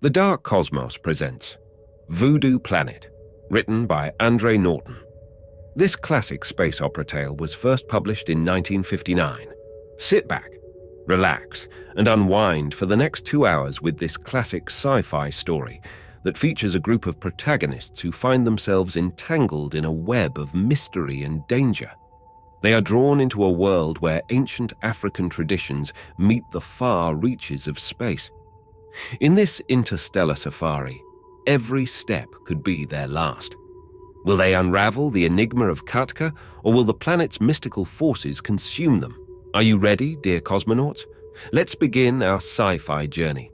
The Dark Cosmos presents VOODOO Planet, written by Norton. This classic space opera tale was first published in 1959. Sit back, relax, and unwind for the next 2 hours with this classic sci-fi story that features a group of protagonists who find themselves entangled in a web of mystery and danger. They are drawn into a world where ancient African traditions meet the far reaches of space. In this interstellar safari, every step could be their last. Will they unravel the enigma of Khatka, or will the planet's mystical forces consume them? Are you ready, dear cosmonauts? Let's begin our sci-fi journey.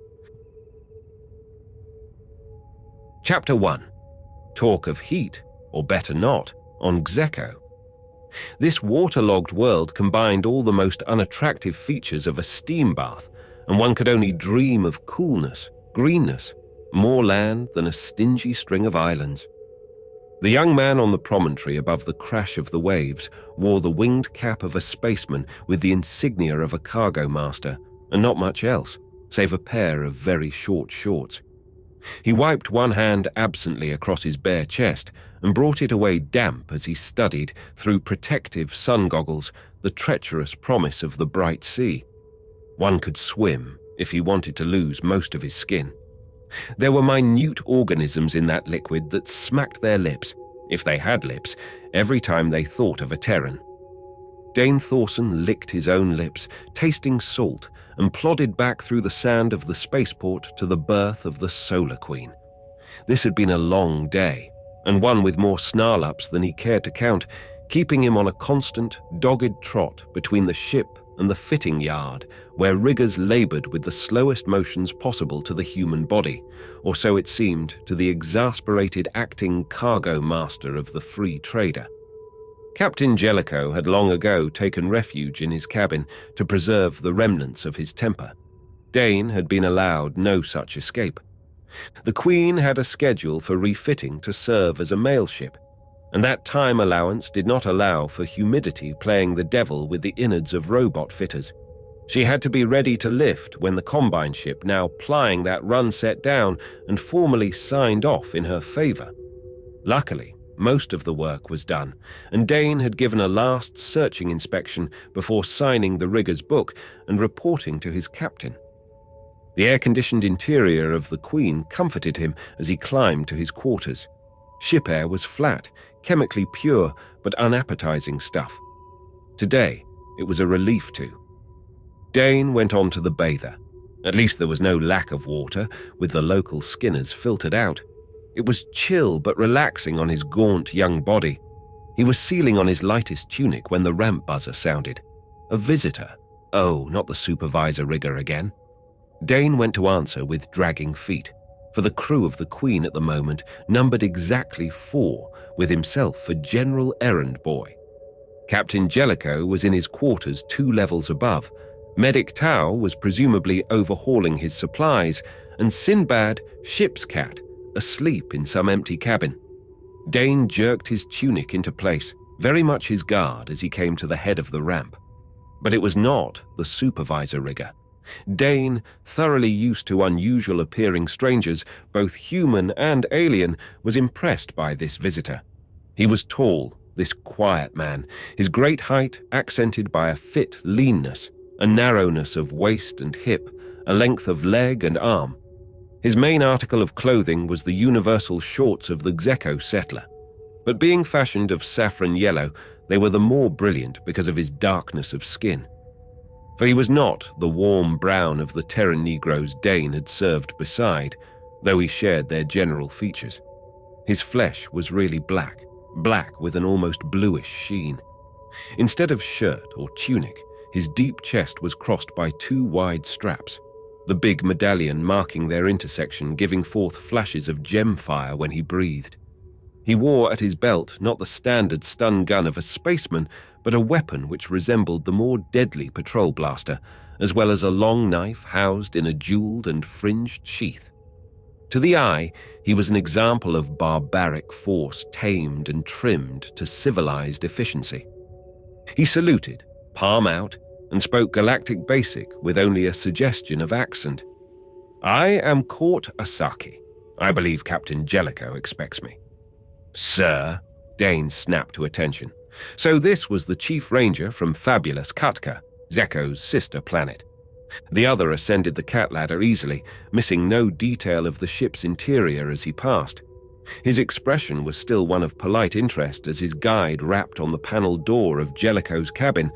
Chapter 1. Talk of heat, or better not, on Jellico. This waterlogged world combined all the most unattractive features of a steam bath, and one could only dream of coolness, greenness, more land than a stingy string of islands. The young man on the promontory above the crash of the waves wore the winged cap of a spaceman with the insignia of a cargo master, and not much else, save a pair of very short shorts. He wiped one hand absently across his bare chest and brought it away damp as he studied, through protective sun goggles, the treacherous promise of the bright sea. One could swim if he wanted to lose most of his skin. There were minute organisms in that liquid that smacked their lips, if they had lips, every time they thought of a Terran. Dane Thorson licked his own lips, tasting salt, and plodded back through the sand of the spaceport to the berth of the Solar Queen. This had been a long day, and one with more snarl-ups than he cared to count, keeping him on a constant, dogged trot between the ship and the fitting yard, where riggers labored with the slowest motions possible to the human body, or so it seemed to the exasperated acting cargo master of the Free Trader. Captain Jellico had long ago taken refuge in his cabin to preserve the remnants of his temper. Dane had been allowed no such escape. The Queen had a schedule for refitting to serve as a mail ship, and that time allowance did not allow for humidity playing the devil with the innards of robot fitters. She had to be ready to lift when the Combine ship, now plying that run, set down and formally signed off in her favor. Luckily, most of the work was done, and Dane had given a last searching inspection before signing the rigger's book and reporting to his captain. The air-conditioned interior of the Queen comforted him as he climbed to his quarters. Ship air was flat, chemically pure but unappetizing stuff. Today, it was a relief to. Dane went on to the bather. At least there was no lack of water, with the local skinners filtered out. It was chill but relaxing on his gaunt young body. He was sealing on his lightest tunic when the ramp buzzer sounded. A visitor. Oh, not the supervisor rigger again. Dane went to answer with dragging feet, for the crew of the Queen at the moment numbered exactly 4, with himself a general errand boy. Captain Jellico was in his quarters 2 levels above. Medic Tao was presumably overhauling his supplies, and Sinbad, ship's cat, asleep in some empty cabin. Dane jerked his tunic into place, very much his guard as he came to the head of the ramp. But it was not the supervisor rigger. Dane, thoroughly used to unusual-appearing strangers, both human and alien, was impressed by this visitor. He was tall, this quiet man, his great height accented by a fit leanness, a narrowness of waist and hip, a length of leg and arm. His main article of clothing was the universal shorts of the Jellico settler, but being fashioned of saffron yellow, they were the more brilliant because of his darkness of skin. For he was not the warm brown of the Terran Negroes Dane had served beside, though he shared their general features. His flesh was really black with an almost bluish sheen. Instead of shirt or tunic, his deep chest was crossed by 2 wide straps, the big medallion marking their intersection, giving forth flashes of gem fire when he breathed. He wore at his belt not the standard stun gun of a spaceman, but a weapon which resembled the more deadly patrol blaster, as well as a long knife housed in a jeweled and fringed sheath. To the eye, he was an example of barbaric force tamed and trimmed to civilized efficiency. He saluted, palm out, and spoke galactic basic with only a suggestion of accent. I am Court Asaki. I believe Captain Jellico expects me." "Sir," Dane snapped to attention. So this was the chief ranger from fabulous Khatka, Zeko's sister planet. The other ascended the cat ladder easily, missing no detail of the ship's interior as he passed. His expression was still one of polite interest as his guide rapped on the paneled door of Jellico's cabin,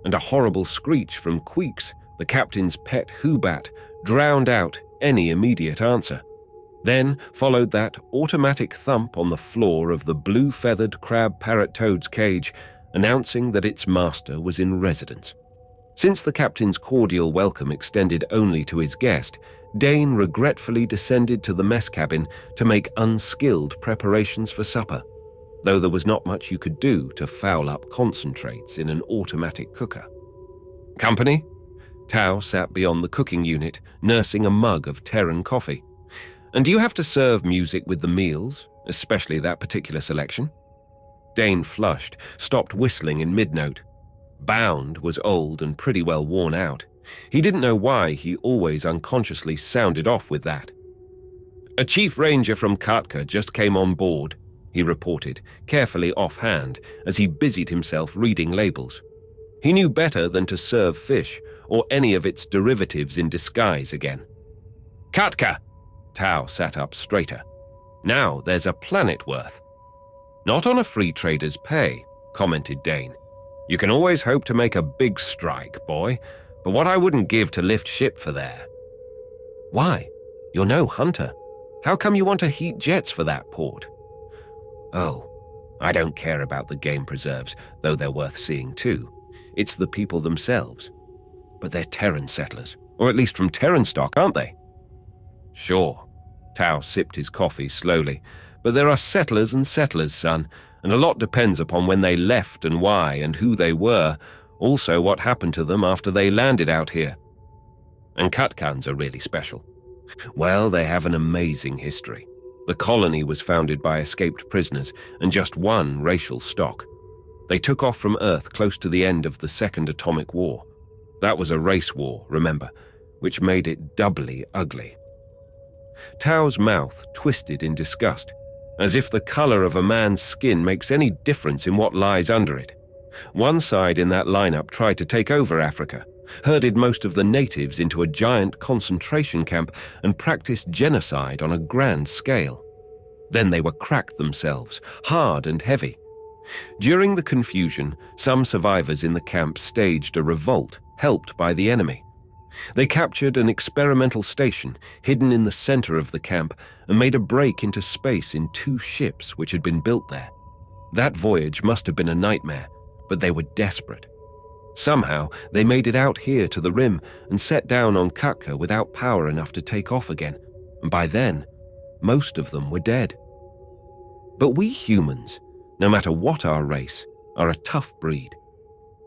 and a horrible screech from Queeks, the captain's pet hoobat, drowned out any immediate answer. Then followed that automatic thump on the floor of the blue-feathered crab-parrot toad's cage, announcing that its master was in residence. Since the captain's cordial welcome extended only to his guest, Dane regretfully descended to the mess cabin to make unskilled preparations for supper, though there was not much you could do to foul up concentrates in an automatic cooker. "Company?" Tao sat beyond the cooking unit, nursing a mug of Terran coffee. "And do you have to serve music with the meals, especially that particular selection?" Dane flushed, stopped whistling in mid-note. Bound was old and pretty well worn out. He didn't know why he always unconsciously sounded off with that. "A chief ranger from Khatka just came on board," he reported, carefully offhand, as he busied himself reading labels. He knew better than to serve fish or any of its derivatives in disguise again. "Khatka!" Tao sat up straighter. "Now there's a planet worth." "Not on a free trader's pay," commented Dane. "You can always hope to make a big strike, boy, but what I wouldn't give to lift ship for there." "Why? You're no hunter. How come you want to heat jets for that port?" "Oh, I don't care about the game preserves, though they're worth seeing too. It's the people themselves. But they're Terran settlers, or at least from Terran stock, aren't they?" "Sure." Tao sipped his coffee slowly. "But there are settlers and settlers, son, and a lot depends upon when they left and why and who they were, also what happened to them after they landed out here. And Khatkans are really special. Well, they have an amazing history. The colony was founded by escaped prisoners and just one racial stock. They took off from Earth close to the end of the Second Atomic War. That was a race war, remember, which made it doubly ugly." Tao's mouth twisted in disgust, as if the color of a man's skin makes any difference in what lies under it. One side in that lineup tried to take over Africa, herded most of the natives into a giant concentration camp, and practiced genocide on a grand scale. Then they were cracked themselves, hard and heavy. During the confusion, some survivors in the camp staged a revolt, helped by the enemy. They captured an experimental station hidden in the center of the camp and made a break into space in 2 ships which had been built there. That voyage must have been a nightmare, but they were desperate. Somehow, they made it out here to the rim and set down on Khatka without power enough to take off again, and by then, most of them were dead. But we humans, no matter what our race, are a tough breed.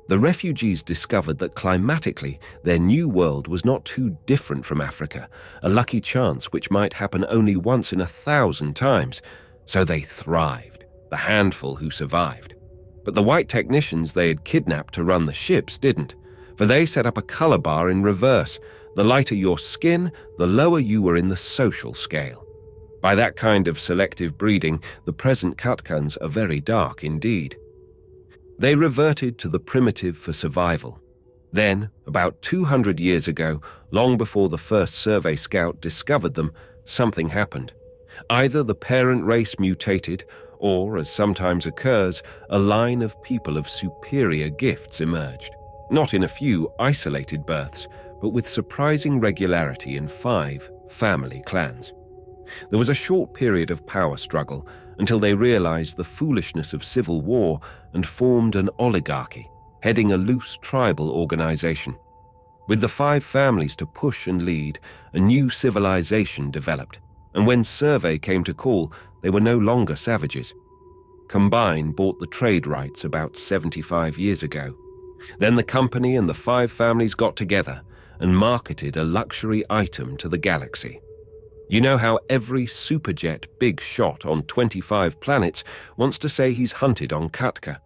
The refugees discovered that climatically, their new world was not too different from Africa, a lucky chance which might happen only once in 1,000 times, so they thrived, the handful who survived. But the white technicians they had kidnapped to run the ships didn't, for they set up a color bar in reverse. The lighter your skin, the lower you were in the social scale. By that kind of selective breeding, the present Khatkans are very dark indeed. They reverted to the primitive for survival. Then, about 200 years ago, long before the first survey scout discovered them, something happened. Either the parent race mutated, or, as sometimes occurs, a line of people of superior gifts emerged. Not in a few isolated births, but with surprising regularity in 5 family clans. There was a short period of power struggle until they realized the foolishness of civil war and formed an oligarchy, heading a loose tribal organization. With the 5 families to push and lead, a new civilization developed, and when survey came to call, they were no longer savages. Combine bought the trade rights about 75 years ago. Then the company and the 5 families got together and marketed a luxury item to the galaxy. You know how every superjet big shot on 25 planets wants to say he's hunted on Khatka.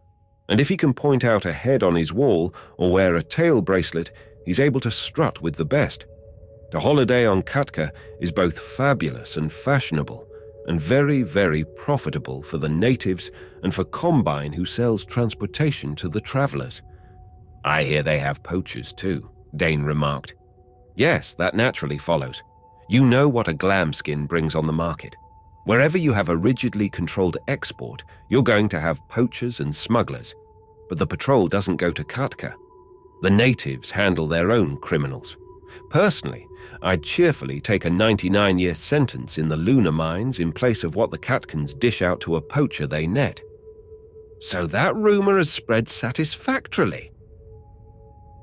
And if he can point out a head on his wall or wear a tail bracelet, he's able to strut with the best. To holiday on Khatka is both fabulous and fashionable, and very, very profitable for the natives and for Combine, who sells transportation to the travelers. I hear they have poachers too, Dane remarked. Yes, that naturally follows. You know what a glam skin brings on the market. Wherever you have a rigidly controlled export, you're going to have poachers and smugglers. But the patrol doesn't go to Khatka. The natives handle their own criminals. Personally, I'd cheerfully take a 99-year sentence in the lunar mines in place of what the Khatkans dish out to a poacher they net. So that rumor has spread satisfactorily.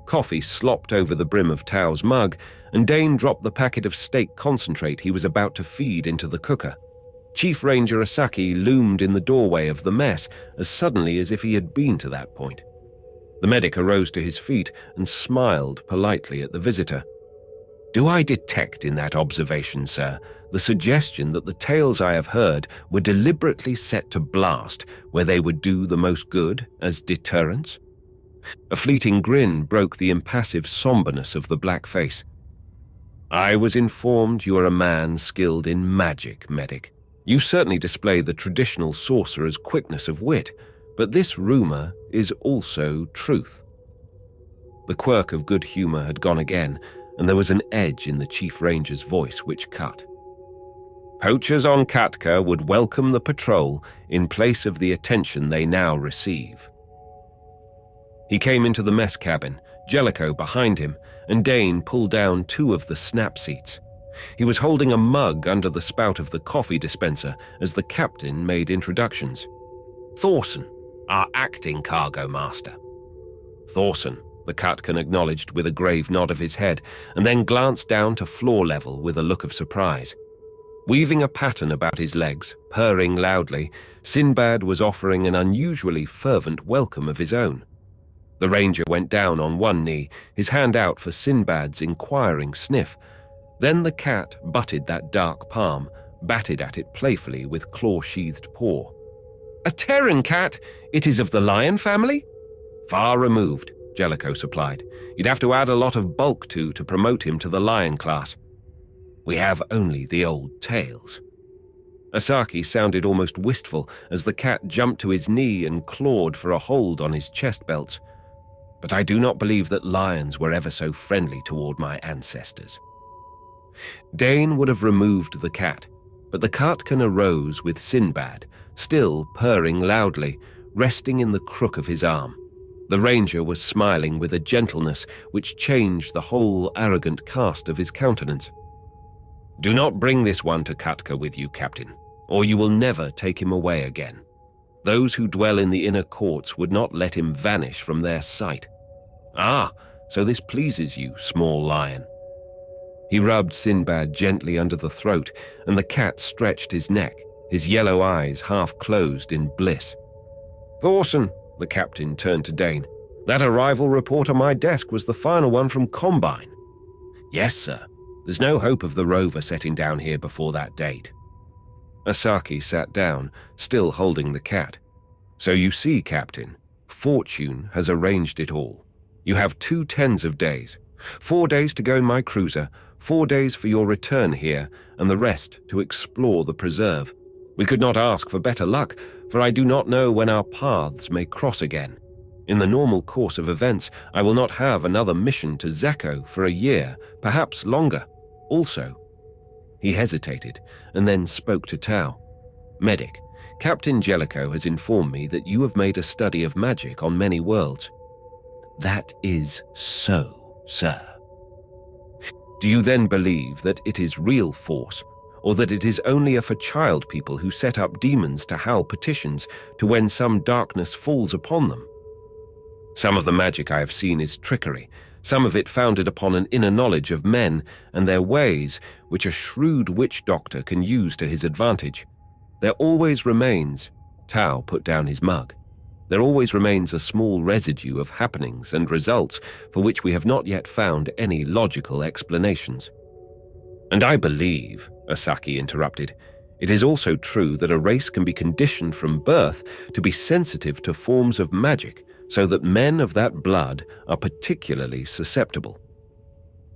Coffee slopped over the brim of Tao's mug, and Dane dropped the packet of steak concentrate he was about to feed into the cooker. Chief Ranger Asaki loomed in the doorway of the mess as suddenly as if he had been to that point. The medic arose to his feet and smiled politely at the visitor. Do I detect in that observation, sir, the suggestion that the tales I have heard were deliberately set to blast where they would do the most good as deterrence? A fleeting grin broke the impassive somberness of the black face. I was informed you are a man skilled in magic, medic. You certainly display the traditional sorcerer's quickness of wit, but this rumor is also truth. The quirk of good humor had gone again, and there was an edge in the Chief Ranger's voice which cut. Poachers on Khatka would welcome the patrol in place of the attention they now receive. He came into the mess cabin, Jellico behind him, and Dane pulled down 2 of the snap seats. He was holding a mug under the spout of the coffee dispenser as the captain made introductions. Thorson, our acting cargo master. Thorson, the Khatkan acknowledged with a grave nod of his head, and then glanced down to floor level with a look of surprise. Weaving a pattern about his legs, purring loudly, Sinbad was offering an unusually fervent welcome of his own. The ranger went down on one knee, his hand out for Sinbad's inquiring sniff. Then the cat butted that dark palm, batted at it playfully with claw-sheathed paw. A Terran cat? It is of the lion family? Far removed, Jellico supplied. You'd have to add a lot of bulk to promote him to the lion class. We have only the old tales. Asaki sounded almost wistful as the cat jumped to his knee and clawed for a hold on his chest belts. But I do not believe that lions were ever so friendly toward my ancestors. Dane would have removed the cat, but the Khatkan arose with Sinbad, still purring loudly, resting in the crook of his arm. The ranger was smiling with a gentleness which changed the whole arrogant cast of his countenance. Do not bring this one to Khatka with you, Captain, or you will never take him away again. Those who dwell in the inner courts would not let him vanish from their sight. Ah, so this pleases you, small lion. He rubbed Sinbad gently under the throat, and the cat stretched his neck, his yellow eyes half closed in bliss. Thorson, the captain turned to Dane. That arrival report on my desk was the final one from Combine. Yes, sir. There's no hope of the rover setting down here before that date. Asaki sat down, still holding the cat. So you see, Captain, fortune has arranged it all. You have 2 tens of days. 4 days to go in my cruiser, 4 days for your return here, and the rest to explore the preserve. We could not ask for better luck, for I do not know when our paths may cross again. In the normal course of events, I will not have another mission to Zeko for a year, perhaps longer. Also, he hesitated, and then spoke to Tao. Medic, Captain Jellico has informed me that you have made a study of magic on many worlds. That is so, sir. Do you then believe that it is real force, or that it is only for child people who set up demons to howl petitions to when some darkness falls upon them? Some of the magic I have seen is trickery, some of it founded upon an inner knowledge of men and their ways, which a shrewd witch doctor can use to his advantage. There always remains, Tao put down his mug, there always remains a small residue of happenings and results for which we have not yet found any logical explanations. And I believe, Asaki interrupted, it is also true that a race can be conditioned from birth to be sensitive to forms of magic, so that men of that blood are particularly susceptible.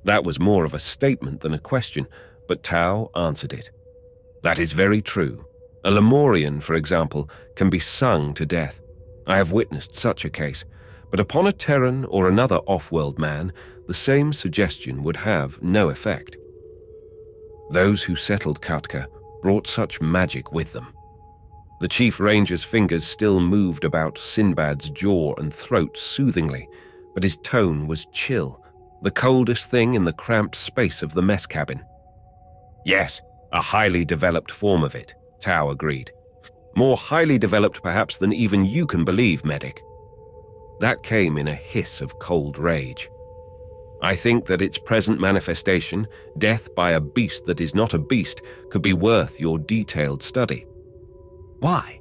That was more of a statement than a question, but Tao answered it. That is very true. A Lemurian, for example, can be sung to death. I have witnessed such a case, but upon a Terran or another off-world man, the same suggestion would have no effect. Those who settled Khatka brought such magic with them. The Chief Ranger's fingers still moved about Sinbad's jaw and throat soothingly, but his tone was chill, the coldest thing in the cramped space of the mess cabin. Yes, a highly developed form of it, Tao agreed. More highly developed perhaps than even you can believe, medic. That came in a hiss of cold rage. I think that its present manifestation, death by a beast that is not a beast, could be worth your detailed study. Why?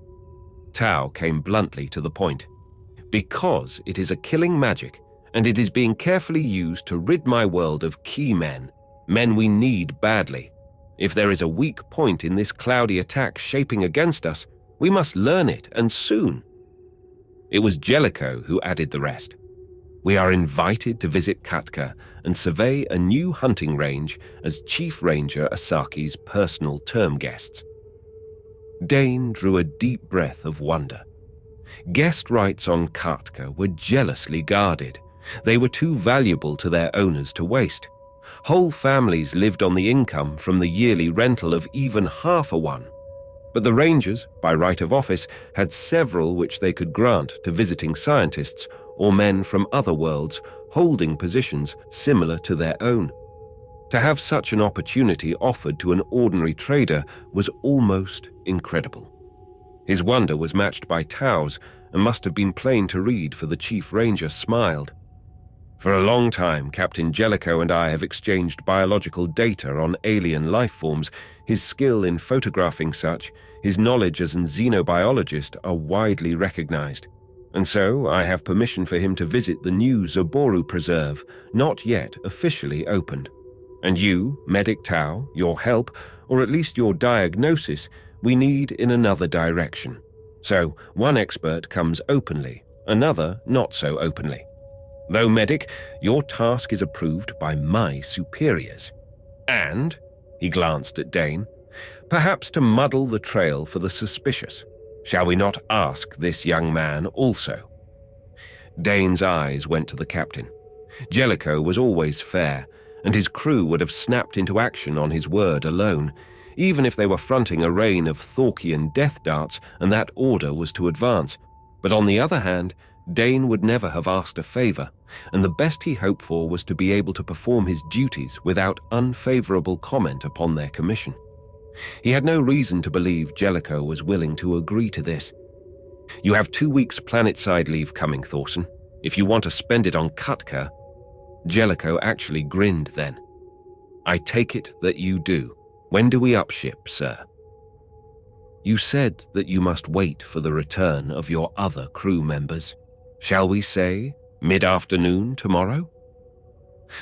Tao came bluntly to the point. Because it is a killing magic, and it is being carefully used to rid my world of key men we need badly. If there is a weak point in this cloudy attack shaping against us, we must learn it, and soon. It was Jellico who added the rest. We are invited to visit Khatka and survey a new hunting range as Chief Ranger Asaki's personal term guests. Dane drew a deep breath of wonder. Guest rights on Khatka were jealously guarded. They were too valuable to their owners to waste. Whole families lived on the income from the yearly rental of even half a one. But the Rangers, by right of office, had several which they could grant to visiting scientists or men from other worlds holding positions similar to their own. To have such an opportunity offered to an ordinary trader was almost incredible. His wonder was matched by Tao's and must have been plain to read, for the Chief Ranger smiled. For a long time, Captain Jellico and I have exchanged biological data on alien life forms. His skill in photographing such, his knowledge as an xenobiologist are widely recognized. And so I have permission for him to visit the new Zaboru Preserve, not yet officially opened. And you, Medic Tao, your help, or at least your diagnosis, we need in another direction. So one expert comes openly, another not so openly. Though, Medic, your task is approved by my superiors. And, he glanced at Dane, perhaps to muddle the trail for the suspicious. Shall we not ask this young man also? Dane's eyes went to the captain. Jellico was always fair, and his crew would have snapped into action on his word alone, even if they were fronting a rain of Thorkian death darts and that order was to advance. But on the other hand, Dane would never have asked a favor, and the best he hoped for was to be able to perform his duties without unfavorable comment upon their commission. He had no reason to believe Jellico was willing to agree to this. You have 2 weeks planetside leave coming, Thorson. If you want to spend it on Khatka. Jellico actually grinned then. I take it that you do. When do we upship, sir? You said that you must wait for the return of your other crew members. Shall we say mid-afternoon tomorrow?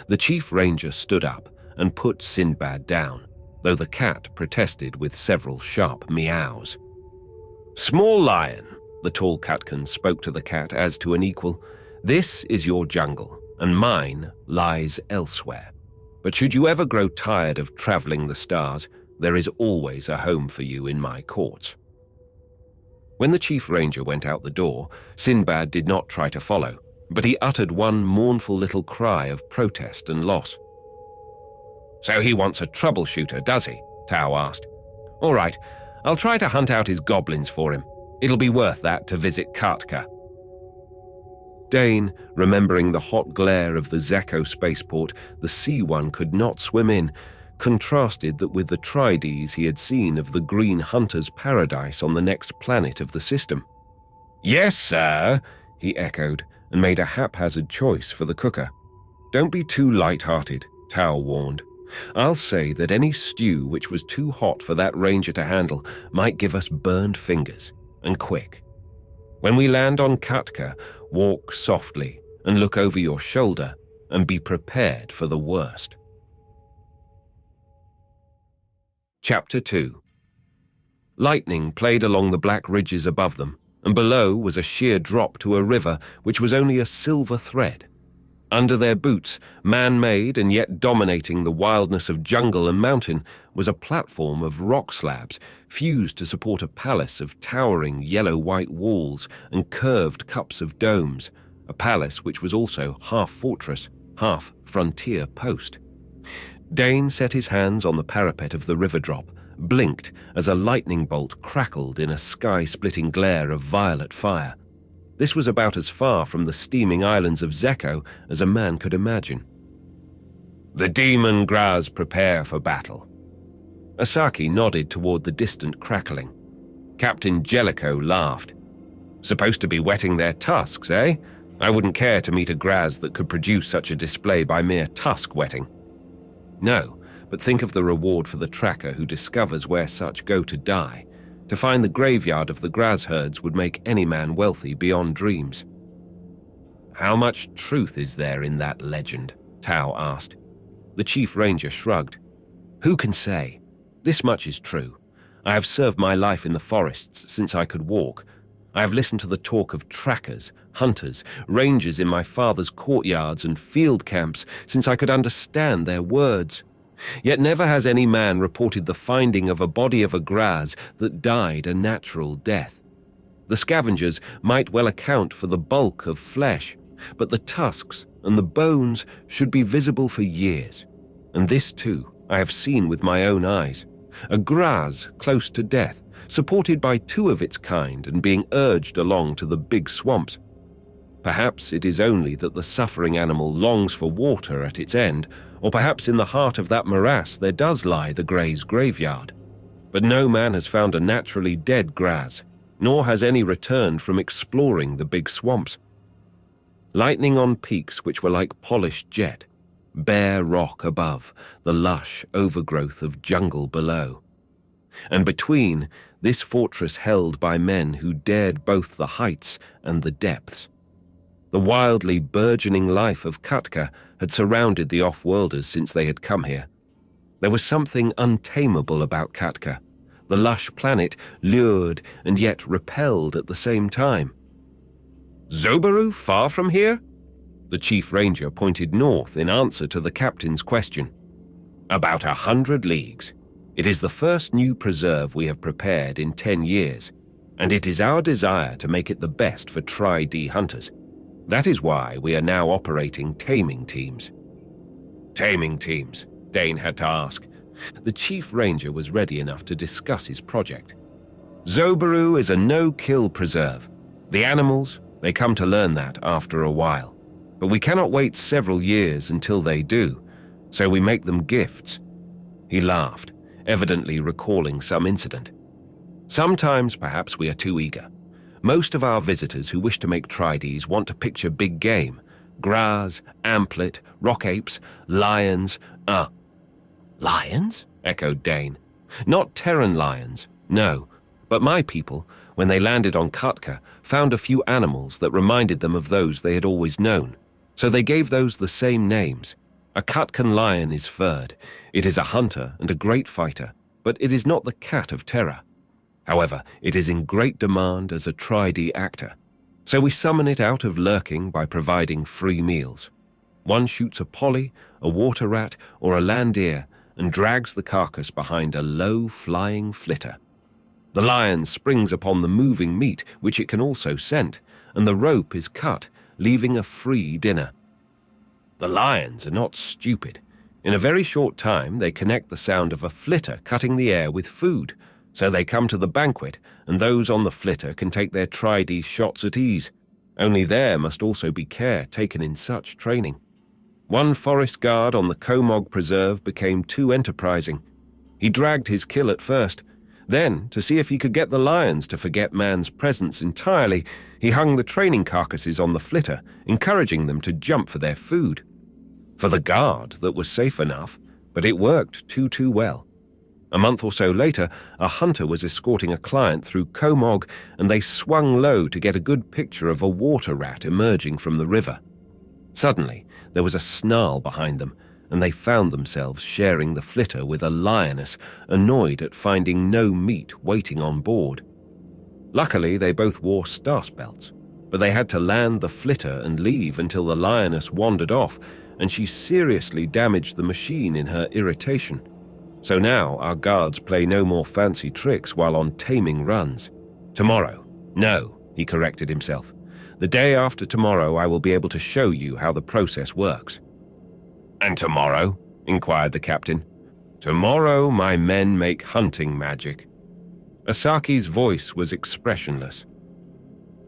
The Chief Ranger stood up and put Sinbad down, though the cat protested with several sharp meows. Small lion, the tall Khatkan spoke to the cat as to an equal. This is your jungle, and mine lies elsewhere. But should you ever grow tired of traveling the stars, there is always a home for you in my courts. When the Chief Ranger went out the door, Sinbad did not try to follow, but he uttered one mournful little cry of protest and loss. So he wants a troubleshooter, does he? Tao asked. All right, I'll try to hunt out his goblins for him. It'll be worth that to visit Khatka. Dane, remembering the hot glare of the Zeko spaceport the sea one could not swim in, contrasted that with the trides he had seen of the Green Hunter's paradise on the next planet of the system. Yes, sir, he echoed, and made a haphazard choice for the cooker. Don't be too light-hearted, Tao warned. I'll say that any stew which was too hot for that ranger to handle might give us burned fingers, and quick. When we land on Khatka, walk softly and look over your shoulder and be prepared for the worst. Chapter 2. Lightning played along the black ridges above them, and below was a sheer drop to a river which was only a silver thread. Under their boots, man-made and yet dominating the wildness of jungle and mountain, was a platform of rock slabs fused to support a palace of towering yellow-white walls and curved cups of domes, a palace which was also half fortress, half frontier post. Dane set his hands on the parapet of the river drop, blinked as a lightning bolt crackled in a sky-splitting glare of violet fire. This was about as far from the steaming islands of Zekko as a man could imagine. "The demon Graz prepare for battle." Asaki nodded toward the distant crackling. Captain Jellico laughed. "Supposed to be whetting their tusks, eh? I wouldn't care to meet a Graz that could produce such a display by mere tusk whetting." "No, but think of the reward for the tracker who discovers where such go to die. To find the graveyard of the Graz herds would make any man wealthy beyond dreams." "How much truth is there in that legend?" Tao asked. The chief ranger shrugged. "Who can say? This much is true. I have served my life in the forests since I could walk. I have listened to the talk of trackers, hunters, rangers in my father's courtyards and field camps since I could understand their words. Yet never has any man reported the finding of a body of a Graz that died a natural death. The scavengers might well account for the bulk of flesh, but the tusks and the bones should be visible for years. And this too I have seen with my own eyes. A Graz close to death, supported by two of its kind and being urged along to the big swamps. Perhaps it is only that the suffering animal longs for water at its end, or perhaps in the heart of that morass there does lie the Grey's graveyard. But no man has found a naturally dead Graz, nor has any returned from exploring the big swamps. Lightning on peaks which were like polished jet, bare rock above, the lush overgrowth of jungle below. And between, this fortress held by men who dared both the heights and the depths. The wildly burgeoning life of Khatka had surrounded the off-worlders since they had come here. There was something untamable about Khatka. The lush planet lured and yet repelled at the same time. "Zobaru far from here?" The chief ranger pointed north in answer to the captain's question. "About 100 leagues. It is the first new preserve we have prepared in 10 years, and it is our desire to make it the best for Tri-D hunters. That is why we are now operating taming teams." "Taming teams?" Dane had to ask. The chief ranger was ready enough to discuss his project. "Zobaru is a no-kill preserve. The animals, they come to learn that after a while. But we cannot wait several years until they do, so we make them gifts." He laughed, evidently recalling some incident. "Sometimes perhaps we are too eager. Most of our visitors who wish to make Tri-Ds want to picture big game, Graz, amplet, rock apes, lions, Lions? Echoed Dane. "Not Terran lions, no, but my people, when they landed on Khatka, found a few animals that reminded them of those they had always known, so they gave those the same names. A Khatkan lion is furred. It is a hunter and a great fighter, but it is not the cat of terror. However, it is in great demand as a Tri-D actor, so we summon it out of lurking by providing free meals. One shoots a polly, a water rat, or a landeer and drags the carcass behind a low-flying flitter. The lion springs upon the moving meat, which it can also scent, and the rope is cut, leaving a free dinner. The lions are not stupid. In a very short time, they connect the sound of a flitter cutting the air with food, so they come to the banquet, and those on the flitter can take their Tri-D shots at ease. Only there must also be care taken in such training. One forest guard on the Komog Preserve became too enterprising. He dragged his kill at first. Then, to see if he could get the lions to forget man's presence entirely, he hung the training carcasses on the flitter, encouraging them to jump for their food. For the guard, that was safe enough, but it worked too well. A month or so later, a hunter was escorting a client through Komog, and they swung low to get a good picture of a water rat emerging from the river. Suddenly, there was a snarl behind them, and they found themselves sharing the flitter with a lioness, annoyed at finding no meat waiting on board. Luckily, they both wore stars belts, but they had to land the flitter and leave until the lioness wandered off, and she seriously damaged the machine in her irritation. So now our guards play no more fancy tricks while on taming runs. Tomorrow. No, he corrected himself. The day after tomorrow I will be able to show you how the process works. And tomorrow? Inquired the captain. Tomorrow my men make hunting magic. Asaki's voice was expressionless.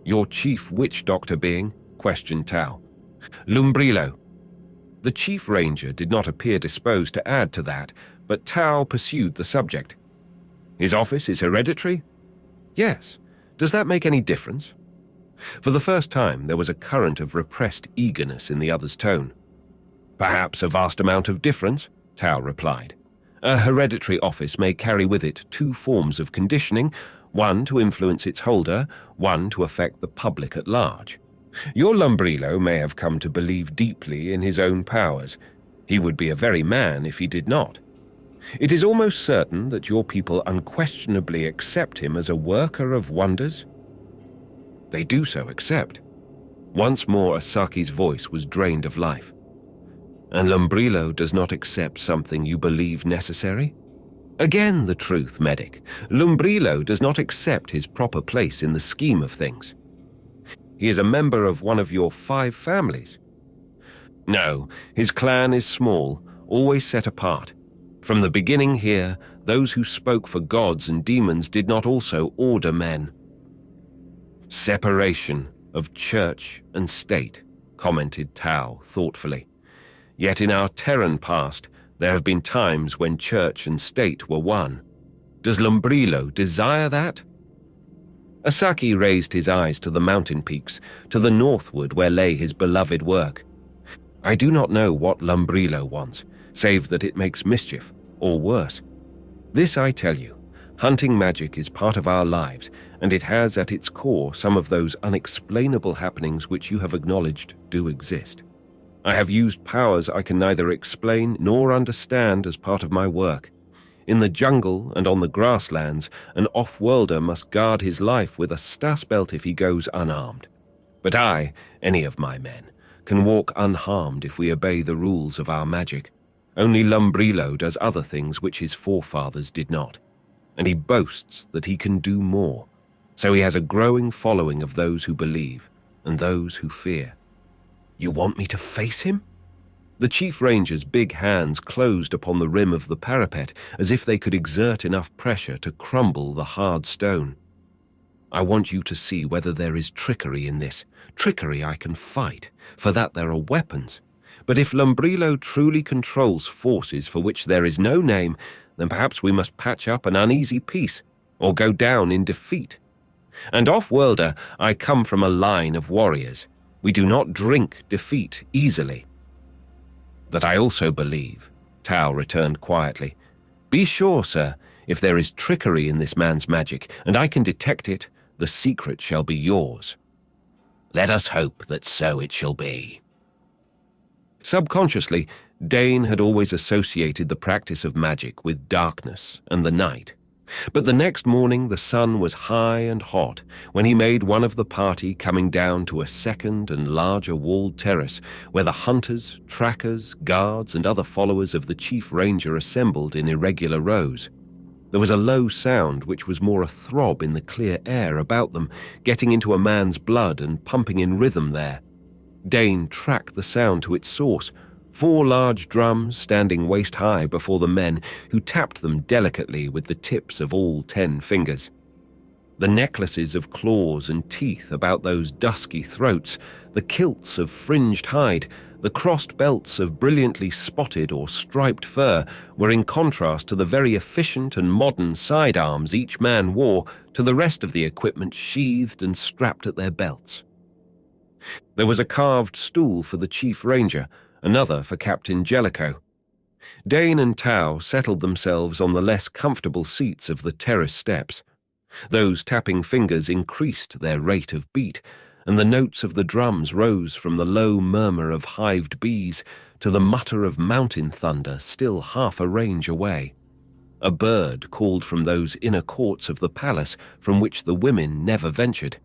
Your chief witch doctor being? Questioned Tao. Lumbrilo. The chief ranger did not appear disposed to add to that, but Tao pursued the subject. His office is hereditary? Yes. Does that make any difference? For the first time, there was a current of repressed eagerness in the other's tone. Perhaps a vast amount of difference, Tao replied. A hereditary office may carry with it two forms of conditioning, one to influence its holder, one to affect the public at large. Your Lumbrilo may have come to believe deeply in his own powers. He would be a very man if he did not. It is almost certain that your people unquestionably accept him as a worker of wonders. They do so accept. Once more Asaki's voice was drained of life. And Lumbrilo does not accept something you believe necessary? Again the truth, medic. Lumbrilo does not accept his proper place in the scheme of things. He is a member of one of your 5 families. No, his clan is small, always set apart. From the beginning here, those who spoke for gods and demons did not also order men. Separation of church and state, commented Tao thoughtfully. Yet in our Terran past, there have been times when church and state were one. Does Lumbrilo desire that? Asaki raised his eyes to the mountain peaks, to the northward where lay his beloved work. I do not know what Lumbrilo wants, save that it makes mischief, or worse. This I tell you, hunting magic is part of our lives, and it has at its core some of those unexplainable happenings which you have acknowledged do exist. I have used powers I can neither explain nor understand as part of my work. In the jungle and on the grasslands, an off-worlder must guard his life with a stas belt if he goes unarmed. But I, any of my men, can walk unharmed if we obey the rules of our magic. Only Lumbrilo does other things which his forefathers did not, and he boasts that he can do more. So he has a growing following of those who believe and those who fear. You want me to face him? The chief ranger's big hands closed upon the rim of the parapet as if they could exert enough pressure to crumble the hard stone. I want you to see whether there is trickery in this. Trickery I can fight, for that there are weapons. But if Lumbrilo truly controls forces for which there is no name, then perhaps we must patch up an uneasy peace, or go down in defeat. And off-worlder, I come from a line of warriors. We do not drink defeat easily. That I also believe, Tao returned quietly. Be sure, sir, if there is trickery in this man's magic, and I can detect it, the secret shall be yours. Let us hope that so it shall be. Subconsciously, Dane had always associated the practice of magic with darkness and the night. But the next morning the sun was high and hot when he made one of the party coming down to a second and larger walled terrace where the hunters, trackers, guards, and other followers of the chief ranger assembled in irregular rows. There was a low sound which was more a throb in the clear air about them, getting into a man's blood and pumping in rhythm there. Dane tracked the sound to its source, 4 large drums standing waist-high before the men, who tapped them delicately with the tips of all 10 fingers. The necklaces of claws and teeth about those dusky throats, the kilts of fringed hide, the crossed belts of brilliantly spotted or striped fur were in contrast to the very efficient and modern sidearms each man wore to the rest of the equipment sheathed and strapped at their belts. There was a carved stool for the chief ranger, another for Captain Jellico. Dane and Tao settled themselves on the less comfortable seats of the terrace steps. Those tapping fingers increased their rate of beat, and the notes of the drums rose from the low murmur of hived bees to the mutter of mountain thunder still half a range away. A bird called from those inner courts of the palace from which the women never ventured.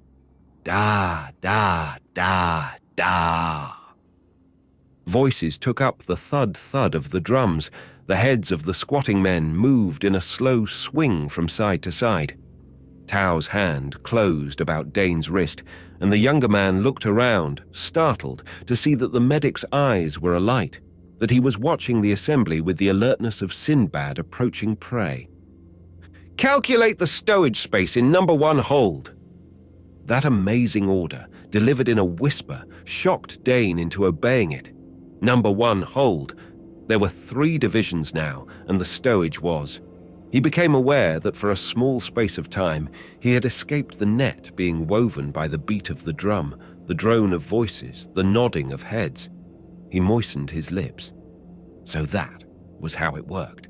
Da, da, da, da. Voices took up the thud-thud of the drums. The heads of the squatting men moved in a slow swing from side to side. Tao's hand closed about Dane's wrist, and the younger man looked around, startled to see that the medic's eyes were alight, that he was watching the assembly with the alertness of Sinbad approaching prey. "Calculate the stowage space in number 1 hold." That amazing order, delivered in a whisper, shocked Dane into obeying it. Number 1 hold. There were 3 divisions now, and the stowage was. He became aware that for a small space of time he had escaped the net being woven by the beat of the drum, the drone of voices, the nodding of heads. He moistened his lips. So that was how it worked.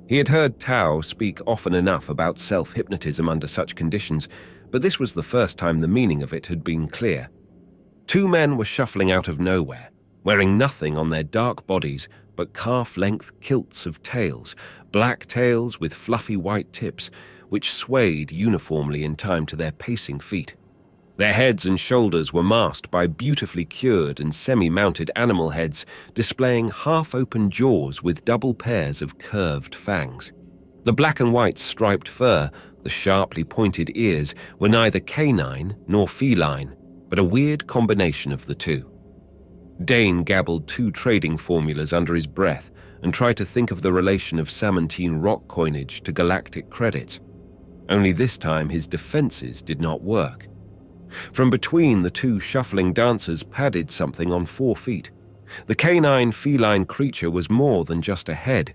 He had heard Tao speak often enough about self-hypnotism under such conditions, but this was the first time the meaning of it had been clear. 2 men were shuffling out of nowhere, wearing nothing on their dark bodies but calf-length kilts of tails, black tails with fluffy white tips, which swayed uniformly in time to their pacing feet. Their heads and shoulders were masked by beautifully cured and semi-mounted animal heads, displaying half-open jaws with double pairs of curved fangs. The black and white striped fur, the sharply pointed ears, were neither canine nor feline, but a weird combination of the two. Dane gabbled 2 trading formulas under his breath and tried to think of the relation of Samantine rock coinage to galactic credits. Only this time his defenses did not work. From between the 2 shuffling dancers padded something on 4 feet. The canine-feline creature was more than just a head.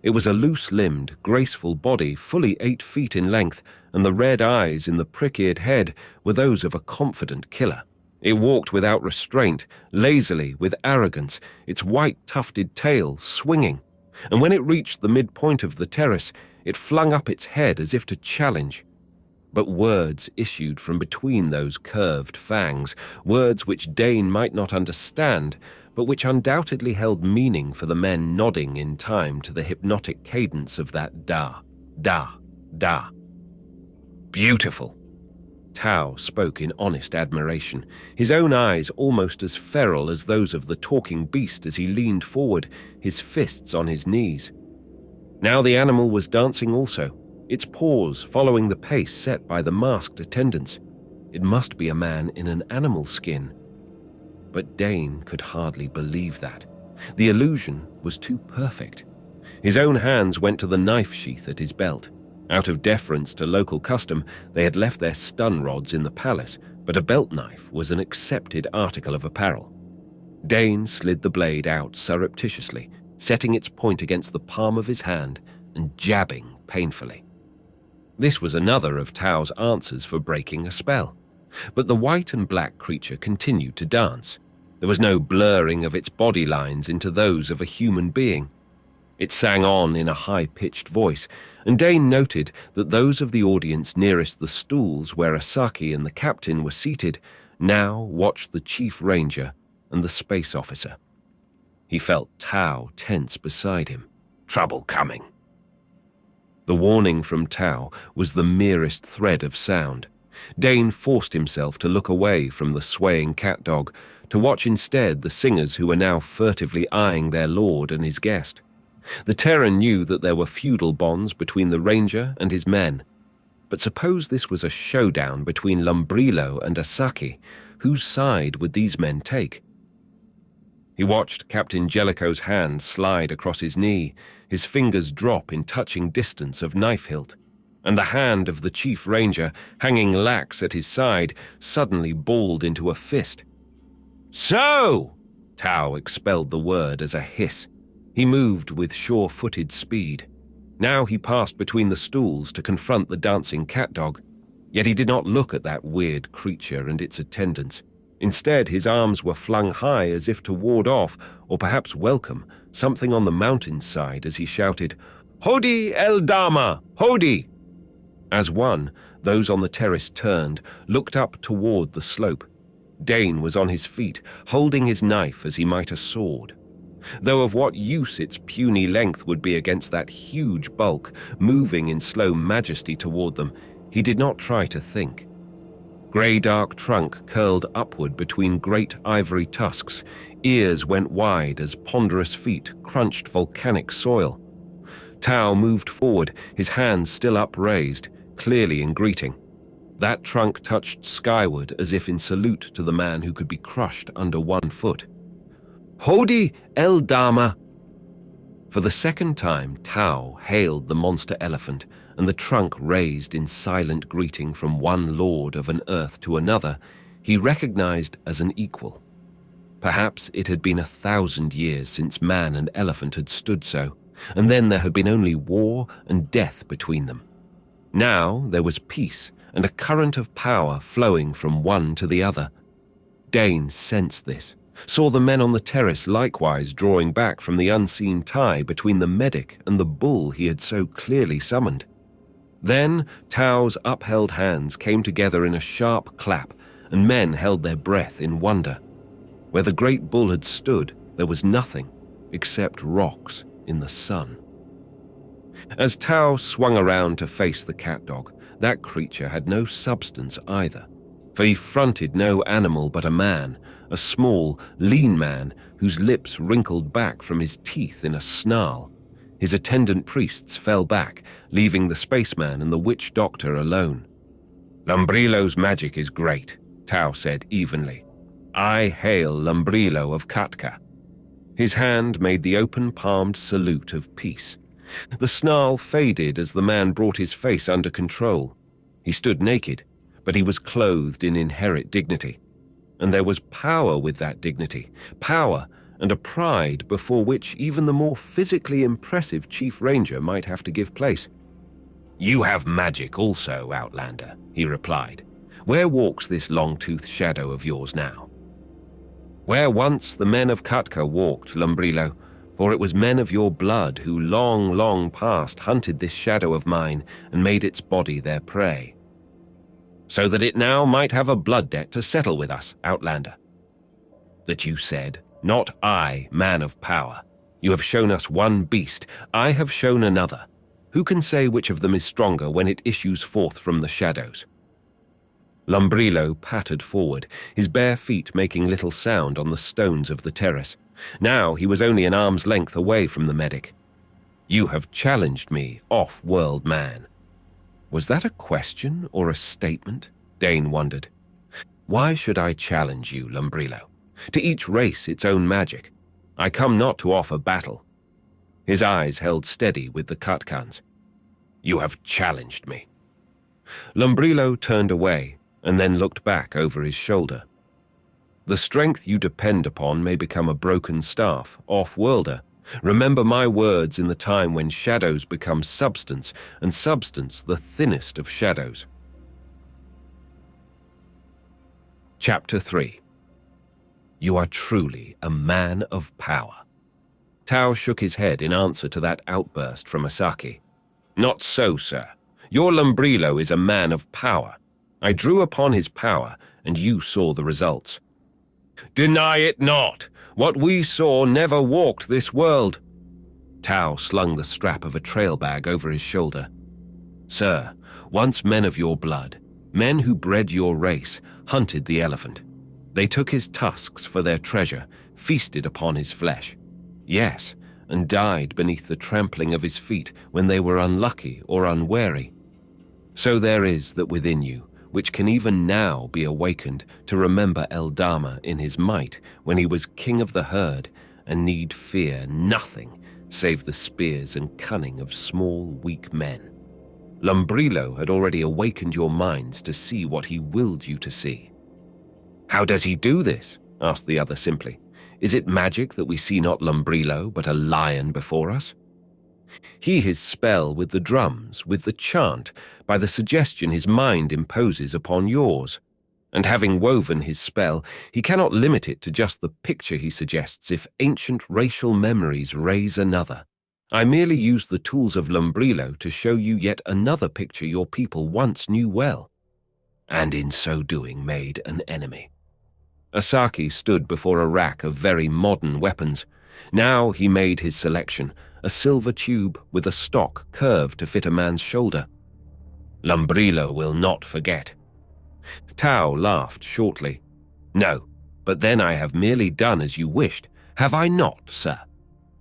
It was a loose-limbed, graceful body fully 8 feet in length, and the red eyes in the prick-eared head were those of a confident killer. It walked without restraint, lazily, with arrogance, its white tufted tail swinging, and when it reached the midpoint of the terrace, it flung up its head as if to challenge. But words issued from between those curved fangs, words which Dane might not understand, but which undoubtedly held meaning for the men nodding in time to the hypnotic cadence of that da, da, da. "Beautiful." Tao spoke in honest admiration, his own eyes almost as feral as those of the talking beast as he leaned forward, his fists on his knees. Now the animal was dancing also, its paws following the pace set by the masked attendants. It must be a man in an animal skin. But Dane could hardly believe that. The illusion was too perfect. His own hands went to the knife sheath at his belt. Out of deference to local custom, they had left their stun rods in the palace, but a belt knife was an accepted article of apparel. Dane slid the blade out surreptitiously, setting its point against the palm of his hand and jabbing painfully. This was another of Tao's answers for breaking a spell. But the white and black creature continued to dance. There was no blurring of its body lines into those of a human being. It sang on in a high-pitched voice, and Dane noted that those of the audience nearest the stools where Asaki and the captain were seated now watched the chief ranger and the space officer. He felt Tao tense beside him. Trouble coming. The warning from Tao was the merest thread of sound. Dane forced himself to look away from the swaying cat dog, to watch instead the singers who were now furtively eyeing their lord and his guest. The Terran knew that there were feudal bonds between the ranger and his men. But suppose this was a showdown between Lumbrilo and Asaki, whose side would these men take? He watched Captain Jellico's hand slide across his knee, his fingers drop in touching distance of knife hilt, and the hand of the chief ranger, hanging lax at his side, suddenly balled into a fist. "So!" Tao expelled the word as a hiss. He moved with sure-footed speed. Now he passed between the stools to confront the dancing cat dog. Yet he did not look at that weird creature and its attendants. Instead, his arms were flung high as if to ward off, or perhaps welcome, something on the mountainside as he shouted, "Hodi el Dama! Hodi!" As one, those on the terrace turned, looked up toward the slope. Dane was on his feet, holding his knife as he might a sword. Though of what use its puny length would be against that huge bulk, moving in slow majesty toward them, he did not try to think. Grey-dark trunk curled upward between great ivory tusks. Ears went wide as ponderous feet crunched volcanic soil. Tao moved forward, his hands still upraised, clearly in greeting. That trunk touched skyward as if in salute to the man who could be crushed under 1 foot. "Hodi Eldama!" For the second time, Tao hailed the monster elephant, and the trunk raised in silent greeting from one lord of an earth to another he recognized as an equal. Perhaps it had been 1,000 years since man and elephant had stood so, and then there had been only war and death between them. Now there was peace and a current of power flowing from one to the other. Dane sensed this, saw the men on the terrace likewise drawing back from the unseen tie between the medic and the bull he had so clearly summoned. Then Tao's upheld hands came together in a sharp clap, and men held their breath in wonder. Where the great bull had stood, there was nothing except rocks in the sun. As Tao swung around to face the cat dog, that creature had no substance either, for he fronted no animal but a man, a small, lean man whose lips wrinkled back from his teeth in a snarl. His attendant priests fell back, leaving the spaceman and the witch doctor alone. "Lumbrilo's magic is great," Tao said evenly. "I hail Lumbrilo of Khatka." His hand made the open-palmed salute of peace. The snarl faded as the man brought his face under control. He stood naked, but he was clothed in inherent dignity. And there was power with that dignity, power and a pride before which even the more physically impressive Chief Ranger might have to give place. "You have magic also, Outlander," he replied. "Where walks this long-toothed shadow of yours now?" "Where once the men of Khatka walked, Lumbrilo, for it was men of your blood who long past hunted this shadow of mine and made its body their prey. So that it now might have a blood debt to settle with us, Outlander. That you said, 'Not I, man of power. You have shown us one beast, I have shown another. Who can say which of them is stronger when it issues forth from the shadows?'" Lumbrilo pattered forward, his bare feet making little sound on the stones of the terrace. Now he was only an arm's length away from the medic. "You have challenged me, off-world man." Was that a question or a statement? Dane wondered. "Why should I challenge you, Lumbrilo? To each race its own magic. I come not to offer battle." His eyes held steady with the Khatkans. "You have challenged me." Lumbrilo turned away and then looked back over his shoulder. "The strength you depend upon may become a broken staff, off-worlder. Remember my words in the time when shadows become substance, and substance the thinnest of shadows." Chapter 3. You are truly a man of power. Tao shook his head in answer to that outburst from Asaki. "Not so, sir. Your Lumbrilo is a man of power. I drew upon his power, and you saw the results." "Deny it not! What we saw never walked this world." Tao slung the strap of a trail bag over his shoulder. "Sir, once men of your blood, men who bred your race, hunted the elephant. They took his tusks for their treasure, feasted upon his flesh. Yes, and died beneath the trampling of his feet when they were unlucky or unwary. So there is that within you, which can even now be awakened to remember Eldama in his might when he was king of the herd and need fear nothing save the spears and cunning of small, weak men. Lumbrilo had already awakened your minds to see what he willed you to see." "How does he do this?" asked the other simply. "Is it magic that we see not Lumbrilo but a lion before us?" "He his spell with the drums, with the chant, by the suggestion his mind imposes upon yours. And having woven his spell, he cannot limit it to just the picture he suggests if ancient racial memories raise another. I merely use the tools of Lumbrilo to show you yet another picture your people once knew well, and in so doing made an enemy." Asaki stood before a rack of very modern weapons. Now he made his selection, a silver tube with a stock curved to fit a man's shoulder. "Lumbrilo will not forget." Tao laughed shortly. "No, but then I have merely done as you wished, have I not, sir?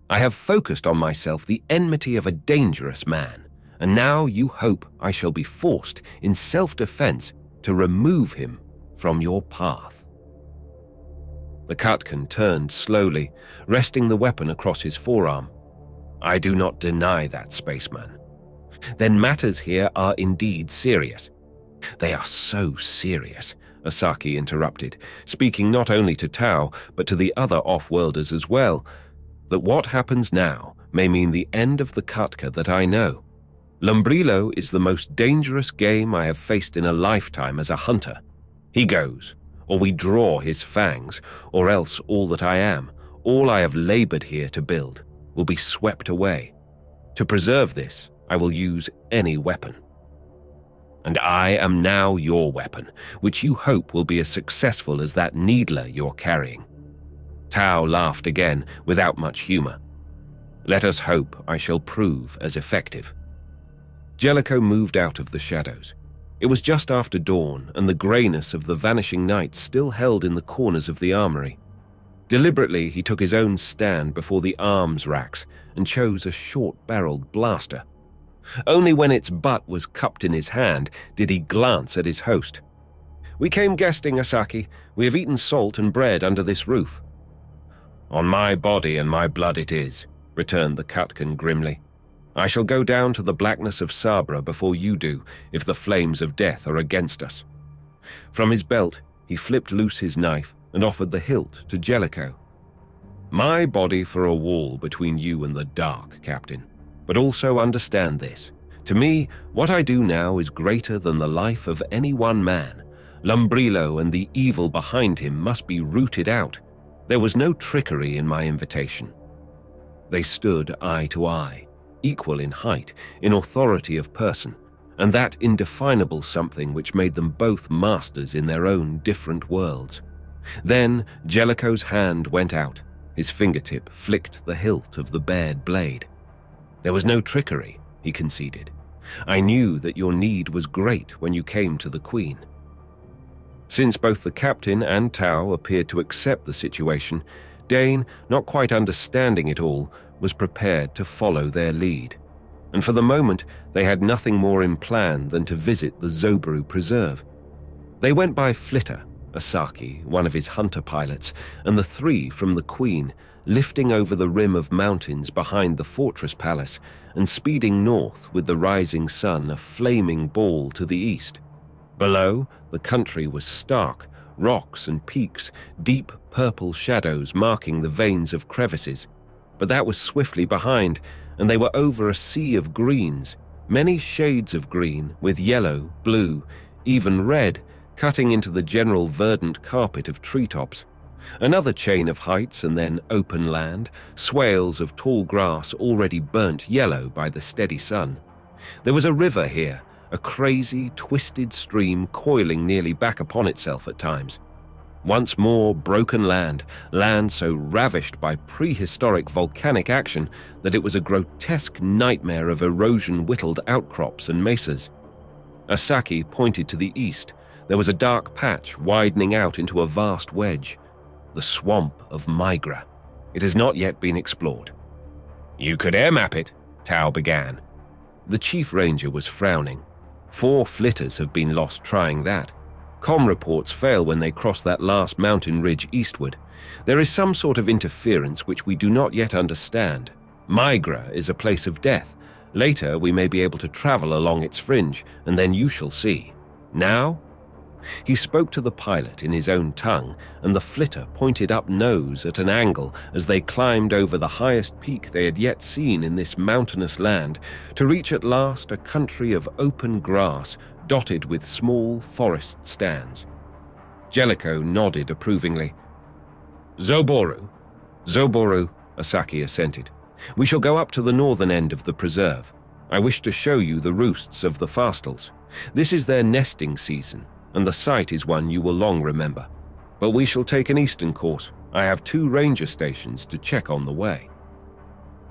I have focused on myself the enmity of a dangerous man, and now you hope I shall be forced, in self-defense, to remove him from your path." The Khatkan turned slowly, resting the weapon across his forearm. "I do not deny that, spaceman. Then matters here are indeed serious." "They are so serious," Asaki interrupted, speaking not only to Tao, but to the other off-worlders as well, that what happens now may mean the end of the Khatka that I know. Lumbrilo is the most dangerous game I have faced in a lifetime as a hunter. He goes, or we draw his fangs, or else all that I am, all I have labored here to build, will be swept away. To preserve this, I will use any weapon. And I am now your weapon, which you hope will be as successful as that needler you're carrying." Tao laughed again, without much humor. "Let us hope I shall prove as effective." Jellico moved out of the shadows. It was just after dawn, and the grayness of the vanishing night still held in the corners of the armory. Deliberately, he took his own stand before the arms racks and chose a short-barreled blaster. Only when its butt was cupped in his hand did he glance at his host. "We came guesting, Asaki. We have eaten salt and bread under this roof." "On my body and my blood it is," returned the Khatkan grimly. "I shall go down to the blackness of Sabra before you do, if the flames of death are against us." From his belt, he flipped loose his knife and offered the hilt to Jellico. "My body for a wall between you and the dark, Captain. But also understand this. To me, what I do now is greater than the life of any one man. Lumbrilo and the evil behind him must be rooted out. There was no trickery in my invitation." They stood eye to eye, equal in height, in authority of person, and that indefinable something which made them both masters in their own different worlds. Then Jellico's hand went out. His fingertip flicked the hilt of the bared blade. "There was no trickery," he conceded. "I knew that your need was great when you came to the Queen." Since both the captain and Tao appeared to accept the situation, Dane, not quite understanding it all, was prepared to follow their lead. And for the moment, they had nothing more in plan than to visit the Zobaru Preserve. They went by Flitter, Asaki, one of his hunter pilots, and the three from the Queen, lifting over the rim of mountains behind the fortress palace and speeding north with the rising sun a flaming ball to the east. Below, the country was stark, rocks and peaks, deep purple shadows marking the veins of crevices. But that was swiftly behind, and they were over a sea of greens, many shades of green, with yellow, blue, even red, cutting into the general verdant carpet of treetops. Another chain of heights and then open land, swales of tall grass already burnt yellow by the steady sun. There was a river here, a crazy, twisted stream coiling nearly back upon itself at times. Once more broken land, land so ravished by prehistoric volcanic action that it was a grotesque nightmare of erosion-whittled outcrops and mesas. Asaki pointed to the east. There was a dark patch widening out into a vast wedge. The swamp of Migra. It has not yet been explored. "You could air map it," Tao began. The chief ranger was frowning. 4 flitters have been lost trying that. Comm reports fail when they cross that last mountain ridge eastward. There is some sort of interference which we do not yet understand. Migra is a place of death. Later we may be able to travel along its fringe, and then you shall see. Now? He spoke to the pilot in his own tongue, and the flitter pointed up nose at an angle as they climbed over the highest peak they had yet seen in this mountainous land, to reach at last a country of open grass dotted with small forest stands. Jellico nodded approvingly. "Zoboru." "Zoboru," Asaki assented. "We shall go up to the northern end of the preserve. I wish to show you the roosts of the fastals. This is their nesting season, and the site is one you will long remember. But we shall take an eastern course. I have 2 ranger stations to check on the way."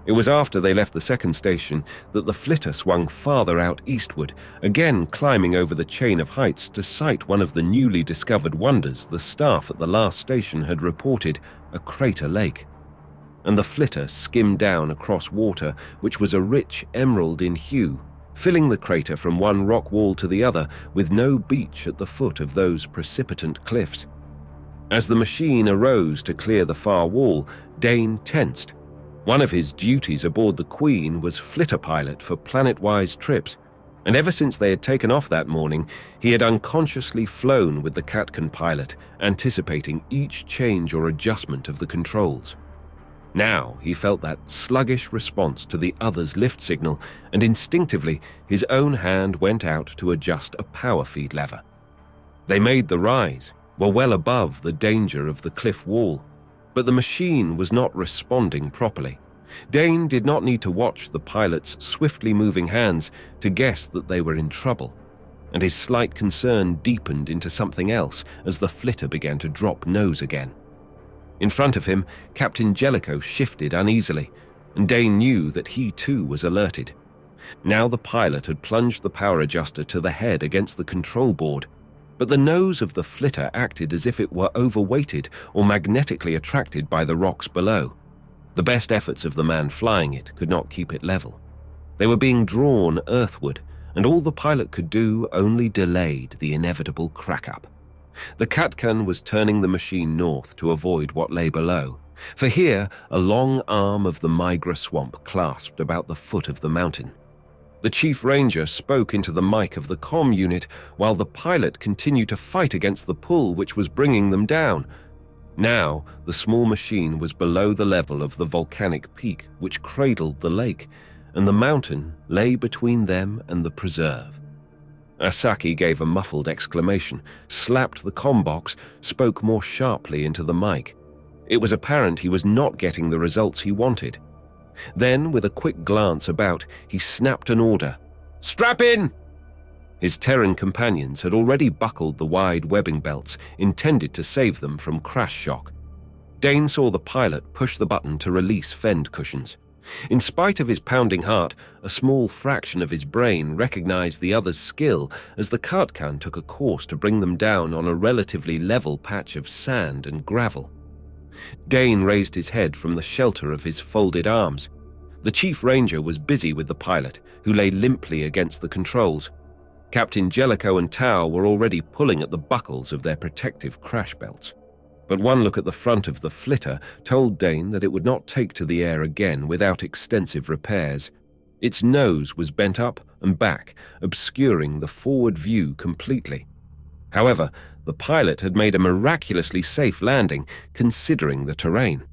It was after they left the second station that the flitter swung farther out eastward, again climbing over the chain of heights to sight one of the newly discovered wonders the staff at the last station had reported, a crater lake. And the flitter skimmed down across water which was a rich emerald in hue, filling the crater from one rock wall to the other with no beach at the foot of those precipitant cliffs. As the machine arose to clear the far wall, Dane tensed. One of his duties aboard the Queen was flitter pilot for planet-wise trips, and ever since they had taken off that morning, he had unconsciously flown with the Khatkan pilot, anticipating each change or adjustment of the controls. Now he felt that sluggish response to the other's lift signal, and instinctively his own hand went out to adjust a power feed lever. They made the rise, were well above the danger of the cliff wall, but the machine was not responding properly. Dane did not need to watch the pilot's swiftly moving hands to guess that they were in trouble, and his slight concern deepened into something else as the flitter began to drop nose again. In front of him, Captain Jellico shifted uneasily, and Dane knew that he too was alerted. Now the pilot had plunged the power adjuster to the head against the control board, but the nose of the flitter acted as if it were overweighted or magnetically attracted by the rocks below. The best efforts of the man flying it could not keep it level. They were being drawn earthward, and all the pilot could do only delayed the inevitable crack-up. The Khatkan was turning the machine north to avoid what lay below, for here a long arm of the Migra swamp clasped about the foot of the mountain. The chief ranger spoke into the mic of the comm unit while the pilot continued to fight against the pull which was bringing them down. Now, the small machine was below the level of the volcanic peak which cradled the lake, and the mountain lay between them and the preserve. Asaki gave a muffled exclamation, slapped the comm box, spoke more sharply into the mic. It was apparent he was not getting the results he wanted. Then, with a quick glance about, he snapped an order. "Strap in!" His Terran companions had already buckled the wide webbing belts intended to save them from crash shock. Dane saw the pilot push the button to release fend cushions. In spite of his pounding heart, a small fraction of his brain recognized the other's skill as the Khatkan took a course to bring them down on a relatively level patch of sand and gravel. Dane raised his head from the shelter of his folded arms. The chief ranger was busy with the pilot, who lay limply against the controls. Captain Jellico and Tau were already pulling at the buckles of their protective crash belts. But one look at the front of the flitter told Dane that it would not take to the air again without extensive repairs. Its nose was bent up and back, obscuring the forward view completely. However, the pilot had made a miraculously safe landing, considering the terrain.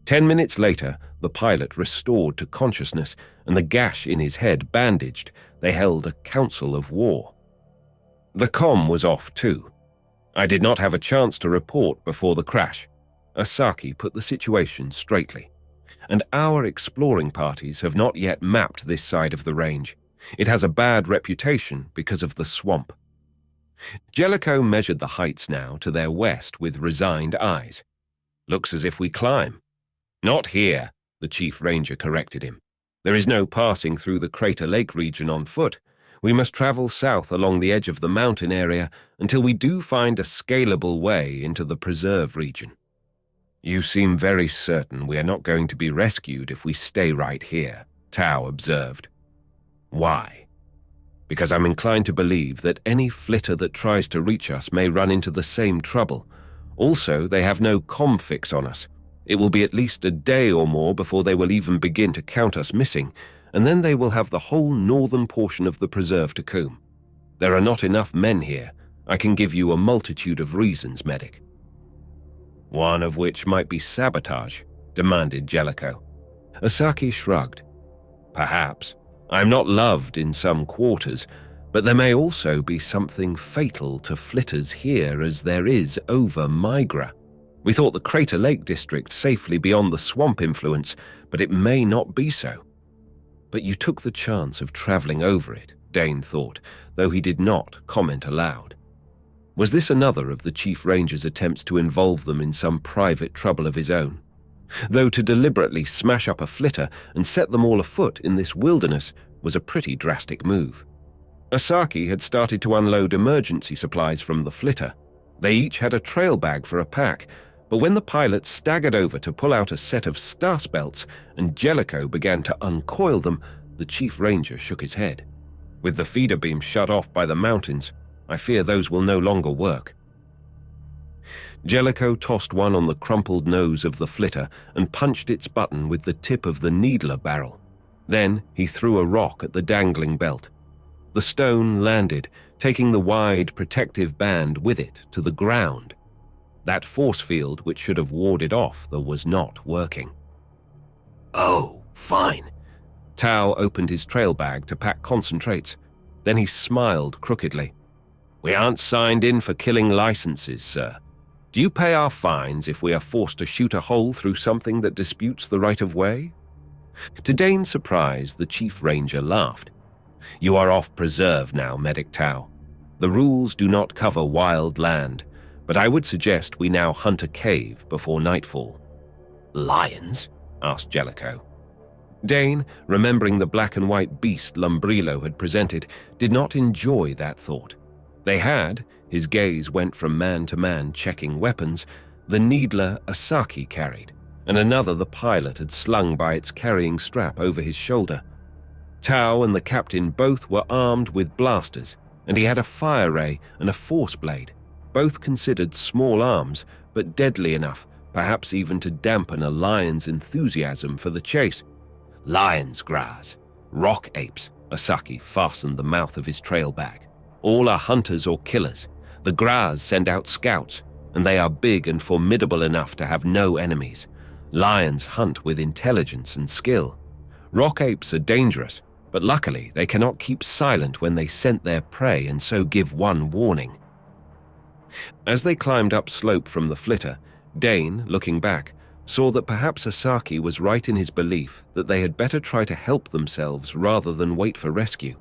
10 minutes later, the pilot restored to consciousness, and the gash in his head bandaged. They held a council of war. The comm was off too. I did not have a chance to report before the crash. Asaki put the situation straightly. And our exploring parties have not yet mapped this side of the range. It has a bad reputation because of the swamp. Jellico measured the heights now to their west with resigned eyes. "Looks as if we climb." "Not here," the chief ranger corrected him. "There is no passing through the Crater Lake region on foot. We must travel south along the edge of the mountain area until we do find a scalable way into the preserve region." "You seem very certain we are not going to be rescued if we stay right here," Tau observed. "Why?" "Because I'm inclined to believe that any flitter that tries to reach us may run into the same trouble. Also, they have no comm fix on us. It will be at least a day or more before they will even begin to count us missing, and then they will have the whole northern portion of the preserve to comb. There are not enough men here. I can give you a multitude of reasons, medic." "One of which might be sabotage," demanded Jellico. Asaki shrugged. "Perhaps. I'm not loved in some quarters, but there may also be something fatal to flitters here as there is over Migra. We thought the Crater Lake district safely beyond the swamp influence, but it may not be so." "But you took the chance of traveling over it," Dane thought, though he did not comment aloud. Was this another of the chief ranger's attempts to involve them in some private trouble of his own? Though to deliberately smash up a flitter and set them all afoot in this wilderness was a pretty drastic move. Asaki had started to unload emergency supplies from the flitter. They each had a trail bag for a pack, but when the pilot staggered over to pull out a set of stas belts and Jellico began to uncoil them, the Chief Ranger shook his head. With the feeder beam shut off by the mountains, I fear those will no longer work. Jellico tossed one on the crumpled nose of the flitter and punched its button with the tip of the needler barrel. Then he threw a rock at the dangling belt. The stone landed, taking the wide protective band with it to the ground. That force field, which should have warded off, was not working. "Oh, fine." Tao opened his trail bag to pack concentrates. Then he smiled crookedly. "We aren't signed in for killing licenses, sir. Do you pay our fines if we are forced to shoot a hole through something that disputes the right of way?" To Dane's surprise, the Chief Ranger laughed. "You are off preserve now, Medic Tao. The rules do not cover wild land, but I would suggest we now hunt a cave before nightfall." "Lions?" asked Jellico. Dane, remembering the black and white beast Lumbrilo had presented, did not enjoy that thought. They had, his gaze went from man to man checking weapons, the needler Asaki carried, and another the pilot had slung by its carrying strap over his shoulder. Tao and the captain both were armed with blasters, and he had a fire ray and a force blade, both considered small arms, but deadly enough, perhaps even to dampen a lion's enthusiasm for the chase. "Lions, Graz. Rock apes," Asaki fastened the mouth of his trail bag. "All are hunters or killers. The Graz send out scouts, and they are big and formidable enough to have no enemies. Lions hunt with intelligence and skill. Rock apes are dangerous, but luckily they cannot keep silent when they scent their prey and so give one warning." As they climbed up slope from the flitter, Dane, looking back, saw that perhaps Asaki was right in his belief that they had better try to help themselves rather than wait for rescue.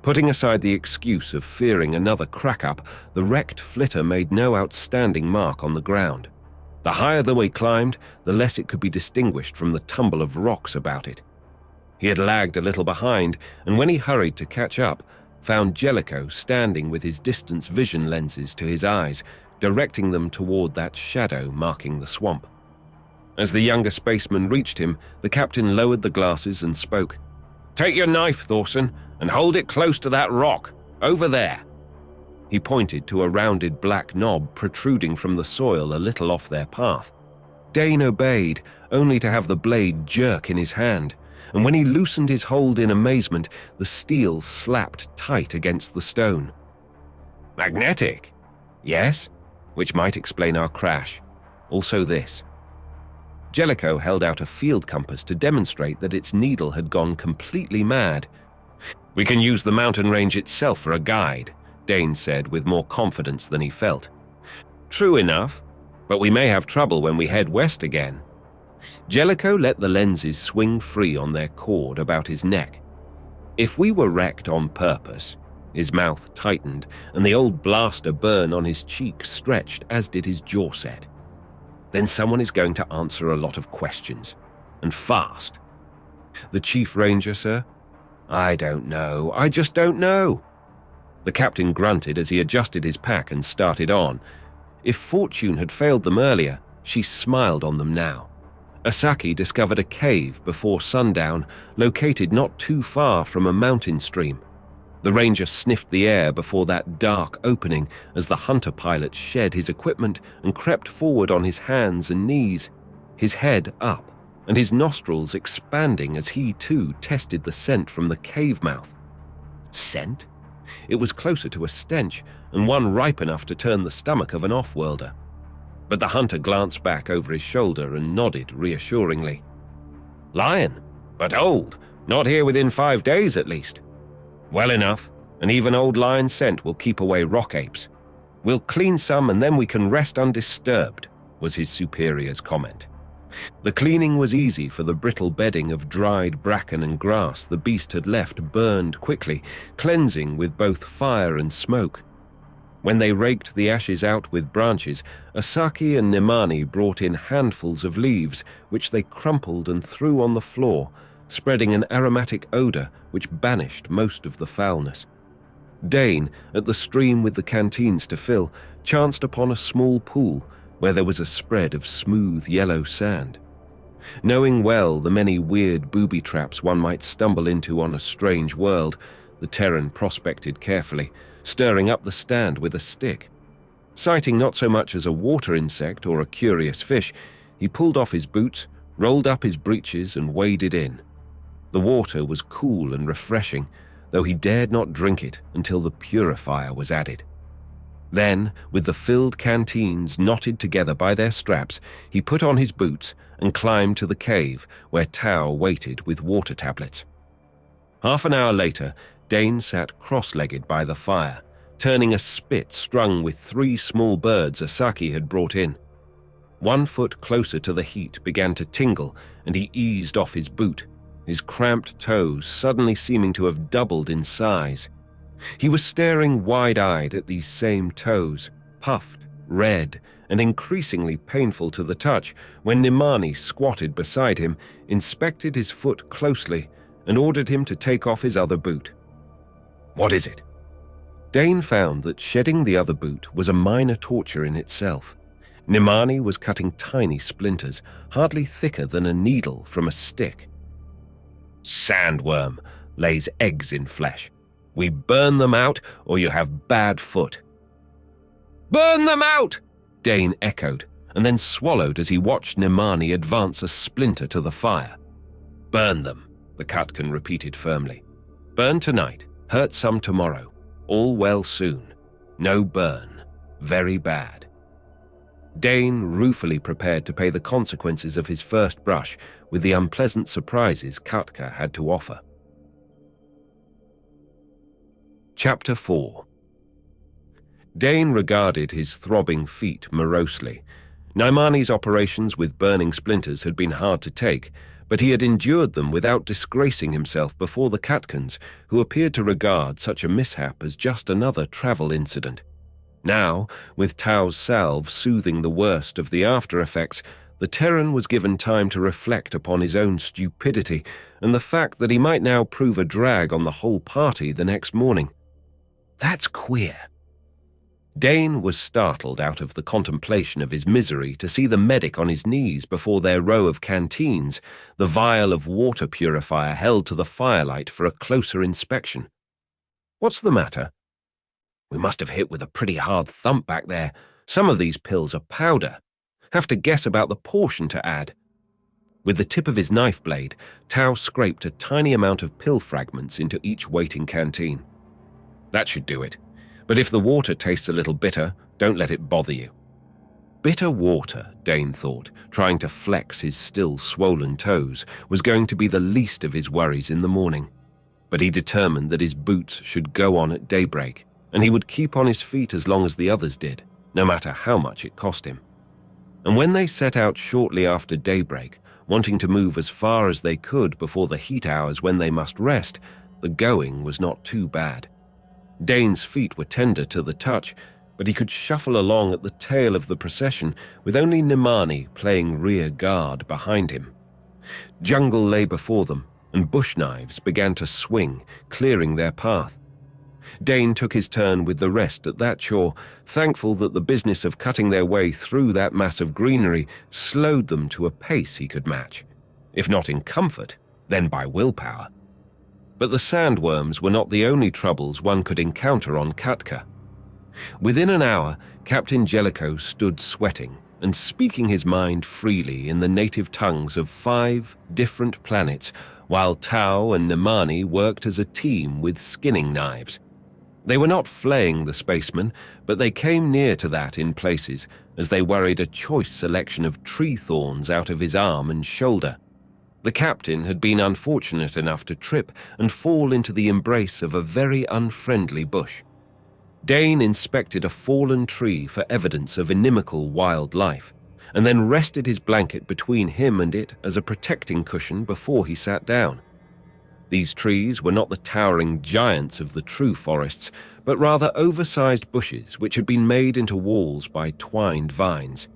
Putting aside the excuse of fearing another crack-up, the wrecked flitter made no outstanding mark on the ground. The higher the way climbed, the less it could be distinguished from the tumble of rocks about it. He had lagged a little behind, and when he hurried to catch up, found Jellico standing with his distance vision lenses to his eyes, directing them toward that shadow marking the swamp. As the younger spaceman reached him, the captain lowered the glasses and spoke. "Take your knife, Thorson, and hold it close to that rock, over there." He pointed to a rounded black knob protruding from the soil a little off their path. Dane obeyed, only to have the blade jerk in his hand, and when he loosened his hold in amazement, the steel slapped tight against the stone. "Magnetic?" "Yes, which might explain our crash. Also this." Jellico held out a field compass to demonstrate that its needle had gone completely mad. "We can use the mountain range itself for a guide," Dane said with more confidence than he felt. "True enough, but we may have trouble when we head west again." Jellico let the lenses swing free on their cord about his neck. "If we were wrecked on purpose," his mouth tightened and the old blaster burn on his cheek stretched as did his jaw set, "then someone is going to answer a lot of questions, and fast." "The Chief Ranger, sir?" "I don't know. I just don't know." The captain grunted as he adjusted his pack and started on. If fortune had failed them earlier, she smiled on them now. Asaki discovered a cave before sundown, located not too far from a mountain stream. The ranger sniffed the air before that dark opening as the hunter pilot shed his equipment and crept forward on his hands and knees, his head up and his nostrils expanding as he too tested the scent from the cave mouth. Scent? It was closer to a stench, and one ripe enough to turn the stomach of an off-worlder. But the hunter glanced back over his shoulder and nodded reassuringly. "Lion, but old, not here within 5 days at least." "Well enough, and even old lion scent will keep away rock apes. We'll clean some and then we can rest undisturbed," was his superior's comment. The cleaning was easy, for the brittle bedding of dried bracken and grass the beast had left burned quickly, cleansing with both fire and smoke. When they raked the ashes out with branches, Asaki and Nemani brought in handfuls of leaves, which they crumpled and threw on the floor, spreading an aromatic odor which banished most of the foulness. Dane, at the stream with the canteens to fill, chanced upon a small pool where there was a spread of smooth yellow sand. Knowing well the many weird booby traps one might stumble into on a strange world, the Terran prospected carefully, stirring up the stand with a stick. Sighting not so much as a water insect or a curious fish, he pulled off his boots, rolled up his breeches and waded in. The water was cool and refreshing, though he dared not drink it until the purifier was added. Then, with the filled canteens knotted together by their straps, he put on his boots and climbed to the cave where Tao waited with water tablets. Half an hour later, Dane sat cross-legged by the fire, turning a spit strung with 3 small birds Asaki had brought in. 1 foot closer to the heat began to tingle, and he eased off his boot, his cramped toes suddenly seeming to have doubled in size. He was staring wide-eyed at these same toes, puffed, red, and increasingly painful to the touch, when Nemani squatted beside him, inspected his foot closely, and ordered him to take off his other boot. "What is it?" Dane found that shedding the other boot was a minor torture in itself. Nemani was cutting tiny splinters, hardly thicker than a needle, from a stick. "Sandworm lays eggs in flesh. We burn them out, or you have bad foot." "Burn them out!" Dane echoed, and then swallowed as he watched Nemani advance a splinter to the fire. "Burn them," the Khatkan repeated firmly. "Burn tonight, hurt some tomorrow. All well soon. No burn. Very bad." Dane ruefully prepared to pay the consequences of his first brush with the unpleasant surprises Khatka had to offer. Chapter 4. Dane regarded his throbbing feet morosely. Naimani's operations with burning splinters had been hard to take, but he had endured them without disgracing himself before the Khatkans, who appeared to regard such a mishap as just another travel incident. Now, with Tao's salve soothing the worst of the after-effects, the Terran was given time to reflect upon his own stupidity and the fact that he might now prove a drag on the whole party the next morning. "That's queer." Dane was startled out of the contemplation of his misery to see the medic on his knees before their row of canteens, the vial of water purifier held to the firelight for a closer inspection. "What's the matter?" "We must have hit with a pretty hard thump back there. Some of these pills are powder. Have to guess about the portion to add." With the tip of his knife blade, Tao scraped a tiny amount of pill fragments into each waiting canteen. "That should do it. But if the water tastes a little bitter, don't let it bother you." Bitter water, Dane thought, trying to flex his still swollen toes, was going to be the least of his worries in the morning. But he determined that his boots should go on at daybreak, and he would keep on his feet as long as the others did, no matter how much it cost him. And when they set out shortly after daybreak, wanting to move as far as they could before the heat hours when they must rest, the going was not too bad. Dane's feet were tender to the touch, but he could shuffle along at the tail of the procession with only Nemani playing rear guard behind him. Jungle lay before them, and bush knives began to swing, clearing their path. Dane took his turn with the rest at that chore, thankful that the business of cutting their way through that mass of greenery slowed them to a pace he could match. If not in comfort, then by willpower. But the sandworms were not the only troubles one could encounter on Khatka. Within an hour, Captain Jellico stood sweating and speaking his mind freely in the native tongues of 5 different planets, while Tao and Nemani worked as a team with skinning knives. They were not flaying the spaceman, but they came near to that in places as they worried a choice selection of tree thorns out of his arm and shoulder. The captain had been unfortunate enough to trip and fall into the embrace of a very unfriendly bush. Dane inspected a fallen tree for evidence of inimical wildlife, and then rested his blanket between him and it as a protecting cushion before he sat down. These trees were not the towering giants of the true forests, but rather oversized bushes which had been made into walls by twined vines.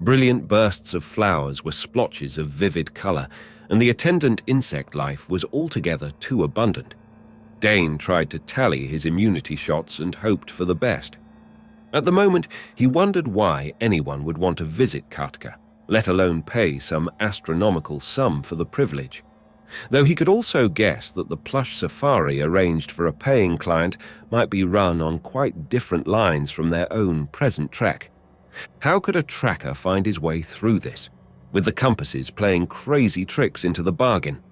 Brilliant bursts of flowers were splotches of vivid color, and the attendant insect life was altogether too abundant. Dane tried to tally his immunity shots and hoped for the best. At the moment, he wondered why anyone would want to visit Khatka, let alone pay some astronomical sum for the privilege. Though he could also guess that the plush safari arranged for a paying client might be run on quite different lines from their own present trek. How could a tracker find his way through this, with the compasses playing crazy tricks into the bargain?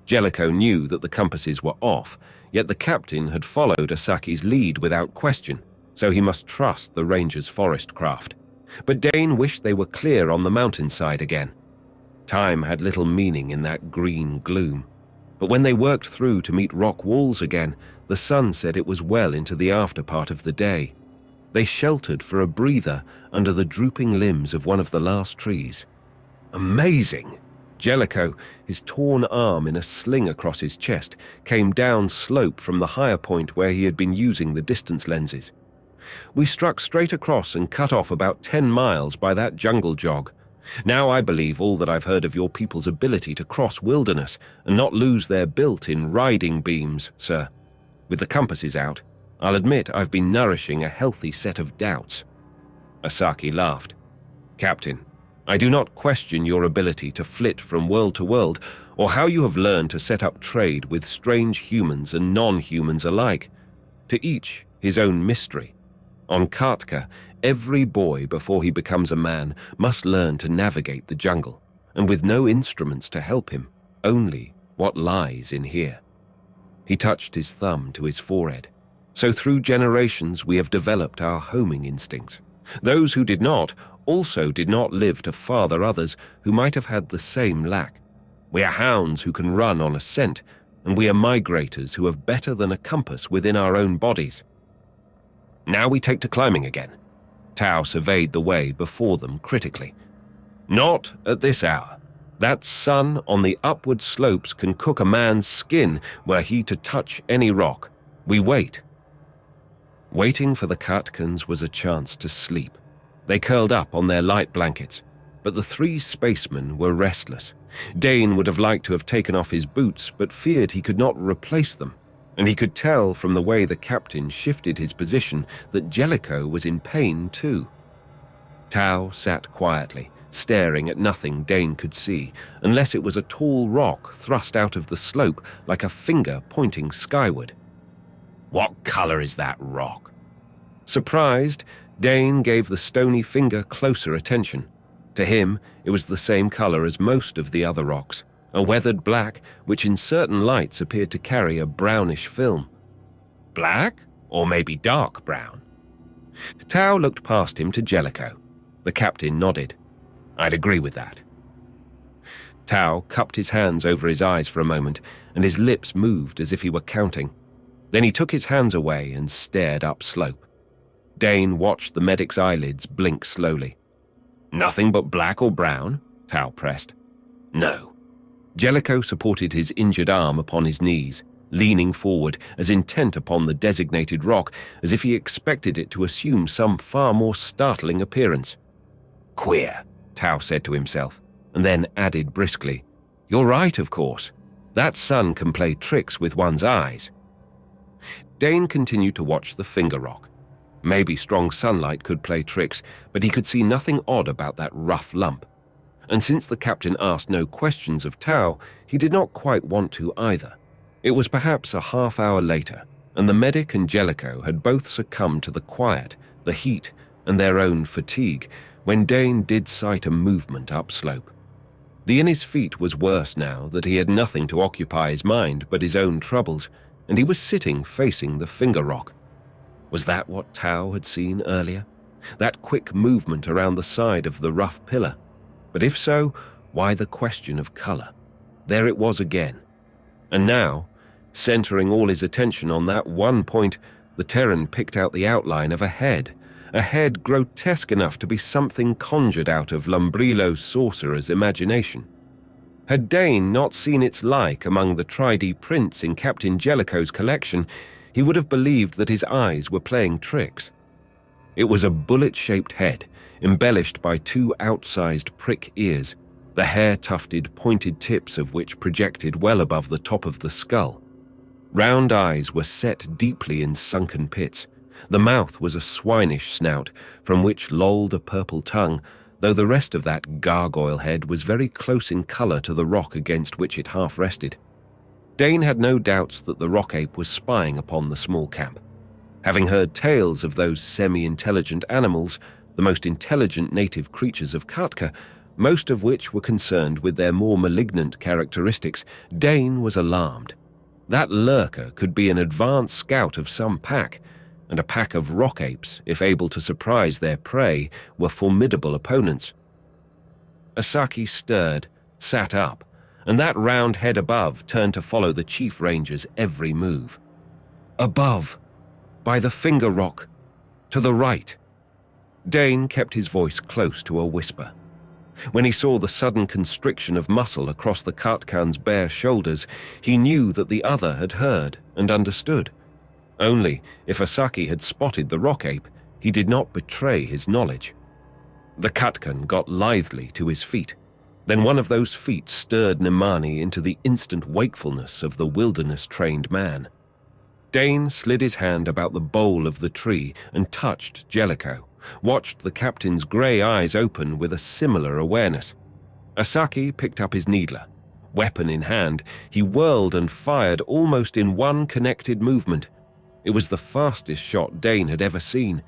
Jellico knew that the compasses were off, yet the captain had followed Asaki's lead without question, so he must trust the ranger's forest craft. But Dane wished they were clear on the mountainside again. Time had little meaning in that green gloom, but when they worked through to meet rock walls again, the sun said it was well into the after part of the day. They sheltered for a breather under the drooping limbs of one of the last trees. Amazing! Jellico, his torn arm in a sling across his chest, came down slope from the higher point where he had been using the distance lenses. We struck straight across and cut off about 10 miles by that jungle jog. Now I believe all that I've heard of your people's ability to cross wilderness and not lose their built-in riding beams, sir. With the compasses out, I'll admit I've been nourishing a healthy set of doubts. Asaki laughed. Captain, I do not question your ability to flit from world to world, or how you have learned to set up trade with strange humans and non-humans alike. To each his own mystery. On Khatka, every boy before he becomes a man must learn to navigate the jungle, and with no instruments to help him, only what lies in here. He touched his thumb to his forehead. So through generations we have developed our homing instincts. Those who did not also did not live to father others who might have had the same lack. We are hounds who can run on a scent, and we are migrators who have better than a compass within our own bodies. Now we take to climbing again. Tao surveyed the way before them critically. Not at this hour. That sun on the upward slopes can cook a man's skin were he to touch any rock. We wait. Waiting for the Khatkans was a chance to sleep. They curled up on their light blankets, but the 3 spacemen were restless. Dane would have liked to have taken off his boots, but feared he could not replace them, and he could tell from the way the captain shifted his position that Jellico was in pain too. Tao sat quietly, staring at nothing Dane could see, unless it was a tall rock thrust out of the slope like a finger pointing skyward. What color is that rock? Surprised, Dane gave the stony finger closer attention. To him, it was the same color as most of the other rocks, a weathered black which in certain lights appeared to carry a brownish film. Black? Or maybe dark brown? Tao looked past him to Jellico. The captain nodded. I'd agree with that. Tao cupped his hands over his eyes for a moment, and his lips moved as if he were counting. Then he took his hands away and stared upslope. Dane watched the medic's eyelids blink slowly. Nothing but black or brown? Tao pressed. No. Jellico supported his injured arm upon his knees, leaning forward, as intent upon the designated rock as if he expected it to assume some far more startling appearance. Queer, Tao said to himself, and then added briskly, You're right, of course. That sun can play tricks with one's eyes. Dane continued to watch the finger rock. Maybe strong sunlight could play tricks, but he could see nothing odd about that rough lump. And since the captain asked no questions of Tao, he did not quite want to either. It was perhaps a half hour later, and the medic and Jellico had both succumbed to the quiet, the heat, and their own fatigue, when Dane did sight a movement upslope. The in his feet was worse now that he had nothing to occupy his mind but his own troubles, and he was sitting facing the finger rock. Was that what Tao had seen earlier? That quick movement around the side of the rough pillar? But if so, why the question of color? There it was again. And now, centering all his attention on that one point, the Terran picked out the outline of a head grotesque enough to be something conjured out of Lumbrillo's sorcerer's imagination. Had Dane not seen its like among the tri-D prints in Captain Jellico's collection, he would have believed that his eyes were playing tricks. It was a bullet-shaped head, embellished by two outsized prick ears, the hair-tufted, pointed tips of which projected well above the top of the skull. Round eyes were set deeply in sunken pits. The mouth was a swinish snout, from which lolled a purple tongue, though the rest of that gargoyle head was very close in colour to the rock against which it half rested. Dane had no doubts that the rock ape was spying upon the small camp. Having heard tales of those semi-intelligent animals, the most intelligent native creatures of Khatka, most of which were concerned with their more malignant characteristics, Dane was alarmed. That lurker could be an advanced scout of some pack, and a pack of rock apes, if able to surprise their prey, were formidable opponents. Asaki stirred, sat up, and that round head above turned to follow the chief ranger's every move. Above, by the finger rock, to the right. Dane kept his voice close to a whisper. When he saw the sudden constriction of muscle across the Khatkan's bare shoulders, he knew that the other had heard and understood. Only, if Asaki had spotted the rock ape, he did not betray his knowledge. The Khatkan got lithely to his feet. Then one of those feet stirred Nemani into the instant wakefulness of the wilderness-trained man. Dane slid his hand about the bole of the tree and touched Jellico, watched the captain's grey eyes open with a similar awareness. Asaki picked up his needler. Weapon in hand, he whirled and fired almost in one connected movement. It was the fastest shot Dane had ever seen.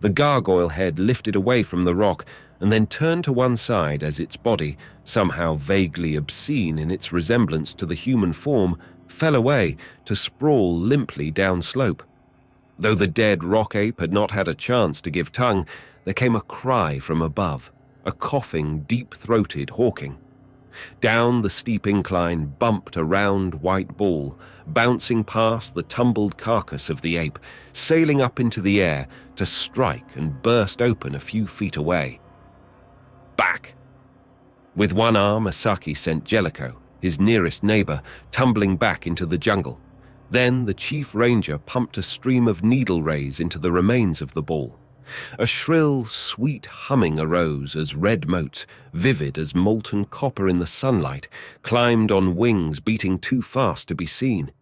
The gargoyle head lifted away from the rock and then turned to one side as its body, somehow vaguely obscene in its resemblance to the human form, fell away to sprawl limply downslope. Though the dead rock ape had not had a chance to give tongue, there came a cry from above, a coughing, deep-throated hawking. Down the steep incline bumped a round white ball, bouncing past the tumbled carcass of the ape, sailing up into the air to strike and burst open a few feet away. Back! With one arm, Asaki sent Jellico, his nearest neighbor, tumbling back into the jungle. Then the chief ranger pumped a stream of needle rays into the remains of the ball. A shrill, sweet humming arose as red motes, vivid as molten copper in the sunlight, climbed on wings beating too fast to be seen.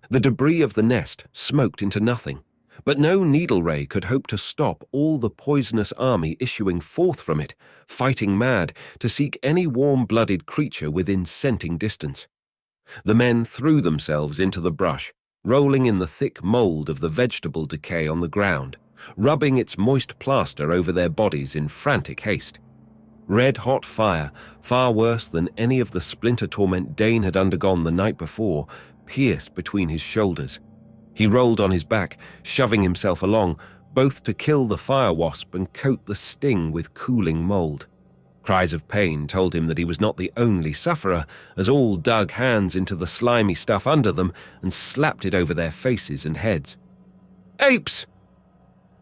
The debris of the nest smoked into nothing, but no needle ray could hope to stop all the poisonous army issuing forth from it, fighting mad to seek any warm-blooded creature within scenting distance. The men threw themselves into the brush, rolling in the thick mold of the vegetable decay on the ground, rubbing its moist plaster over their bodies in frantic haste. Red-hot fire, far worse than any of the splinter torment Dane had undergone the night before, pierced between his shoulders. He rolled on his back, shoving himself along, both to kill the fire wasp and coat the sting with cooling mold. Cries of pain told him that he was not the only sufferer, as all dug hands into the slimy stuff under them and slapped it over their faces and heads. "Apes!"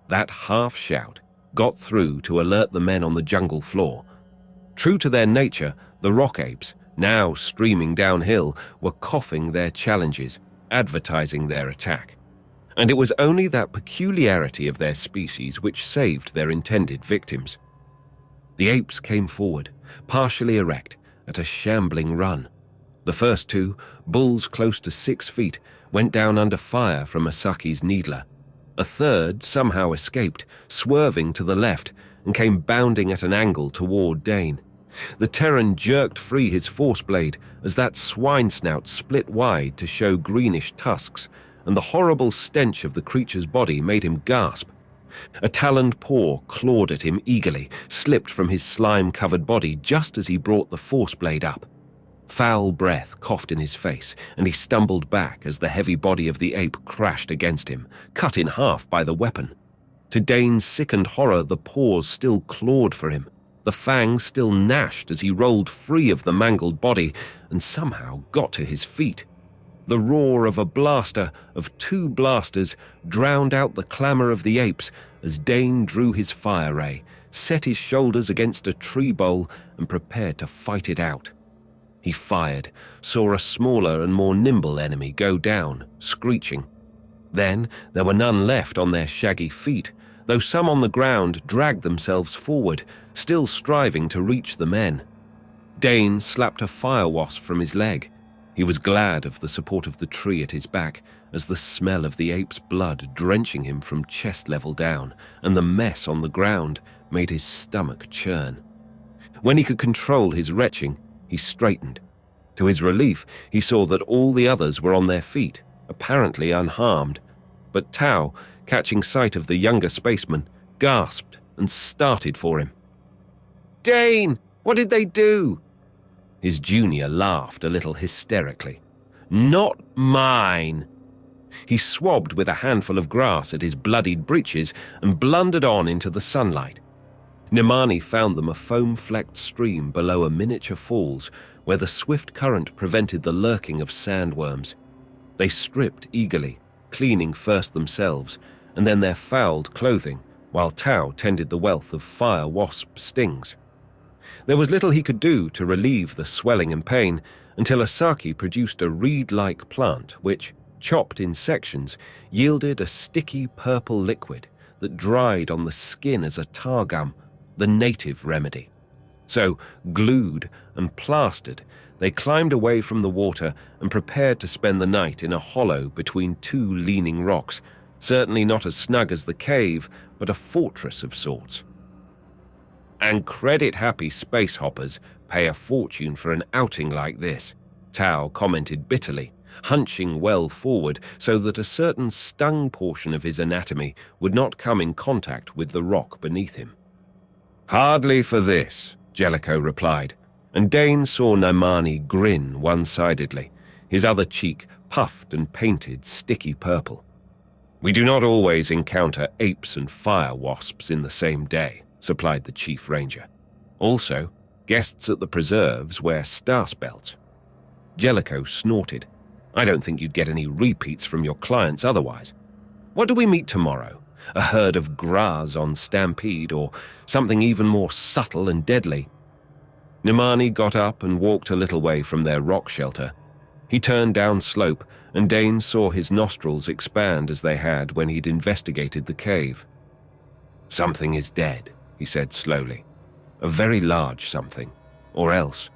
That half-shout got through to alert the men on the jungle floor. True to their nature, the rock apes, now streaming downhill, were coughing their challenges, advertising their attack. And it was only that peculiarity of their species which saved their intended victims. The apes came forward, partially erect, at a shambling run. The first two, bulls close to 6 feet, went down under fire from Asaki's needler. A third somehow escaped, swerving to the left, and came bounding at an angle toward Dane. The Terran jerked free his force blade as that swine snout split wide to show greenish tusks, and the horrible stench of the creature's body made him gasp. A taloned paw clawed at him eagerly, slipped from his slime-covered body just as he brought the force blade up. Foul breath coughed in his face, and he stumbled back as the heavy body of the ape crashed against him, cut in half by the weapon. To Dane's sickened horror, the paws still clawed for him. The fangs still gnashed as he rolled free of the mangled body and somehow got to his feet. The roar of a blaster, of 2 blasters, drowned out the clamor of the apes as Dane drew his fire ray, set his shoulders against a tree bole, and prepared to fight it out. He fired, saw a smaller and more nimble enemy go down, screeching. Then there were none left on their shaggy feet, though some on the ground dragged themselves forward, still striving to reach the men. Dane slapped a fire wasp from his leg. He was glad of the support of the tree at his back, as the smell of the ape's blood drenching him from chest level down, and the mess on the ground, made his stomach churn. When he could control his retching, he straightened. To his relief, he saw that all the others were on their feet, apparently unharmed. But Tau, catching sight of the younger spaceman, gasped and started for him. "Dane, what did they do?" His junior laughed a little hysterically. "Not mine." He swabbed with a handful of grass at his bloodied breeches and blundered on into the sunlight. Nemani found them a foam-flecked stream below a miniature falls where the swift current prevented the lurking of sandworms. They stripped eagerly, cleaning first themselves and then their fouled clothing, while Tau tended the wealth of fire wasp stings. There was little he could do to relieve the swelling and pain until Asaki produced a reed-like plant which, chopped in sections, yielded a sticky purple liquid that dried on the skin as a tar gum, the native remedy. So, glued and plastered, they climbed away from the water and prepared to spend the night in a hollow between two leaning rocks, certainly not as snug as the cave, but a fortress of sorts. And credit-happy space hoppers pay a fortune for an outing like this, Tau commented bitterly, hunching well forward so that a certain stung portion of his anatomy would not come in contact with the rock beneath him. "Hardly for this," Jellico replied, and Dane saw Nemani grin one-sidedly, his other cheek puffed and painted sticky purple. "We do not always encounter apes and fire wasps in the same day," supplied the chief ranger. "Also, guests at the preserves wear starsbelts." Jellico snorted. "I don't think you'd get any repeats from your clients otherwise. What do we meet tomorrow? A herd of gras on stampede, or something even more subtle and deadly?" Nemani got up and walked a little way from their rock shelter. He turned down slope, and Dane saw his nostrils expand as they had when he'd investigated the cave. "Something is dead," he said slowly. "A very large something, or else."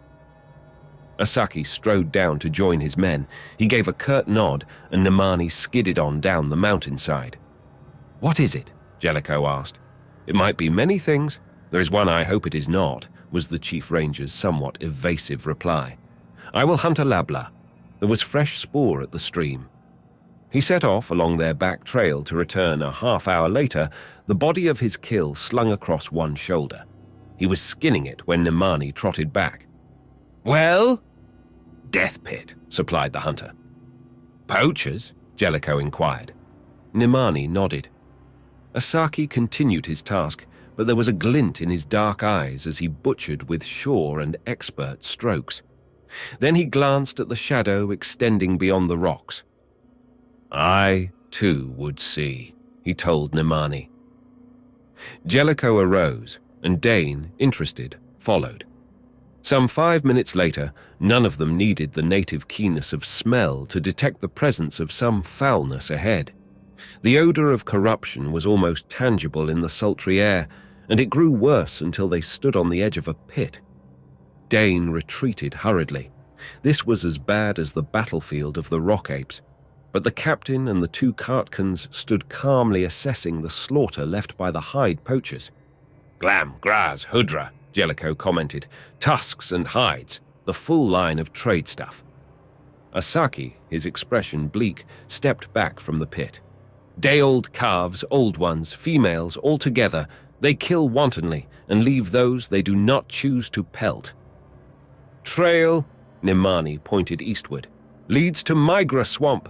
Asaki strode down to join his men. He gave a curt nod, and Nemani skidded on down the mountainside. "What is it?" Jellico asked. "It might be many things. There is one I hope it is not," was the chief ranger's somewhat evasive reply. "I will hunt a labla." There was fresh spoor at the stream. He set off along their back trail to return a half-hour later, the body of his kill slung across one shoulder. He was skinning it when Nemani trotted back. "Well?" "Death pit," supplied the hunter. "Poachers?" Jellico inquired. Nemani nodded. Asaki continued his task, but there was a glint in his dark eyes as he butchered with sure and expert strokes. Then he glanced at the shadow extending beyond the rocks. "I, too, would see," he told Nemani. Jellico arose, and Dane, interested, followed. Some 5 minutes later, none of them needed the native keenness of smell to detect the presence of some foulness ahead. The odor of corruption was almost tangible in the sultry air, and it grew worse until they stood on the edge of a pit. Dane retreated hurriedly. This was as bad as the battlefield of the rock apes, but the captain and the two Khatkans stood calmly assessing the slaughter left by the hide poachers. "Glam, graz, hudra," Jellico commented. "Tusks and hides, the full line of trade stuff." Asaki, his expression bleak, stepped back from the pit. "Day-old calves, old ones, females, all together, they kill wantonly and leave those they do not choose to pelt." "Trail," Nemani pointed eastward, "leads to Migra Swamp."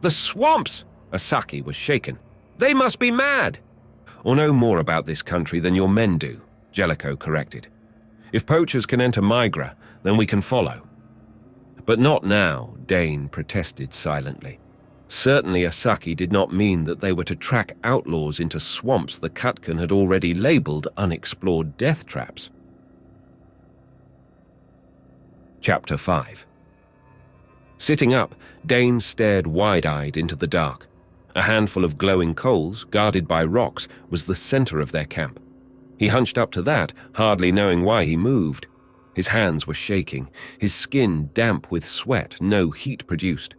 "The swamps!" Asaki was shaken. "They must be mad!" "Or know more about this country than your men do," Jellico corrected. "If poachers can enter Migra, then we can follow." "But not now," Dane protested silently. Certainly Asaki did not mean that they were to track outlaws into swamps the Khatkan had already labeled unexplored death traps. Chapter 5. Sitting up, Dane stared wide-eyed into the dark. A handful of glowing coals, guarded by rocks, was the center of their camp. He hunched up to that, hardly knowing why he moved. His hands were shaking, his skin damp with sweat no heat produced.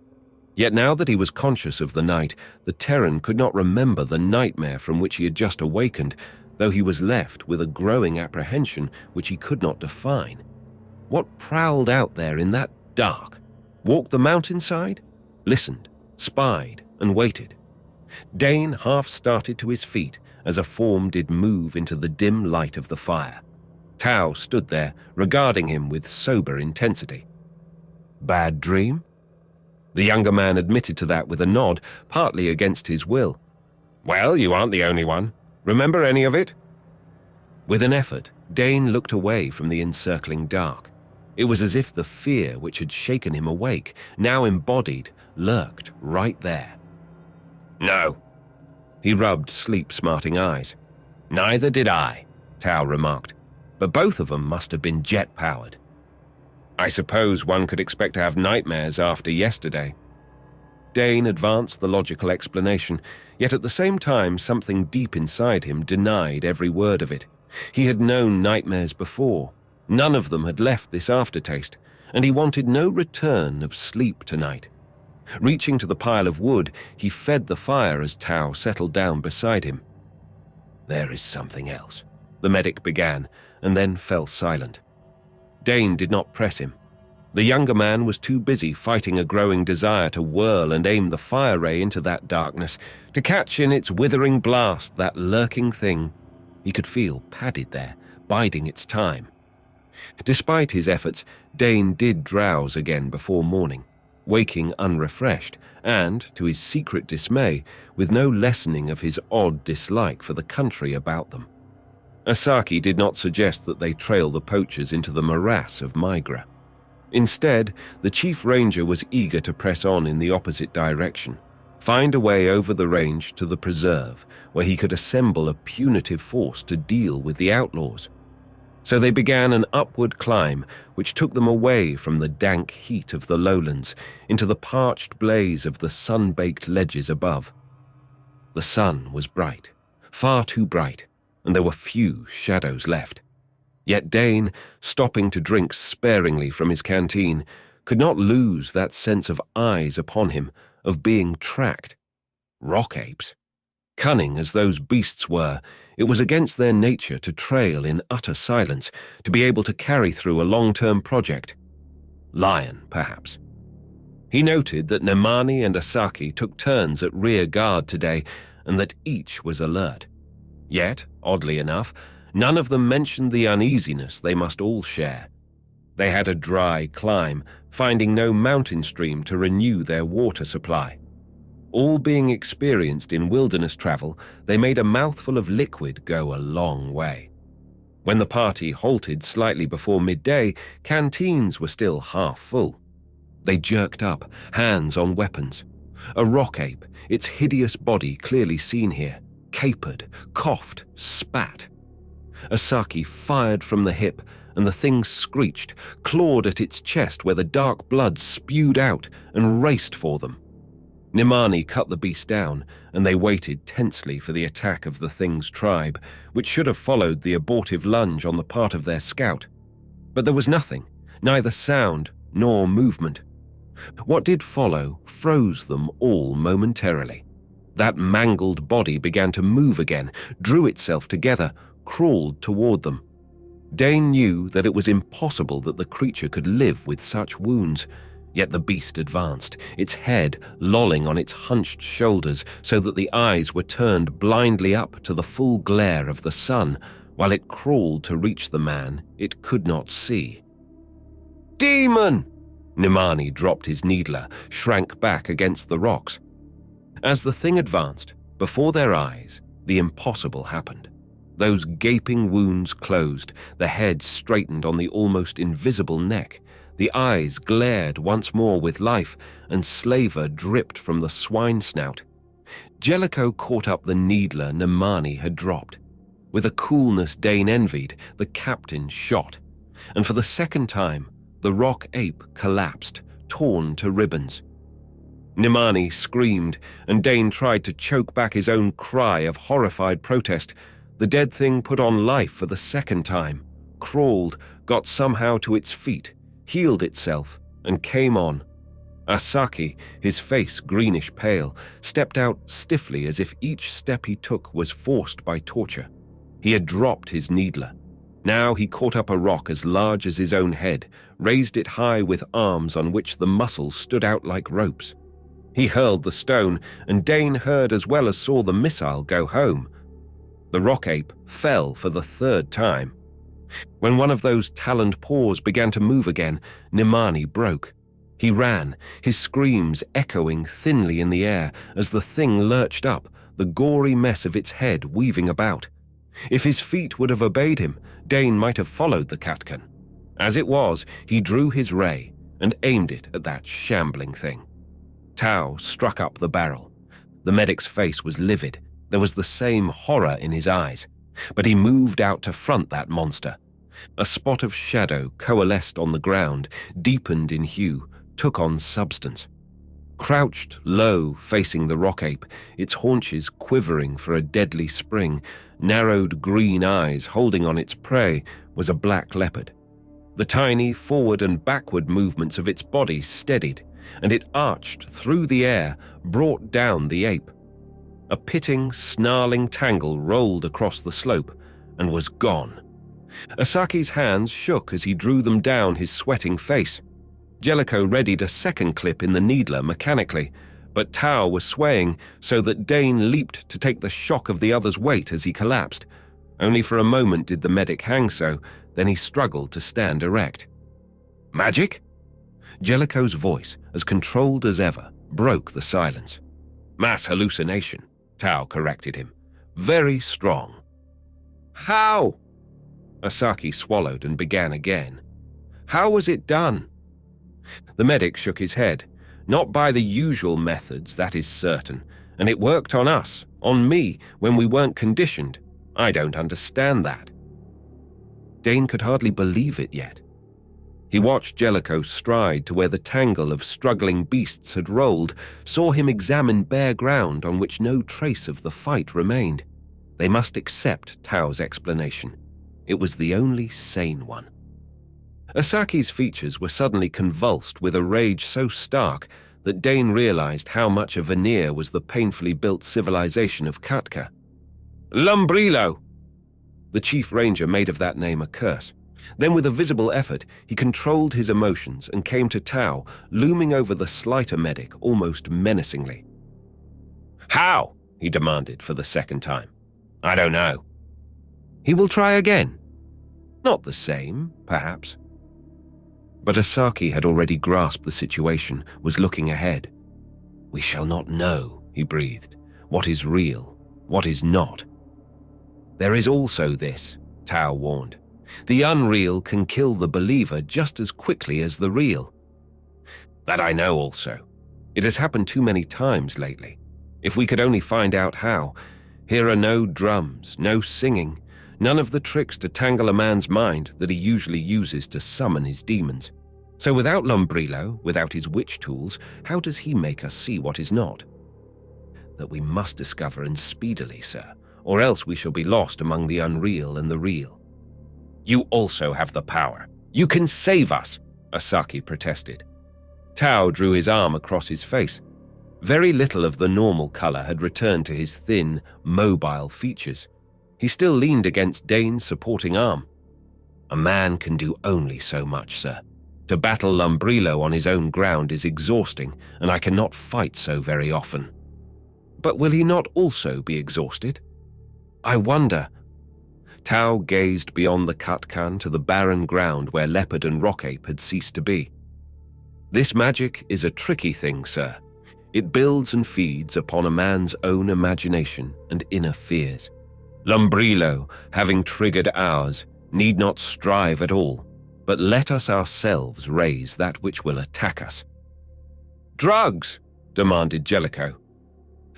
Yet now that he was conscious of the night, the Terran could not remember the nightmare from which he had just awakened, though he was left with a growing apprehension which he could not define. What prowled out there in that dark? Walked the mountainside? Listened, spied, and waited. Dane half started to his feet as a form did move into the dim light of the fire. Tao stood there, regarding him with sober intensity. Bad dream? The younger man admitted to that with a nod, partly against his will. Well, you aren't the only one. Remember any of it? With an effort, Dane looked away from the encircling dark. It was as if the fear which had shaken him awake, now embodied, lurked right there. No. He rubbed sleep-smarting eyes. Neither did I, Tao remarked, but both of them must have been jet-powered. I suppose one could expect to have nightmares after yesterday. Dane advanced the logical explanation, yet at the same time something deep inside him denied every word of it. He had known nightmares before. None of them had left this aftertaste, and he wanted no return of sleep tonight. Reaching to the pile of wood, he fed the fire as Tao settled down beside him. There is something else, the medic began, and then fell silent. Dane did not press him. The younger man was too busy fighting a growing desire to whirl and aim the fire ray into that darkness, to catch in its withering blast that lurking thing. He could feel padded there, biding its time. Despite his efforts, Dane did drowse again before morning, waking unrefreshed and, to his secret dismay, with no lessening of his odd dislike for the country about them. Asaki did not suggest that they trail the poachers into the morass of Migra. Instead, the chief ranger was eager to press on in the opposite direction, find a way over the range to the preserve, where he could assemble a punitive force to deal with the outlaws. So they began an upward climb which took them away from the dank heat of the lowlands into the parched blaze of the sun-baked ledges above. The sun was bright, far too bright, and there were few shadows left. Yet Dane, stopping to drink sparingly from his canteen, could not lose that sense of eyes upon him, of being tracked. Rock apes. Cunning as those beasts were, it was against their nature to trail in utter silence, to be able to carry through a long-term project. Lion, perhaps. He noted that Nemani and Asaki took turns at rear guard today, and that each was alert. Yet, oddly enough, none of them mentioned the uneasiness they must all share. They had a dry climb, finding no mountain stream to renew their water supply. All being experienced in wilderness travel, they made a mouthful of liquid go a long way. When the party halted slightly before midday, canteens were still half full. They jerked up, hands on weapons. A rock ape, its hideous body clearly seen here, capered, coughed, spat. Asaki fired from the hip, and the thing screeched, clawed at its chest where the dark blood spewed out, and raced for them. Nemani cut the beast down, and they waited tensely for the attack of the thing's tribe, which should have followed the abortive lunge on the part of their scout. But there was nothing, neither sound nor movement. What did follow froze them all momentarily. That mangled body began to move again, drew itself together, crawled toward them. Dane knew that it was impossible that the creature could live with such wounds, yet the beast advanced, its head lolling on its hunched shoulders so that the eyes were turned blindly up to the full glare of the sun, while it crawled to reach the man it could not see. Demon! Nemani dropped his needler, shrank back against the rocks. As the thing advanced, before their eyes, the impossible happened. Those gaping wounds closed, the head straightened on the almost invisible neck, the eyes glared once more with life, and slaver dripped from the swine snout. Jellico caught up the needler Nemani had dropped. With a coolness Dane envied, the captain shot, and for the second time, the rock ape collapsed, torn to ribbons. Nimani screamed, and Dane tried to choke back his own cry of horrified protest. The dead thing put on life for the second time, crawled, got somehow to its feet, healed itself, and came on. Asaki, his face greenish pale, stepped out stiffly as if each step he took was forced by torture. He had dropped his needler. Now he caught up a rock as large as his own head, raised it high with arms on which the muscles stood out like ropes. He hurled the stone, and Dane heard as well as saw the missile go home. The rock ape fell for the third time. When one of those taloned paws began to move again, Nimani broke. He ran, his screams echoing thinly in the air as the thing lurched up, the gory mess of its head weaving about. If his feet would have obeyed him, Dane might have followed the Khatkan. As it was, he drew his ray and aimed it at that shambling thing. Tau struck up the barrel. The medic's face was livid. There was the same horror in his eyes. But he moved out to front that monster. A spot of shadow coalesced on the ground, deepened in hue, took on substance. Crouched low facing the rock ape, its haunches quivering for a deadly spring, narrowed green eyes holding on its prey, was a black leopard. The tiny forward and backward movements of its body steadied, and it arched through the air, brought down the ape. A pitting, snarling tangle rolled across the slope and was gone. Asaki's hands shook as he drew them down his sweating face. Jellico readied a second clip in the needler mechanically, but Tau was swaying so that Dane leaped to take the shock of the other's weight as he collapsed. Only for a moment did the medic hang so, then he struggled to stand erect. "Magic?" Jellico's voice, as controlled as ever, broke the silence. "Mass hallucination," Tau corrected him. "Very strong." "How?" Asaki swallowed and began again. "How was it done?" The medic shook his head. "Not by the usual methods, that is certain. And it worked on us, on me, when we weren't conditioned. I don't understand that." Dane could hardly believe it yet. He watched Jellico stride to where the tangle of struggling beasts had rolled, saw him examine bare ground on which no trace of the fight remained. They must accept Tau's explanation. It was the only sane one. Asaki's features were suddenly convulsed with a rage so stark that Dane realized how much a veneer was the painfully built civilization of Khatka. "Lumbrilo!" The chief ranger made of that name a curse. Then with a visible effort, he controlled his emotions and came to Tau, looming over the slighter medic almost menacingly. "How?" he demanded for the second time. "I don't know." "He will try again." "Not the same, perhaps." But Asaki had already grasped the situation, was looking ahead. "We shall not know," he breathed, "what is real, what is not." "There is also this," Tau warned. "The unreal can kill the believer just as quickly as the real." "That I know also. It has happened too many times lately. If we could only find out how. Here are no drums, no singing, none of the tricks to tangle a man's mind that he usually uses to summon his demons. So without Lumbrilo, without his witch tools, how does he make us see what is not? That we must discover, and speedily, sir, or else we shall be lost among the unreal and the real." "You also have the power. You can save us," Asaki protested. Tau drew his arm across his face. Very little of the normal color had returned to his thin, mobile features. He still leaned against Dane's supporting arm. "A man can do only so much, sir. To battle Lumbrilo on his own ground is exhausting, and I cannot fight so very often." "But will he not also be exhausted?" "I wonder." Tau gazed beyond the Khatkan to the barren ground where leopard and rock ape had ceased to be. "This magic is a tricky thing, sir. It builds and feeds upon a man's own imagination and inner fears. Lumbrilo, having triggered ours, need not strive at all, but let us ourselves raise that which will attack us." "Drugs!" demanded Jellico.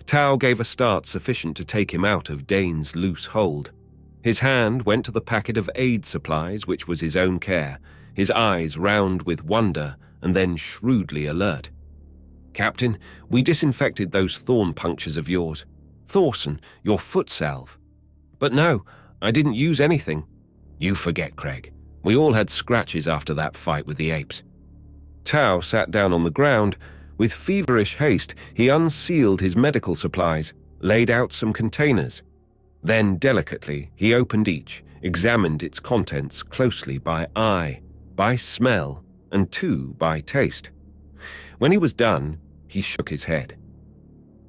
Tau gave a start sufficient to take him out of Dane's loose hold. His hand went to the packet of aid supplies which was his own care. his eyes round with wonder and then shrewdly alert. "Captain, we disinfected those thorn punctures of yours. Thorson, your foot salve. But no, I didn't use anything." "You forget, Craig. We all had scratches after that fight with the apes." Tao sat down on the ground. With feverish haste, he unsealed his medical supplies, laid out some containers. Then, delicately, he opened each, examined its contents closely by eye, by smell, and by taste. When he was done, he shook his head.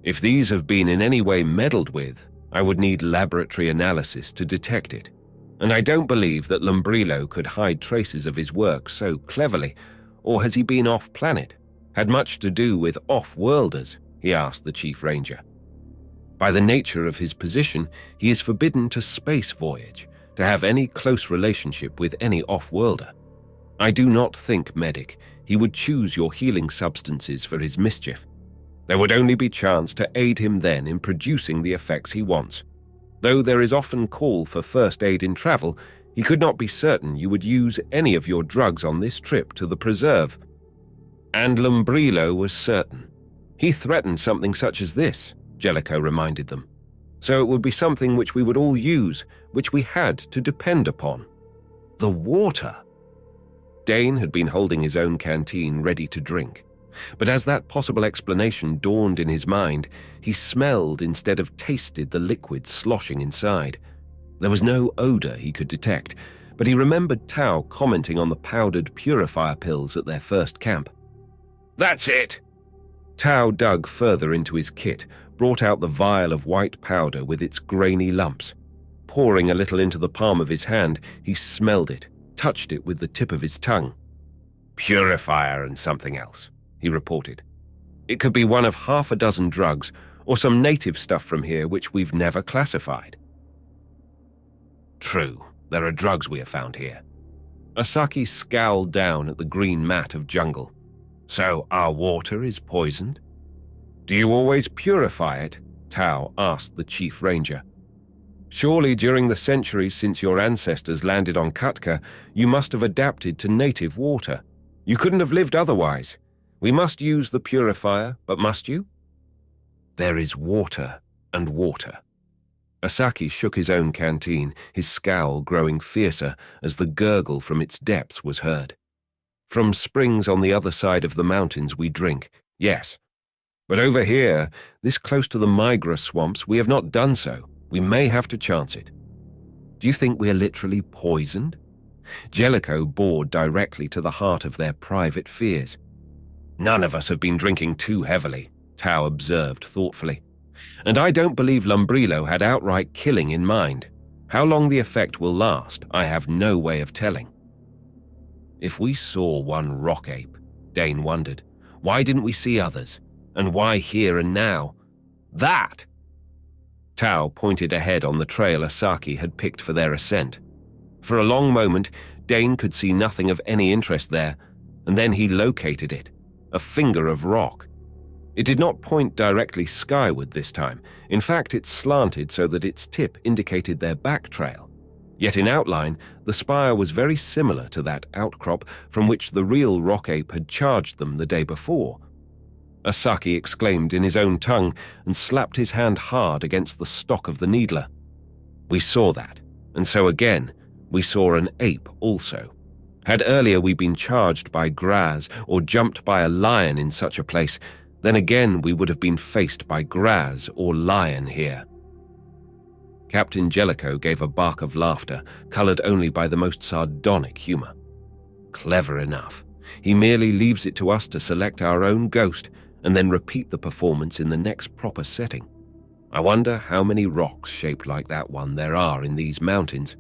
"If these have been in any way meddled with, I would need laboratory analysis to detect it. And I don't believe that Lumbrilo could hide traces of his work so cleverly. Or has he been off-planet? Had much to do with off-worlders?" he asked the Chief Ranger. "By the nature of his position, he is forbidden to space voyage, to have any close relationship with any off-worlder. I do not think, Medic, he would choose your healing substances for his mischief. There would only be chance to aid him then in producing the effects he wants. Though there is often call for first aid in travel, he could not be certain you would use any of your drugs on this trip to the preserve." "And Lumbrilo was certain. He threatened something such as this," Jellico reminded them. "So it would be something which we would all use, which we had to depend upon. The water." Dane had been holding his own canteen ready to drink. But as that possible explanation dawned in his mind, he smelled instead of tasted the liquid sloshing inside. There was no odor he could detect, but he remembered Tao commenting on the powdered purifier pills at their first camp. "That's it!" Tao dug further into his kit, brought out the vial of white powder with its grainy lumps. Pouring a little into the palm of his hand, he smelled it, touched it with the tip of his tongue. "Purifier and something else," he reported. "It could be one of half a dozen drugs, or some native stuff from here which we've never classified." "True, there are drugs we have found here." Asaki scowled down at the green mat of jungle. "So our water is poisoned?" "Do you always purify it?" Tao asked the Chief Ranger. "Surely during the centuries since your ancestors landed on Khatka, you must have adapted to native water. You couldn't have lived otherwise. We must use the purifier, but must you?" "There is water and water." Asaki shook his own canteen, his scowl growing fiercer as the gurgle from its depths was heard. "From springs on the other side of the mountains we drink, yes. But over here, this close to the migra swamps, we have not done so. We may have to chance it." "Do you think we are literally poisoned?" Jellico bored directly to the heart of their private fears. "None of us have been drinking too heavily," Tao observed thoughtfully. "And I don't believe Lumbrilo had outright killing in mind. How long the effect will last, I have no way of telling." "If we saw one rock ape," Dane wondered, "why didn't we see others? And why here and now? That!" Tao pointed ahead on the trail Asaki had picked for their ascent. For a long moment, Dane could see nothing of any interest there, and then he located it, a finger of rock. It did not point directly skyward this time. In fact, it slanted so that its tip indicated their back trail. Yet in outline, the spire was very similar to that outcrop from which the real rock ape had charged them the day before. Asaki exclaimed in his own tongue and slapped his hand hard against the stock of the needler. "We saw that, and so again, we saw an ape also. Had earlier we been charged by Graz or jumped by a lion in such a place, then again we would have been faced by Graz or lion here." Captain Jellico gave a bark of laughter, colored only by the most sardonic humor. "Clever enough. He merely leaves it to us to select our own ghost and then repeat the performance in the next proper setting. I wonder how many rocks shaped like that one there are in these mountains,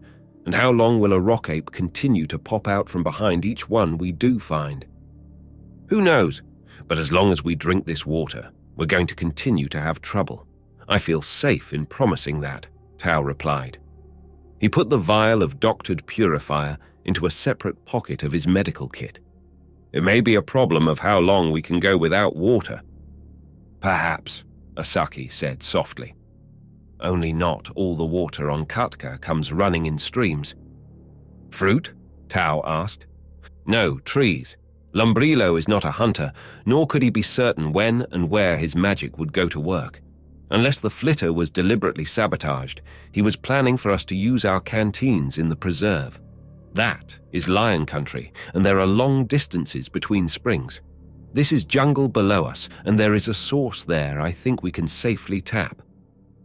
and how long will a rock ape continue to pop out from behind each one we do find? Who knows? But as long as we drink this water, we're going to continue to have trouble. I feel safe in promising that," Tao replied. He put the vial of doctored purifier into a separate pocket of his medical kit. "It may be a problem of how long we can go without water." "Perhaps," Asaki said softly. "Only not all the water on Khatka comes running in streams." "Fruit?" Tao asked. No, trees. Lumbrilo is not a hunter, nor could he be certain when and where his magic would go to work. Unless the flitter was deliberately sabotaged, he was planning for us to use our canteens in the preserve. That is lion country, and there are long distances between springs. This is jungle below us, and there is a source there I think we can safely tap.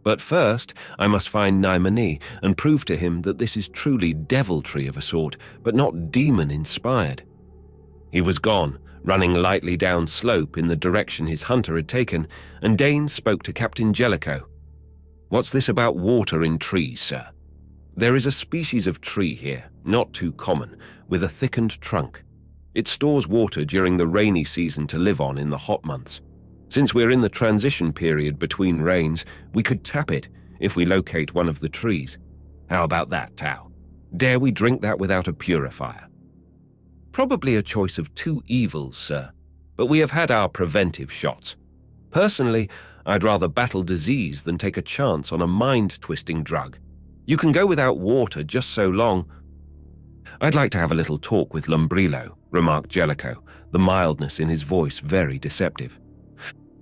But first, I must find Naimani and prove to him that this is truly deviltry of a sort, but not demon-inspired. He was gone, running lightly down slope in the direction his hunter had taken, and Dane spoke to Captain Jellico. "What's this about water in trees, sir?" "There is a species of tree here, not too common, with a thickened trunk. It stores water during the rainy season to live on in the hot months. Since we're in the transition period between rains, we could tap it if we locate one of the trees. How about that, Tao? Dare we drink that without a purifier?" "Probably a choice of two evils, sir, but we have had our preventive shots. Personally, I'd rather battle disease than take a chance on a mind-twisting drug. You can go without water just so long." "I'd like to have a little talk with Lumbrilo," remarked Jellico, the mildness in his voice very deceptive.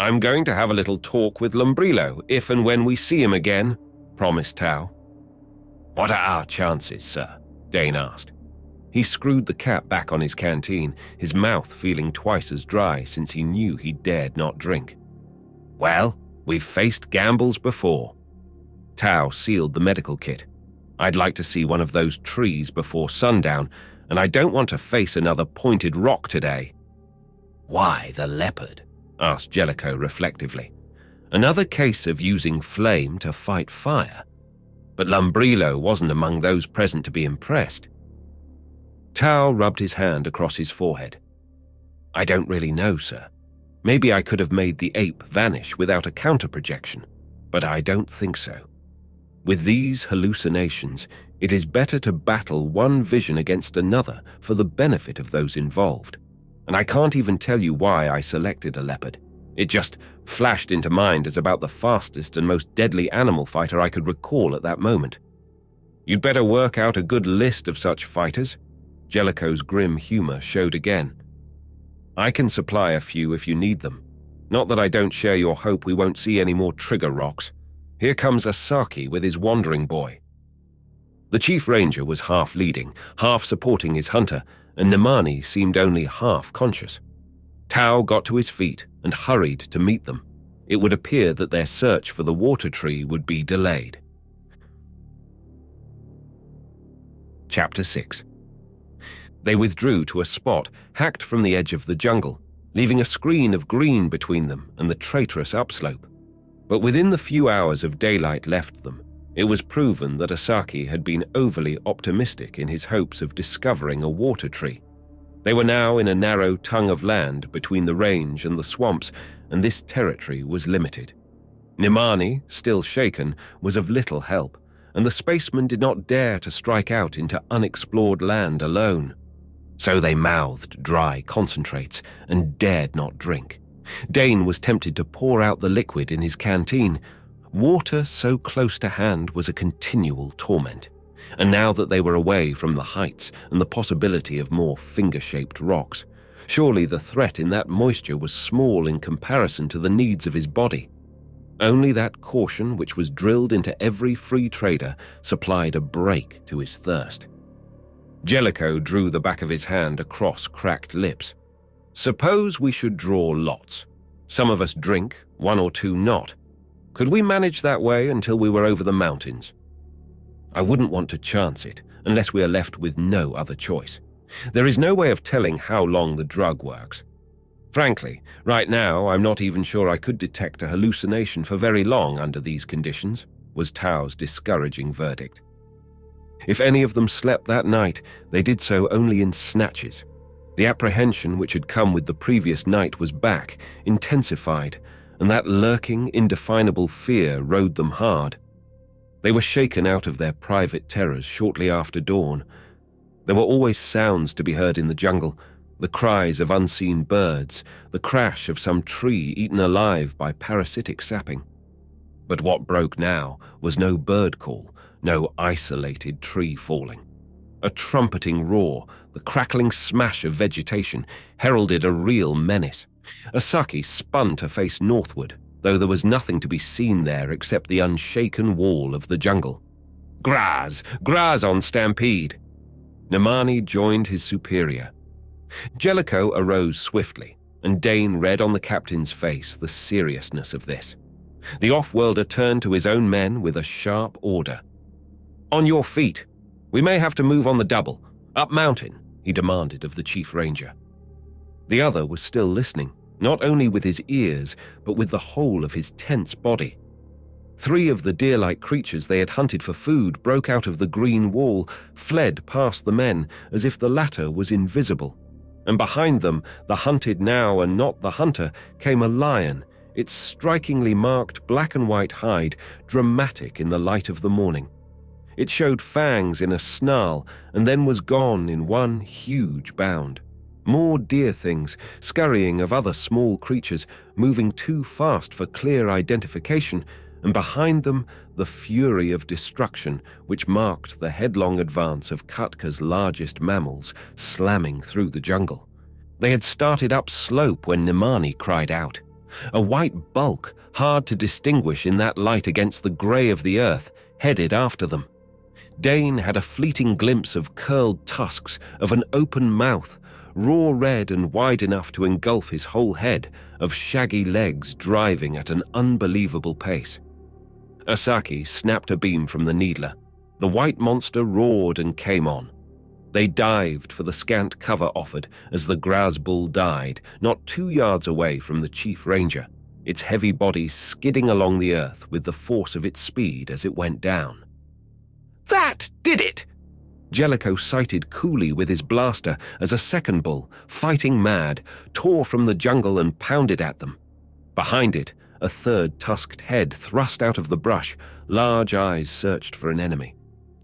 "I'm going to have a little talk with Lumbrilo if and when we see him again," promised Tao. "What are our chances, sir?" Dane asked. He screwed the cap back on his canteen, his mouth feeling twice as dry since he knew he dared not drink. "Well, we've faced gambles before." Tao sealed the medical kit. "I'd like to see one of those trees before sundown, and I don't want to face another pointed rock today." "Why the leopard?" asked Jellico reflectively. "Another case of using flame to fight fire. But Lumbrilo wasn't among those present to be impressed." Tao rubbed his hand across his forehead. "I don't really know, sir. Maybe I could have made the ape vanish without a counter-projection, but I don't think so. With these hallucinations, it is better to battle one vision against another for the benefit of those involved. And I can't even tell you why I selected a leopard. It just flashed into mind as about the fastest and most deadly animal fighter I could recall at that moment." "You'd better work out a good list of such fighters." Jellico's grim humor showed again. "I can supply a few if you need them. Not that I don't share your hope we won't see any more trigger rocks. Here comes Asaki with his wandering boy." The chief ranger was half leading, half supporting his hunter, and Nemani seemed only half conscious. Tao got to his feet and hurried to meet them. It would appear that their search for the water tree would be delayed. Chapter 6. They withdrew to a spot hacked from the edge of the jungle, leaving a screen of green between them and the traitorous upslope. But within the few hours of daylight left them, it was proven that Asaki had been overly optimistic in his hopes of discovering a water tree. They were now in a narrow tongue of land between the range and the swamps, and this territory was limited. Nemani, still shaken, was of little help, and the spaceman did not dare to strike out into unexplored land alone. So they mouthed dry concentrates and dared not drink. Dane was tempted to pour out the liquid in his canteen. Water so close to hand was a continual torment. And now that they were away from the heights and the possibility of more finger-shaped rocks, surely the threat in that moisture was small in comparison to the needs of his body. Only that caution which was drilled into every free trader supplied a break to his thirst. Jellico drew the back of his hand across cracked lips. "Suppose we should draw lots. Some of us drink, one or two not. Could we manage that way until we were over the mountains?" "I wouldn't want to chance it unless we are left with no other choice. There is no way of telling how long the drug works. Frankly, right now I'm not even sure I could detect a hallucination for very long under these conditions," was Tao's discouraging verdict. If any of them slept that night, they did so only in snatches. The apprehension which had come with the previous night was back, intensified, and that lurking, indefinable fear rode them hard. They were shaken out of their private terrors shortly after dawn. There were always sounds to be heard in the jungle, the cries of unseen birds, the crash of some tree eaten alive by parasitic sapping. But what broke now was no bird call, no isolated tree falling. A trumpeting roar, the crackling smash of vegetation, heralded a real menace. Asaki spun to face northward, though there was nothing to be seen there except the unshaken wall of the jungle. Graz! Graz on stampede! Nemani joined his superior. Jellico arose swiftly, and Dane read on the captain's face the seriousness of this. The off-worlder turned to his own men with a sharp order. "On your feet! We may have to move on the double. Up mountain," he demanded of the chief ranger. The other was still listening, not only with his ears, but with the whole of his tense body. 3 of the deer-like creatures they had hunted for food broke out of the green wall, fled past the men as if the latter was invisible. And behind them, the hunted now and not the hunter, came a lion, its strikingly marked black and white hide dramatic in the light of the morning. It showed fangs in a snarl and then was gone in one huge bound. More deer things, scurrying of other small creatures, moving too fast for clear identification, and behind them the fury of destruction which marked the headlong advance of Khatka's largest mammals, slamming through the jungle. They had started up slope when Nemani cried out. A white bulk, hard to distinguish in that light against the grey of the earth, headed after them. Dane had a fleeting glimpse of curled tusks, of an open mouth, raw red and wide enough to engulf his whole head, of shaggy legs driving at an unbelievable pace. Asaki snapped a beam from the needler. The white monster roared and came on. They dived for the scant cover offered as the Graz bull died, not 2 yards away from the chief ranger, its heavy body skidding along the earth with the force of its speed as it went down. "That did it!" Jellico sighted coolly with his blaster as a second bull, fighting mad, tore from the jungle and pounded at them. Behind it, a third tusked head thrust out of the brush, large eyes searched for an enemy.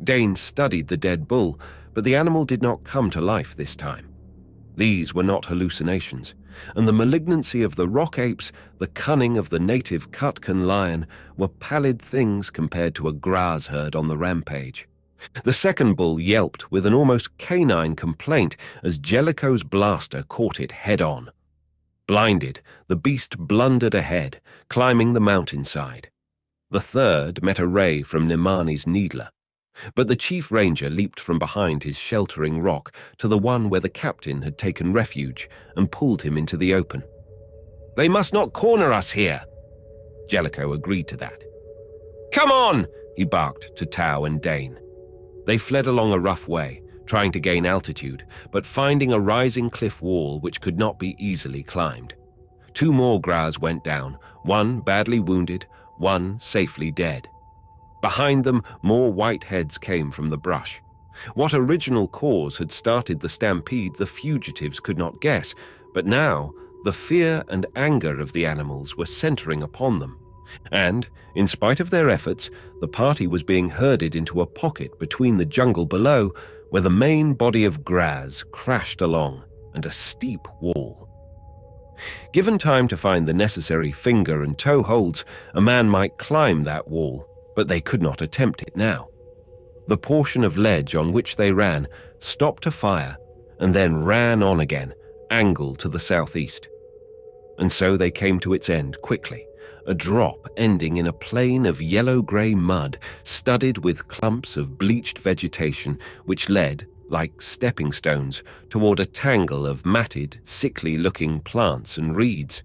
Dane studied the dead bull, but the animal did not come to life this time. These were not hallucinations, and the malignancy of the rock apes, the cunning of the native Khatkan lion, were pallid things compared to a Graz herd on the rampage. The second bull yelped with an almost canine complaint as Jellico's blaster caught it head-on. Blinded, the beast blundered ahead, climbing the mountainside. The third met a ray from Nemani's needler, but the chief ranger leaped from behind his sheltering rock to the one where the captain had taken refuge and pulled him into the open. "They must not corner us here." Jellico agreed to that. "Come on!" he barked to Tau and Dane. They fled along a rough way, trying to gain altitude, but finding a rising cliff wall which could not be easily climbed. 2 more Graz went down, one badly wounded, one safely dead. Behind them, more white heads came from the brush. What original cause had started the stampede the fugitives could not guess, but now the fear and anger of the animals were centering upon them. And, in spite of their efforts, the party was being herded into a pocket between the jungle below, where the main body of Graz crashed along, and a steep wall. Given time to find the necessary finger and toe holds, a man might climb that wall, but they could not attempt it now. The portion of ledge on which they ran stopped to fire, and then ran on again, angled to the southeast. And so they came to its end quickly, a drop ending in a plain of yellow-grey mud studded with clumps of bleached vegetation which led, like stepping stones, toward a tangle of matted, sickly-looking plants and reeds.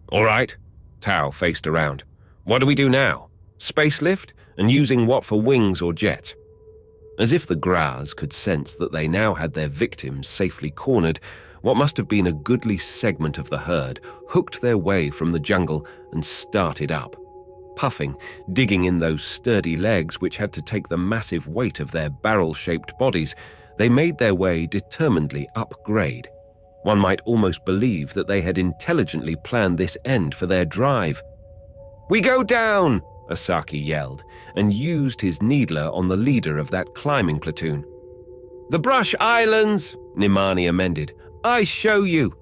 "All right," Tau faced around. "What do we do now? Space lift, and using what for wings or jets?" As if the Graz could sense that they now had their victims safely cornered, what must have been a goodly segment of the herd hooked their way from the jungle and started up. Puffing, digging in those sturdy legs which had to take the massive weight of their barrel-shaped bodies, they made their way determinedly upgrade. One might almost believe that they had intelligently planned this end for their drive. "We go down!" Asaki yelled, and used his needler on the leader of that climbing platoon. "The Brush Islands!" Nemani amended. "I show you!"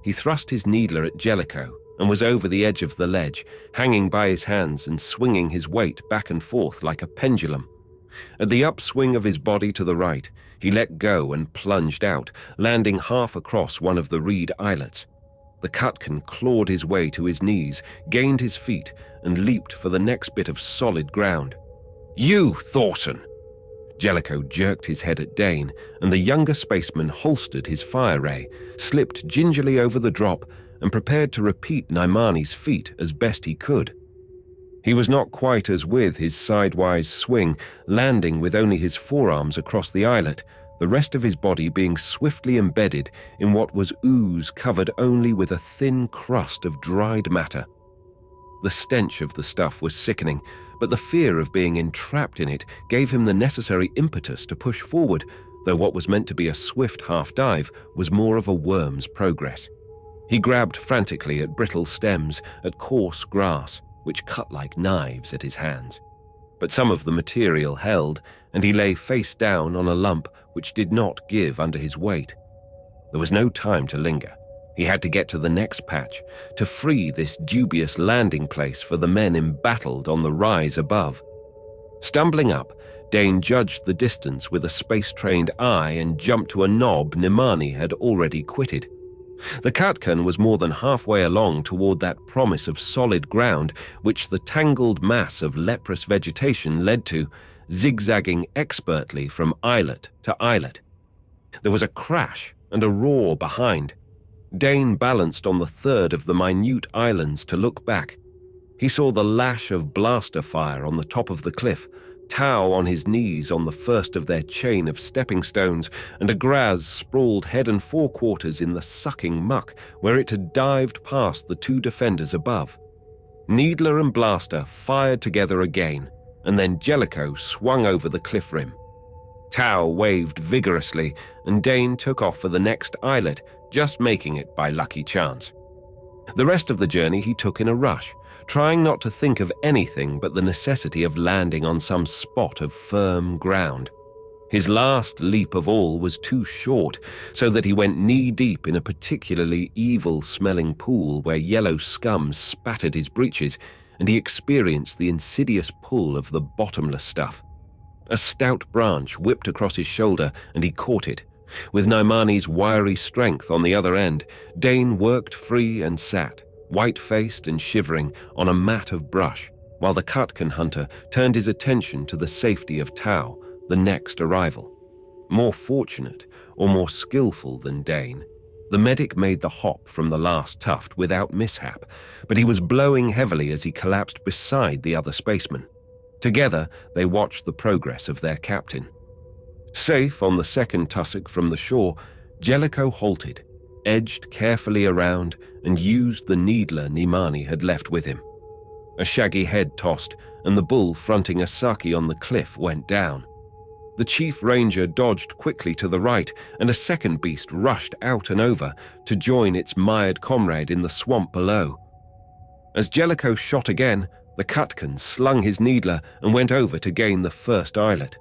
He thrust his needler at Jellico and was over the edge of the ledge, hanging by his hands and swinging his weight back and forth like a pendulum. At the upswing of his body to the right, he let go and plunged out, landing half across one of the reed islets. The Khatkan clawed his way to his knees, gained his feet, and leaped for the next bit of solid ground. "You, Thorson!" Jellico jerked his head at Dane, and the younger spaceman holstered his fire ray, slipped gingerly over the drop, and prepared to repeat Naimani's feat as best he could. He was not quite as with his sidewise swing, landing with only his forearms across the islet, the rest of his body being swiftly embedded in what was ooze covered only with a thin crust of dried matter. The stench of the stuff was sickening, but the fear of being entrapped in it gave him the necessary impetus to push forward, though what was meant to be a swift half-dive was more of a worm's progress. He grabbed frantically at brittle stems, at coarse grass, which cut like knives at his hands. But some of the material held, and he lay face down on a lump which did not give under his weight. There was no time to linger. He had to get to the next patch, to free this dubious landing place for the men embattled on the rise above. Stumbling up, Dane judged the distance with a space-trained eye and jumped to a knob Naimani had already quitted. The Khatkan was more than halfway along toward that promise of solid ground which the tangled mass of leprous vegetation led to, zigzagging expertly from islet to islet. There was a crash and a roar behind. Dane balanced on the third of the minute islands to look back. He saw the lash of blaster fire on the top of the cliff, Tau on his knees on the first of their chain of stepping stones, and a Graz sprawled head and forequarters in the sucking muck where it had dived past the two defenders above. Needler and Blaster fired together again, and then Jellico swung over the cliff rim. Tau waved vigorously, and Dane took off for the next islet, just making it by lucky chance. The rest of the journey he took in a rush, trying not to think of anything but the necessity of landing on some spot of firm ground. His last leap of all was too short, so that he went knee-deep in a particularly evil-smelling pool where yellow scum spattered his breeches, and he experienced the insidious pull of the bottomless stuff. A stout branch whipped across his shoulder, and he caught it. With Naimani's wiry strength on the other end, Dane worked free and sat, white-faced and shivering, on a mat of brush, while the Khatkan hunter turned his attention to the safety of Tau, the next arrival. More fortunate or more skillful than Dane, the medic made the hop from the last tuft without mishap, but he was blowing heavily as he collapsed beside the other spaceman. Together, they watched the progress of their captain. Safe on the second tussock from the shore, Jellico halted, edged carefully around, and used the needler Naimani had left with him. A shaggy head tossed, and the bull fronting Asaki on the cliff went down. The chief ranger dodged quickly to the right, and a second beast rushed out and over to join its mired comrade in the swamp below. As Jellico shot again, the Khatkan slung his needler and went over to gain the first islet.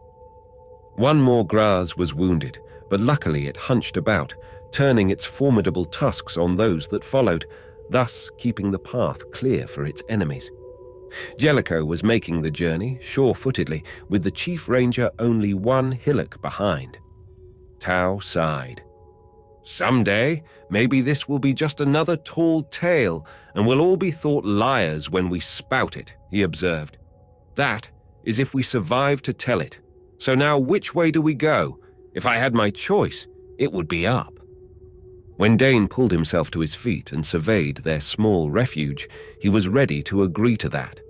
One more Graz was wounded, but luckily it hunched about, turning its formidable tusks on those that followed, thus keeping the path clear for its enemies. Jellico was making the journey sure-footedly, with the chief ranger only one hillock behind. Tau sighed. "Someday, maybe this will be just another tall tale, and we'll all be thought liars when we spout it," he observed. "That is if we survive to tell it. So now which way do we go? If I had my choice, it would be up." When Dane pulled himself to his feet and surveyed their small refuge, he was ready to agree to that.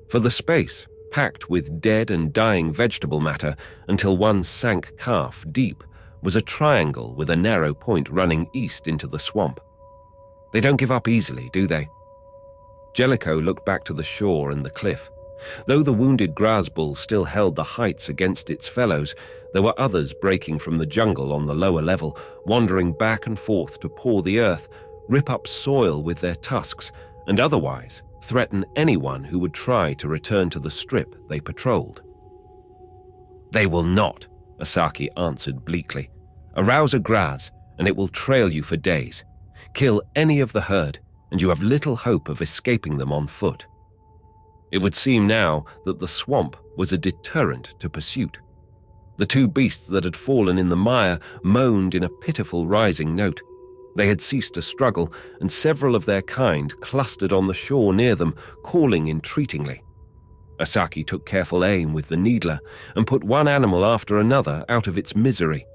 For the space, packed with dead and dying vegetable matter until one sank calf deep, was a triangle with a narrow point running east into the swamp. They don't give up easily, do they? Jellico looked back to the shore and the cliff. Though the wounded Graz bull still held the heights against its fellows, there were others breaking from the jungle on the lower level, wandering back and forth to paw the earth, rip up soil with their tusks, and otherwise threaten anyone who would try to return to the strip they patrolled. "They will not," Asaki answered bleakly. "Arouse a Graz, and it will trail you for days. Kill any of the herd, and you have little hope of escaping them on foot." It would seem now that the swamp was a deterrent to pursuit. The two beasts that had fallen in the mire moaned in a pitiful rising note. They had ceased to struggle, and several of their kind clustered on the shore near them, calling entreatingly. Asaki took careful aim with the needler and put one animal after another out of its misery.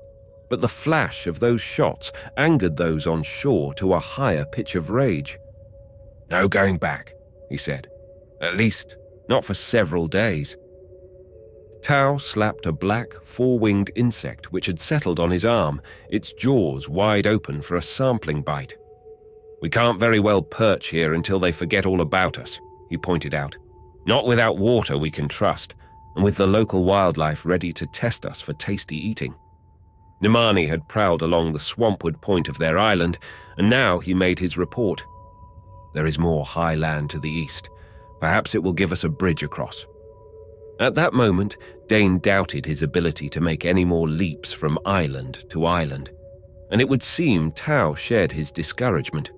But the flash of those shots angered those on shore to a higher pitch of rage. "No going back," he said. "At least, not for several days." Tao slapped a black, four-winged insect which had settled on his arm, its jaws wide open for a sampling bite. "We can't very well perch here until they forget all about us," he pointed out. "Not without water we can trust, and with the local wildlife ready to test us for tasty eating." Nimani had prowled along the swampward point of their island, and now he made his report. "There is more high land to the east. Perhaps it will give us a bridge across." At that moment, Dane doubted his ability to make any more leaps from island to island, and it would seem Tao shared his discouragement.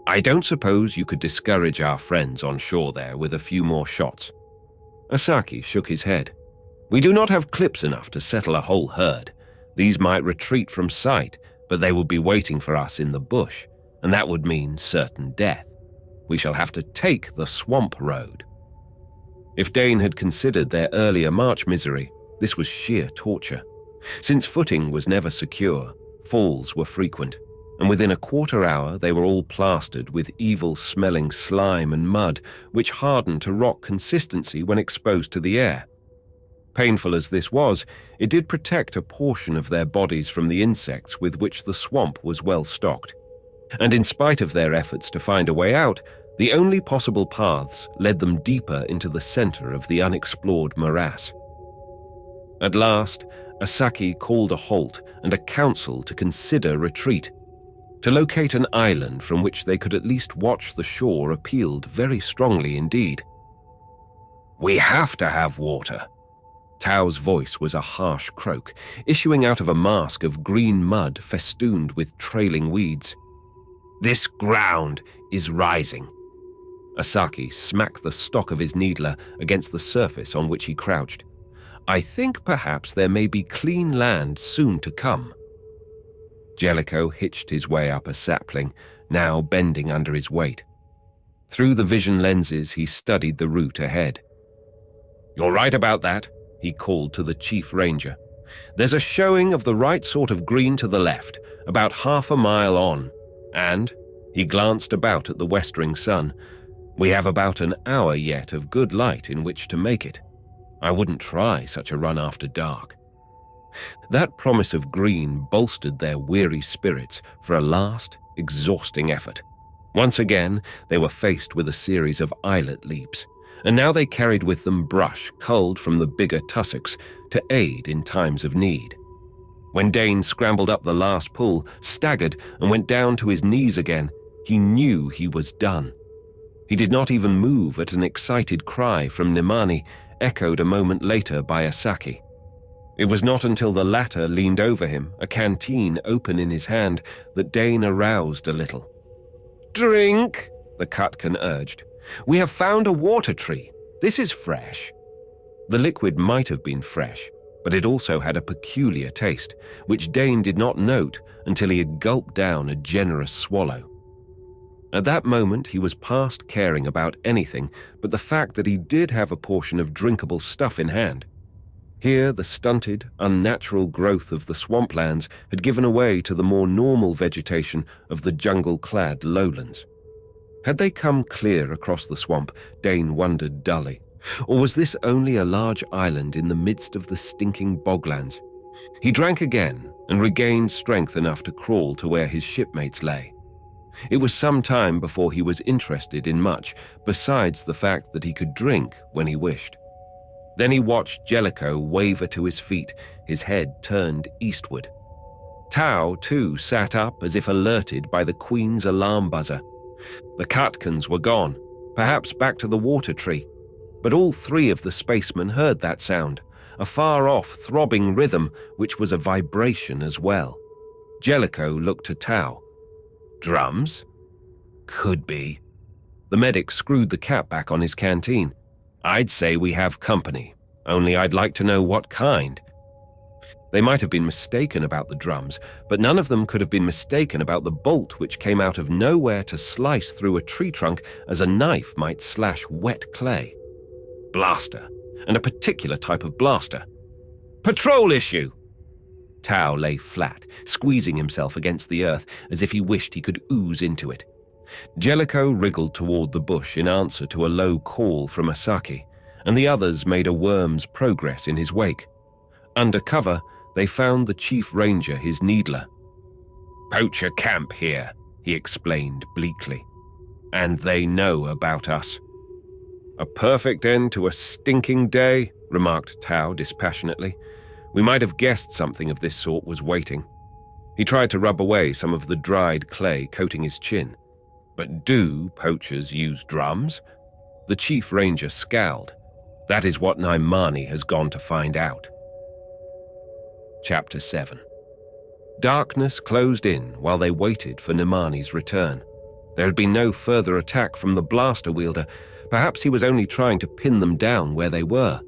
"I don't suppose you could discourage our friends on shore there with a few more shots?" Asaki shook his head. "We do not have clips enough to settle a whole herd. These might retreat from sight, but they would be waiting for us in the bush, and that would mean certain death. We shall have to take the swamp road." If Dane had considered their earlier march misery, this was sheer torture. Since footing was never secure, falls were frequent, and within a quarter hour they were all plastered with evil-smelling slime and mud, which hardened to rock consistency when exposed to the air. Painful as this was, it did protect a portion of their bodies from the insects with which the swamp was well stocked. And in spite of their efforts to find a way out, the only possible paths led them deeper into the center of the unexplored morass. At last, Asaki called a halt and a council to consider retreat. To locate an island from which they could at least watch the shore appealed very strongly indeed. "We have to have water." Tao's voice was a harsh croak, issuing out of a mask of green mud festooned with trailing weeds. "This ground is rising." Asaki smacked the stock of his needler against the surface on which he crouched. "I think perhaps there may be clean land soon to come." Jellico hitched his way up a sapling, now bending under his weight. Through the vision lenses, he studied the route ahead. "You're right about that," he called to the chief ranger. "There's a showing of the right sort of green to the left, about half a mile on, and," he glanced about at the westering sun, "we have about an hour yet of good light in which to make it. I wouldn't try such a run after dark." That promise of green bolstered their weary spirits for a last, exhausting effort. Once again, they were faced with a series of eyelet leaps, and now they carried with them brush culled from the bigger tussocks to aid in times of need. When Dane scrambled up the last pull, staggered, and went down to his knees again, he knew he was done. He did not even move at an excited cry from Nimani, echoed a moment later by Asaki. It was not until the latter leaned over him, a canteen open in his hand, that Dane aroused a little. "Drink," the Khatkan urged. "We have found a water tree. This is fresh." The liquid might have been fresh, but it also had a peculiar taste, which Dane did not note until he had gulped down a generous swallow. At that moment, he was past caring about anything but the fact that he did have a portion of drinkable stuff in hand. Here, the stunted, unnatural growth of the swamplands had given way to the more normal vegetation of the jungle-clad lowlands. Had they come clear across the swamp, Dane wondered dully, or was this only a large island in the midst of the stinking boglands? He drank again and regained strength enough to crawl to where his shipmates lay. It was some time before he was interested in much besides the fact that he could drink when he wished. Then he watched Jellico waver to his feet, his head turned eastward. Tao, too, sat up as if alerted by the Queen's alarm buzzer. The Khatkans were gone, perhaps back to the water tree, but all three of the spacemen heard that sound, a far-off throbbing rhythm which was a vibration as well. Jellico looked to Tao. "Drums?" "Could be." The medic screwed the cap back on his canteen. I'd say we have company, only I'd like to know what kind. They might have been mistaken about the drums, but none of them could have been mistaken about the bolt which came out of nowhere to slice through a tree trunk as a knife might slash wet clay. Blaster, and a particular type of blaster. Patrol issue! Tao lay flat, squeezing himself against the earth as if he wished he could ooze into it. Jellico wriggled toward the bush in answer to a low call from Asaki, and the others made a worm's progress in his wake. Under cover, they found the chief ranger, his needler. "Poacher camp here," he explained bleakly. "And they know about us." "A perfect end to a stinking day," remarked Tao dispassionately. "We might have guessed something of this sort was waiting." He tried to rub away some of the dried clay coating his chin. "But do poachers use drums?" The chief ranger scowled. "That is what Naimani has gone to find out." Chapter 7. Darkness closed in while they waited for Naimani's return. There had been no further attack from the blaster wielder. Perhaps he was only trying to pin them down where they were.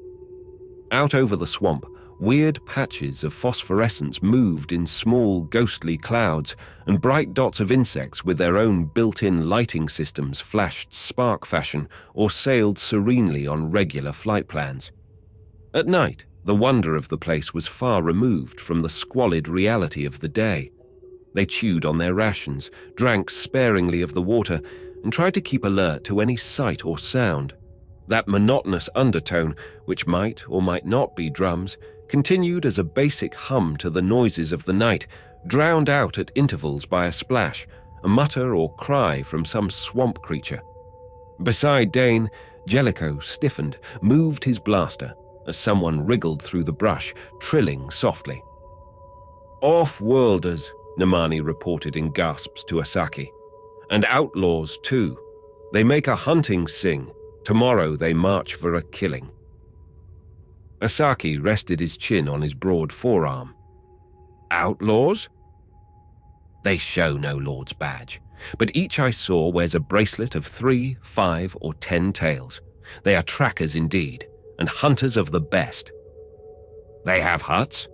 Out over the swamp, weird patches of phosphorescence moved in small, ghostly clouds, and bright dots of insects with their own built-in lighting systems flashed spark fashion or sailed serenely on regular flight plans. At night, the wonder of the place was far removed from the squalid reality of the day. They chewed on their rations, drank sparingly of the water, and tried to keep alert to any sight or sound. That monotonous undertone, which might or might not be drums, continued as a basic hum to the noises of the night, drowned out at intervals by a splash, a mutter or cry from some swamp creature. Beside Dane, Jellico stiffened, moved his blaster, as someone wriggled through the brush, trilling softly. "Off-worlders," Naimani reported in gasps to Asaki. "And outlaws, too. They make a hunting sing. Tomorrow they march for a killing." Asaki rested his chin on his broad forearm. "Outlaws?" "They show no lord's badge, but each I saw wears a bracelet of 3, 5, or 10 tails. They are trackers indeed, and hunters of the best." "They have huts?"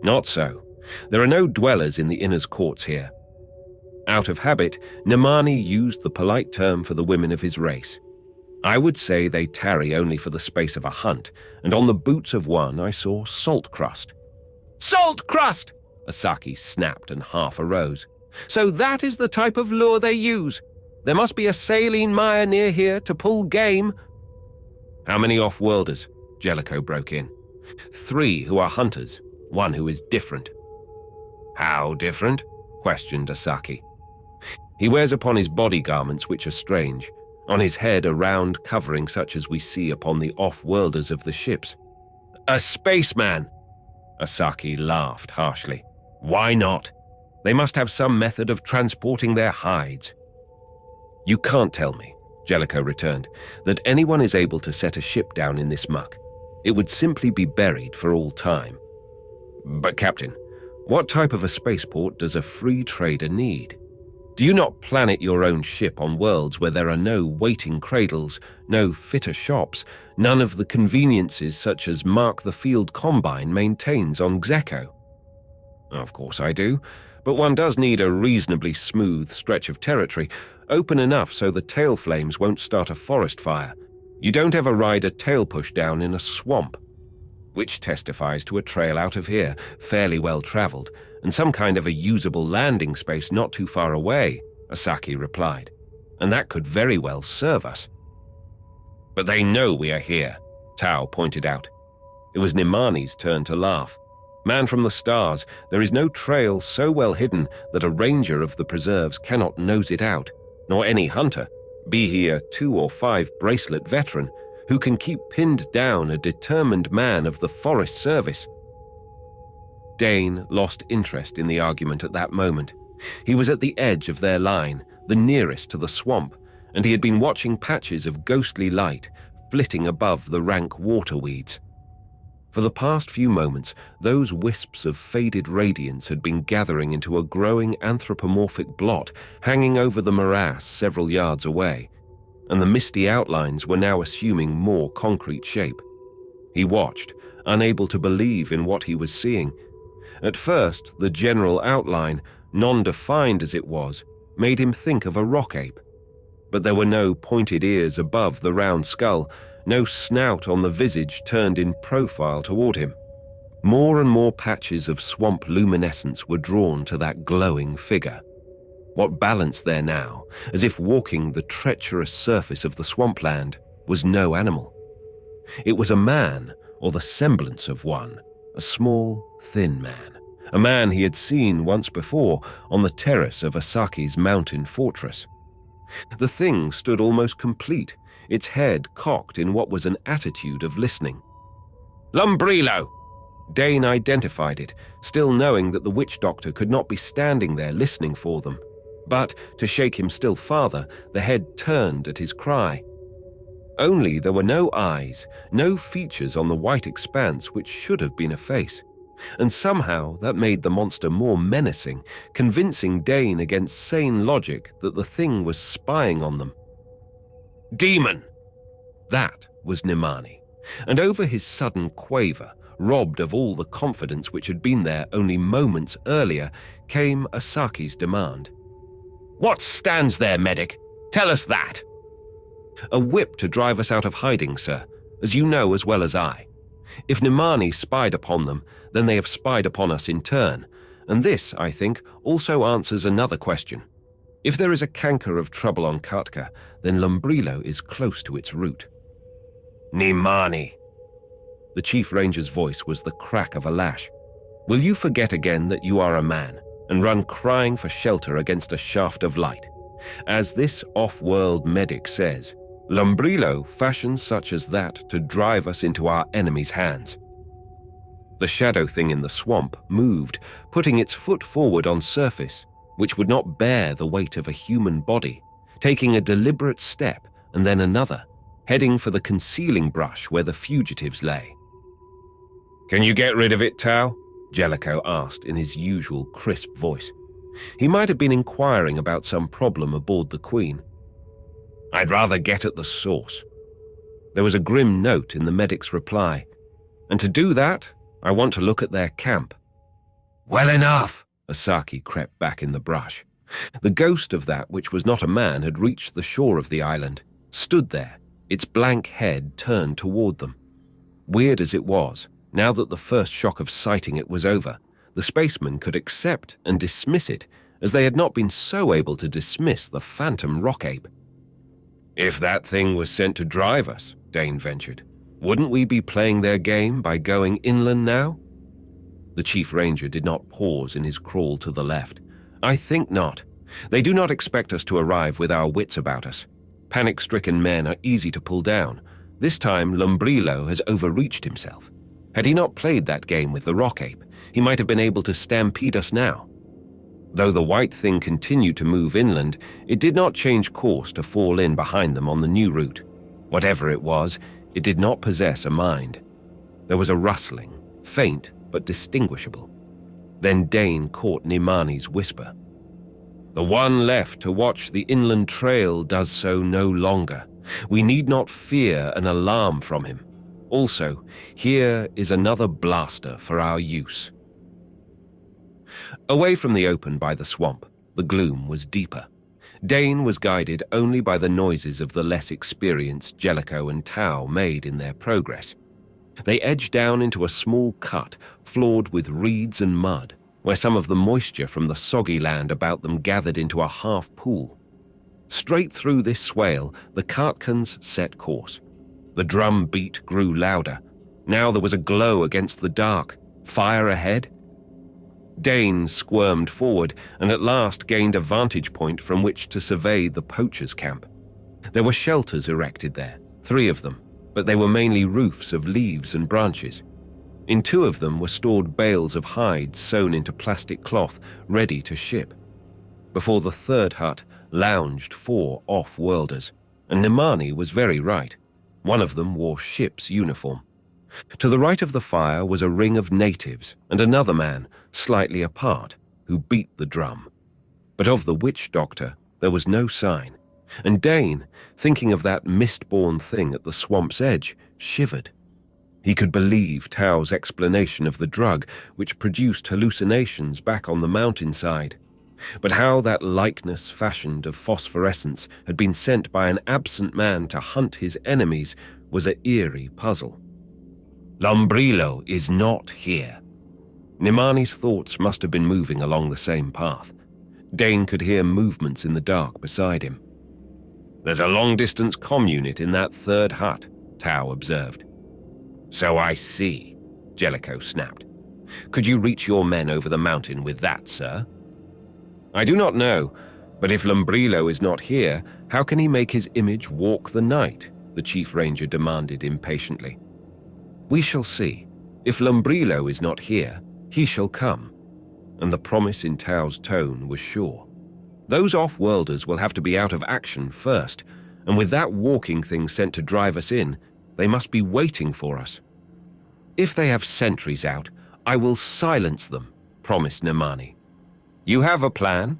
"Not so. There are no dwellers in the inner's courts here." Out of habit, Naimani used the polite term for the women of his race. "I would say they tarry only for the space of a hunt, and on the boots of one I saw salt crust." "Salt crust!" Asaki snapped and half arose. "So that is the type of lure they use. There must be a saline mire near here to pull game." "How many off-worlders?" Jellico broke in. 3 who are hunters, 1 who is different." "How different?" questioned Asaki. "He wears upon his body garments which are strange. On his head a round covering such as we see upon the off-worlders of the ships." "A spaceman!" Asaki laughed harshly. "Why not? They must have some method of transporting their hides." "You can't tell me," Jellico returned, "that anyone is able to set a ship down in this muck. It would simply be buried for all time." "But Captain, what type of a spaceport does a free trader need? Do you not planet your own ship on worlds where there are no waiting cradles, no fitter shops, none of the conveniences such as Mark the Field Combine maintains on Xeko?" "Of course I do, but one does need a reasonably smooth stretch of territory, open enough so the tail flames won't start a forest fire. You don't ever ride a tail push down in a swamp." "Which testifies to a trail out of here, fairly well traveled, and some kind of a usable landing space not too far away," Asaki replied. "And that could very well serve us." "But they know we are here," Tao pointed out. It was Naimani's turn to laugh. "Man from the stars, there is no trail so well hidden that a ranger of the preserves cannot nose it out, nor any hunter, be he a 2 or 5 bracelet veteran, who can keep pinned down a determined man of the Forest Service." Dane lost interest in the argument at that moment. He was at the edge of their line, the nearest to the swamp, and he had been watching patches of ghostly light flitting above the rank waterweeds. For the past few moments, those wisps of faded radiance had been gathering into a growing anthropomorphic blot hanging over the morass several yards away. and the misty outlines were now assuming more concrete shape. He watched, unable to believe in what he was seeing. At first, the general outline, non-defined as it was, made him think of a rock ape. But there were no pointed ears above the round skull, no snout on the visage turned in profile toward him. More and more patches of swamp luminescence were drawn to that glowing figure. What balanced there now, as if walking the treacherous surface of the swampland, was no animal. It was a man, or the semblance of one, a small, thin man, a man he had seen once before on the terrace of Asaki's mountain fortress. The thing stood almost complete, its head cocked in what was an attitude of listening. "Lumbrilo!" Dane identified it, still knowing that the witch doctor could not be standing there listening for them. But, to shake him still farther, the head turned at his cry. Only there were no eyes, no features on the white expanse which should have been a face. And somehow that made the monster more menacing, convincing Dane against sane logic that the thing was spying on them. "Demon!" That was Nimani, and over his sudden quaver, robbed of all the confidence which had been there only moments earlier, came Asaki's demand. "What stands there, medic? Tell us that!" "A whip to drive us out of hiding, sir, as you know as well as I. If Nimani spied upon them, then they have spied upon us in turn, and this, I think, also answers another question. If there is a canker of trouble on Khatka, then Lumbrilo is close to its root." "Nimani!" The Chief Ranger's voice was the crack of a lash. "Will you forget again that you are a man, and run crying for shelter against a shaft of light? As this off-world medic says, Lumbrilo fashions such as that to drive us into our enemy's hands." The shadow thing in the swamp moved, putting its foot forward on surface, which would not bear the weight of a human body, taking a deliberate step and then another, heading for the concealing brush where the fugitives lay. "Can you get rid of it, Tau?" Jellico asked in his usual crisp voice. He might have been inquiring about some problem aboard the Queen. "I'd rather get at the source." There was a grim note in the medic's reply. "And to do that, I want to look at their camp." "Well enough!" Asaki crept back in the brush. The ghost of that which was not a man had reached the shore of the island, stood there, its blank head turned toward them. Weird as it was, now that the first shock of sighting it was over, the spacemen could accept and dismiss it, as they had not been so able to dismiss the phantom rock ape. "If that thing was sent to drive us," Dane ventured, "wouldn't we be playing their game by going inland now?" The Chief Ranger did not pause in his crawl to the left. "I think not. They do not expect us to arrive with our wits about us. Panic-stricken men are easy to pull down. This time Lumbrilo has overreached himself. Had he not played that game with the rock ape, he might have been able to stampede us now." Though the white thing continued to move inland, it did not change course to fall in behind them on the new route. Whatever it was, it did not possess a mind. There was a rustling, faint but distinguishable. Then Dane caught Nimani's whisper. "The one left to watch the inland trail does so no longer. We need not fear an alarm from him. Also, here is another blaster for our use." Away from the open by the swamp, the gloom was deeper. Dane was guided only by the noises of the less experienced Jellico and Tau made in their progress. They edged down into a small cut floored with reeds and mud, where some of the moisture from the soggy land about them gathered into a half pool. Straight through this swale, the Khatkans set course. The drum beat grew louder. Now there was a glow against the dark. Fire ahead? Dane squirmed forward and at last gained a vantage point from which to survey the poachers' camp. There were shelters erected there, 3 of them, but they were mainly roofs of leaves and branches. In 2 of them were stored bales of hides sewn into plastic cloth, ready to ship. Before the 3rd hut lounged 4 off-worlders, and Nimani was very right. One of them wore ship's uniform. To the right of the fire was a ring of natives and another man, slightly apart, who beat the drum. But of the witch doctor there was no sign. And Dane, thinking of that mist-born thing at the swamp's edge, shivered. He could believe Tao's explanation of the drug, which produced hallucinations back on the mountainside. But how that likeness fashioned of phosphorescence had been sent by an absent man to hunt his enemies was an eerie puzzle. Lumbrilo is not here. Nimani's thoughts must have been moving along the same path. Dane could hear movements in the dark beside him. There's a long-distance comm unit in that third hut, Tao observed. So I see, Jellico snapped. Could you reach your men over the mountain with that, sir? I do not know, but if Lumbrilo is not here, how can he make his image walk the night? The Chief Ranger demanded impatiently. We shall see. If Lumbrilo is not here, he shall come. And the promise in Tao's tone was sure. Those off-worlders will have to be out of action first, and with that walking thing sent to drive us in, they must be waiting for us. If they have sentries out, I will silence them, promised Nimani. You have a plan?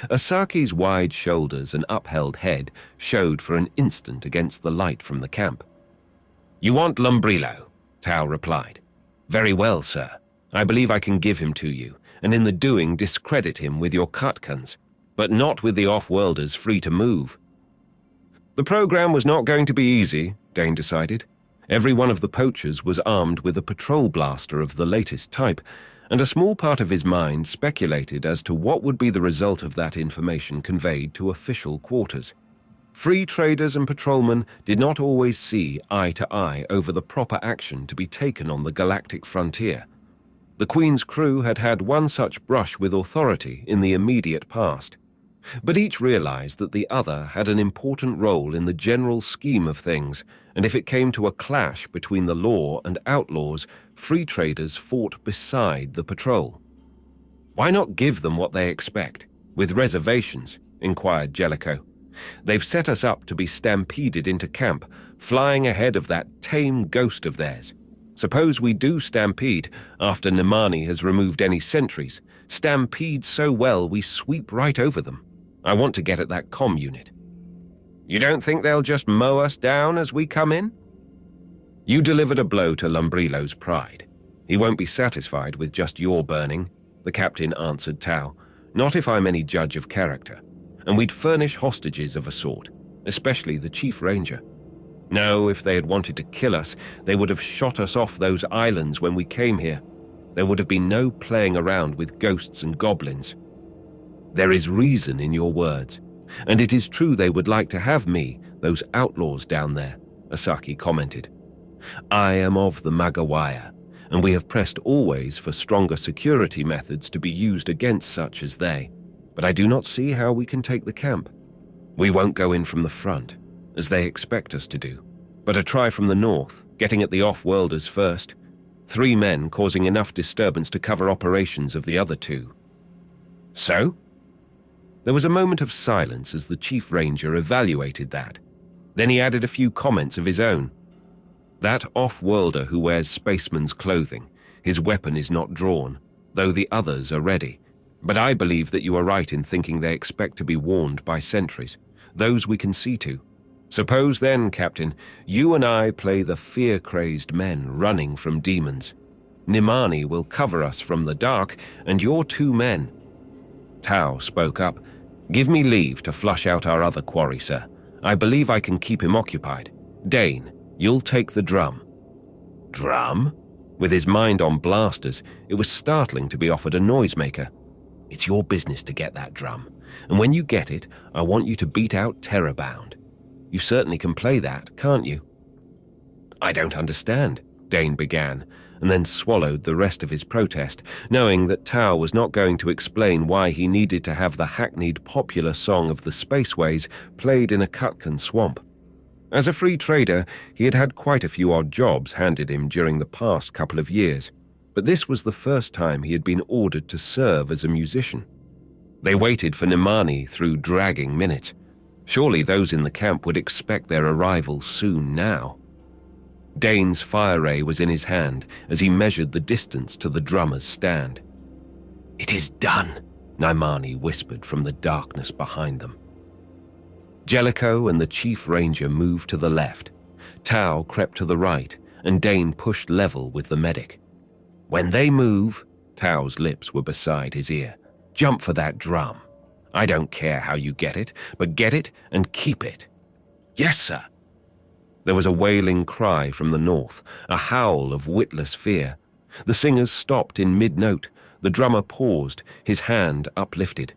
Asaki's wide shoulders and upheld head showed for an instant against the light from the camp. You want Lumbrilo, Tao replied. Very well, sir. I believe I can give him to you, and in the doing discredit him with your Khatkans, but not with the off-worlders free to move. The program was not going to be easy, Dane decided. Every one of the poachers was armed with a patrol blaster of the latest type, and a small part of his mind speculated as to what would be the result of that information conveyed to official quarters. Free traders and patrolmen did not always see eye to eye over the proper action to be taken on the galactic frontier. The Queen's crew had had one such brush with authority in the immediate past. But each realized that the other had an important role in the general scheme of things, and if it came to a clash between the law and outlaws, free traders fought beside the patrol. Why not give them what they expect, with reservations? Inquired Jellico. They've set us up to be stampeded into camp, flying ahead of that tame ghost of theirs. Suppose we do stampede after Nimani has removed any sentries. Stampede so well we sweep right over them. I want to get at that comm unit. You don't think they'll just mow us down as we come in? You delivered a blow to Lumbrilo's pride. He won't be satisfied with just your burning, the captain answered Tao. Not if I'm any judge of character. And we'd furnish hostages of a sort, especially the Chief Ranger. No, if they had wanted to kill us, they would have shot us off those islands when we came here. There would have been no playing around with ghosts and goblins. There is reason in your words, and it is true they would like to have me, those outlaws down there, Asaki commented. I am of the Magawaya, and we have pressed always for stronger security methods to be used against such as they, but I do not see how we can take the camp. We won't go in from the front, as they expect us to do, but a try from the north, getting at the off-worlders first. 3 men causing enough disturbance to cover operations of the other 2. So? There was a moment of silence as the Chief Ranger evaluated that. Then he added a few comments of his own. That off-worlder who wears spaceman's clothing, his weapon is not drawn, though the others are ready. But I believe that you are right in thinking they expect to be warned by sentries, those we can see to. Suppose then, Captain, you and I play the fear-crazed men running from demons. Nimani will cover us from the dark, and your 2 men. Tao spoke up. Give me leave to flush out our other quarry, sir. I believe I can keep him occupied. Dane, you'll take the drum. Drum? With his mind on blasters, it was startling to be offered a noisemaker. It's your business to get that drum, and when you get it, I want you to beat out Terrorbound. You certainly can play that, can't you? I don't understand, Dane began, and then swallowed the rest of his protest, knowing that Tao was not going to explain why he needed to have the hackneyed popular song of the Spaceways played in a Khatkan swamp. As a free trader, he had had quite a few odd jobs handed him during the past couple of years, but this was the first time he had been ordered to serve as a musician. They waited for Nimani through dragging minutes. Surely those in the camp would expect their arrival soon now. Dane's fire ray was in his hand as he measured the distance to the drummer's stand. It is done, Nimani whispered from the darkness behind them. Jellico and the chief ranger moved to the left. Tao crept to the right, and Dane pushed level with the medic. "When they move," Tao's lips were beside his ear, "jump for that drum. I don't care how you get it, but get it and keep it." "Yes, sir." There was a wailing cry from the north, a howl of witless fear. The singers stopped in mid-note. The drummer paused, his hand uplifted.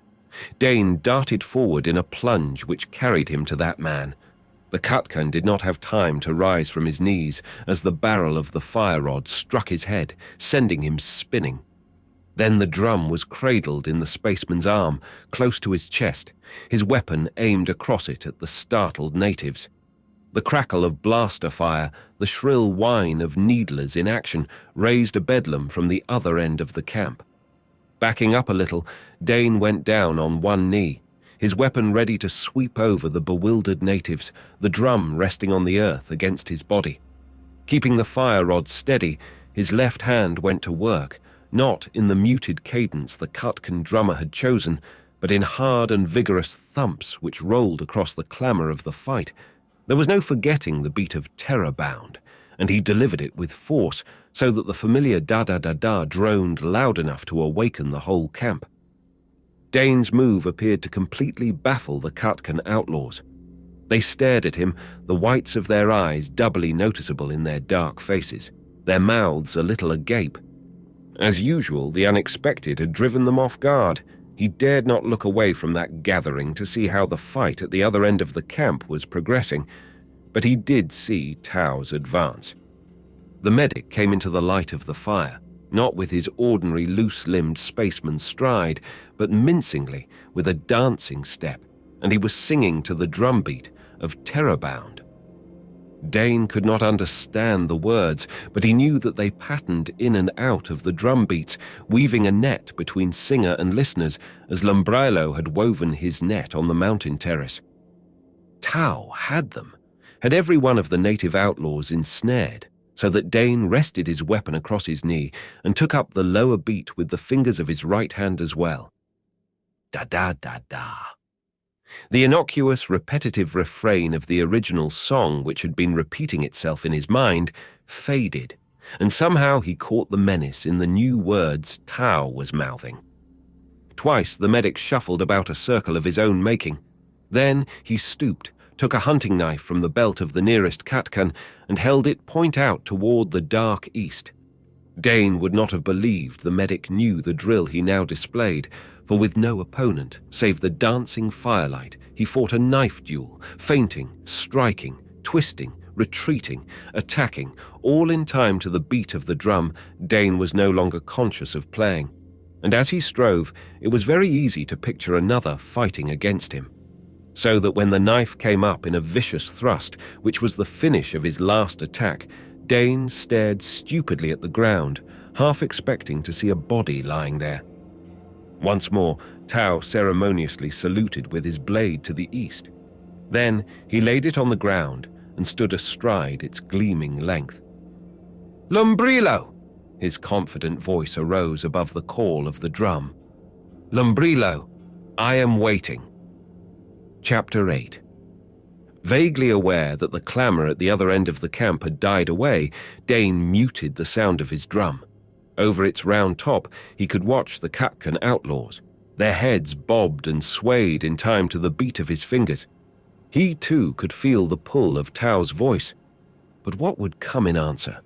Dane darted forward in a plunge which carried him to that man. The Khatkan did not have time to rise from his knees as the barrel of the fire rod struck his head, sending him spinning. Then the drum was cradled in the spaceman's arm, close to his chest, his weapon aimed across it at the startled natives. The crackle of blaster fire, the shrill whine of needlers in action, raised a bedlam from the other end of the camp. Backing up a little, Dane went down on one knee, his weapon ready to sweep over the bewildered natives, the drum resting on the earth against his body. Keeping the fire rod steady, his left hand went to work, not in the muted cadence the Khatkan drummer had chosen, but in hard and vigorous thumps which rolled across the clamour of the fight. There was no forgetting the beat of terror-bound, and he delivered it with force so that the familiar da-da-da-da droned loud enough to awaken the whole camp. Dane's move appeared to completely baffle the Khatkan outlaws. They stared at him, the whites of their eyes doubly noticeable in their dark faces, their mouths a little agape. As usual, the unexpected had driven them off guard. He dared not look away from that gathering to see how the fight at the other end of the camp was progressing, but he did see Tao's advance. The medic came into the light of the fire, not with his ordinary loose-limbed spaceman's stride, but mincingly, with a dancing step, and he was singing to the drumbeat of Terrorbound. Dane could not understand the words, but he knew that they patterned in and out of the drum beats, weaving a net between singer and listeners, as Lumbrilo had woven his net on the mountain terrace. Tao had them, had every one of the native outlaws ensnared, so that Dane rested his weapon across his knee and took up the lower beat with the fingers of his right hand as well. Da-da-da-da. The innocuous, repetitive refrain of the original song, which had been repeating itself in his mind, faded, and somehow he caught the menace in the new words Tao was mouthing. Twice the medic shuffled about a circle of his own making. Then he stooped, took a hunting knife from the belt of the nearest Khatkan, and held it point out toward the dark east. Dane would not have believed the medic knew the drill he now displayed, for with no opponent save the dancing firelight, he fought a knife duel, feinting, striking, twisting, retreating, attacking, all in time to the beat of the drum. Dane was no longer conscious of playing, and as he strove, it was very easy to picture another fighting against him. So that when the knife came up in a vicious thrust, which was the finish of his last attack, Dane stared stupidly at the ground, half expecting to see a body lying there. Once more, Tao ceremoniously saluted with his blade to the east. Then he laid it on the ground and stood astride its gleaming length. "Lumbrilo!" His confident voice arose above the call of the drum. "Lumbrilo, I am waiting." Chapter 8. Vaguely aware that the clamour at the other end of the camp had died away, Dane muted the sound of his drum. Over its round top, he could watch the Khatkan outlaws. Their heads bobbed and swayed in time to the beat of his fingers. He, too, could feel the pull of Tao's voice. But what would come in answer?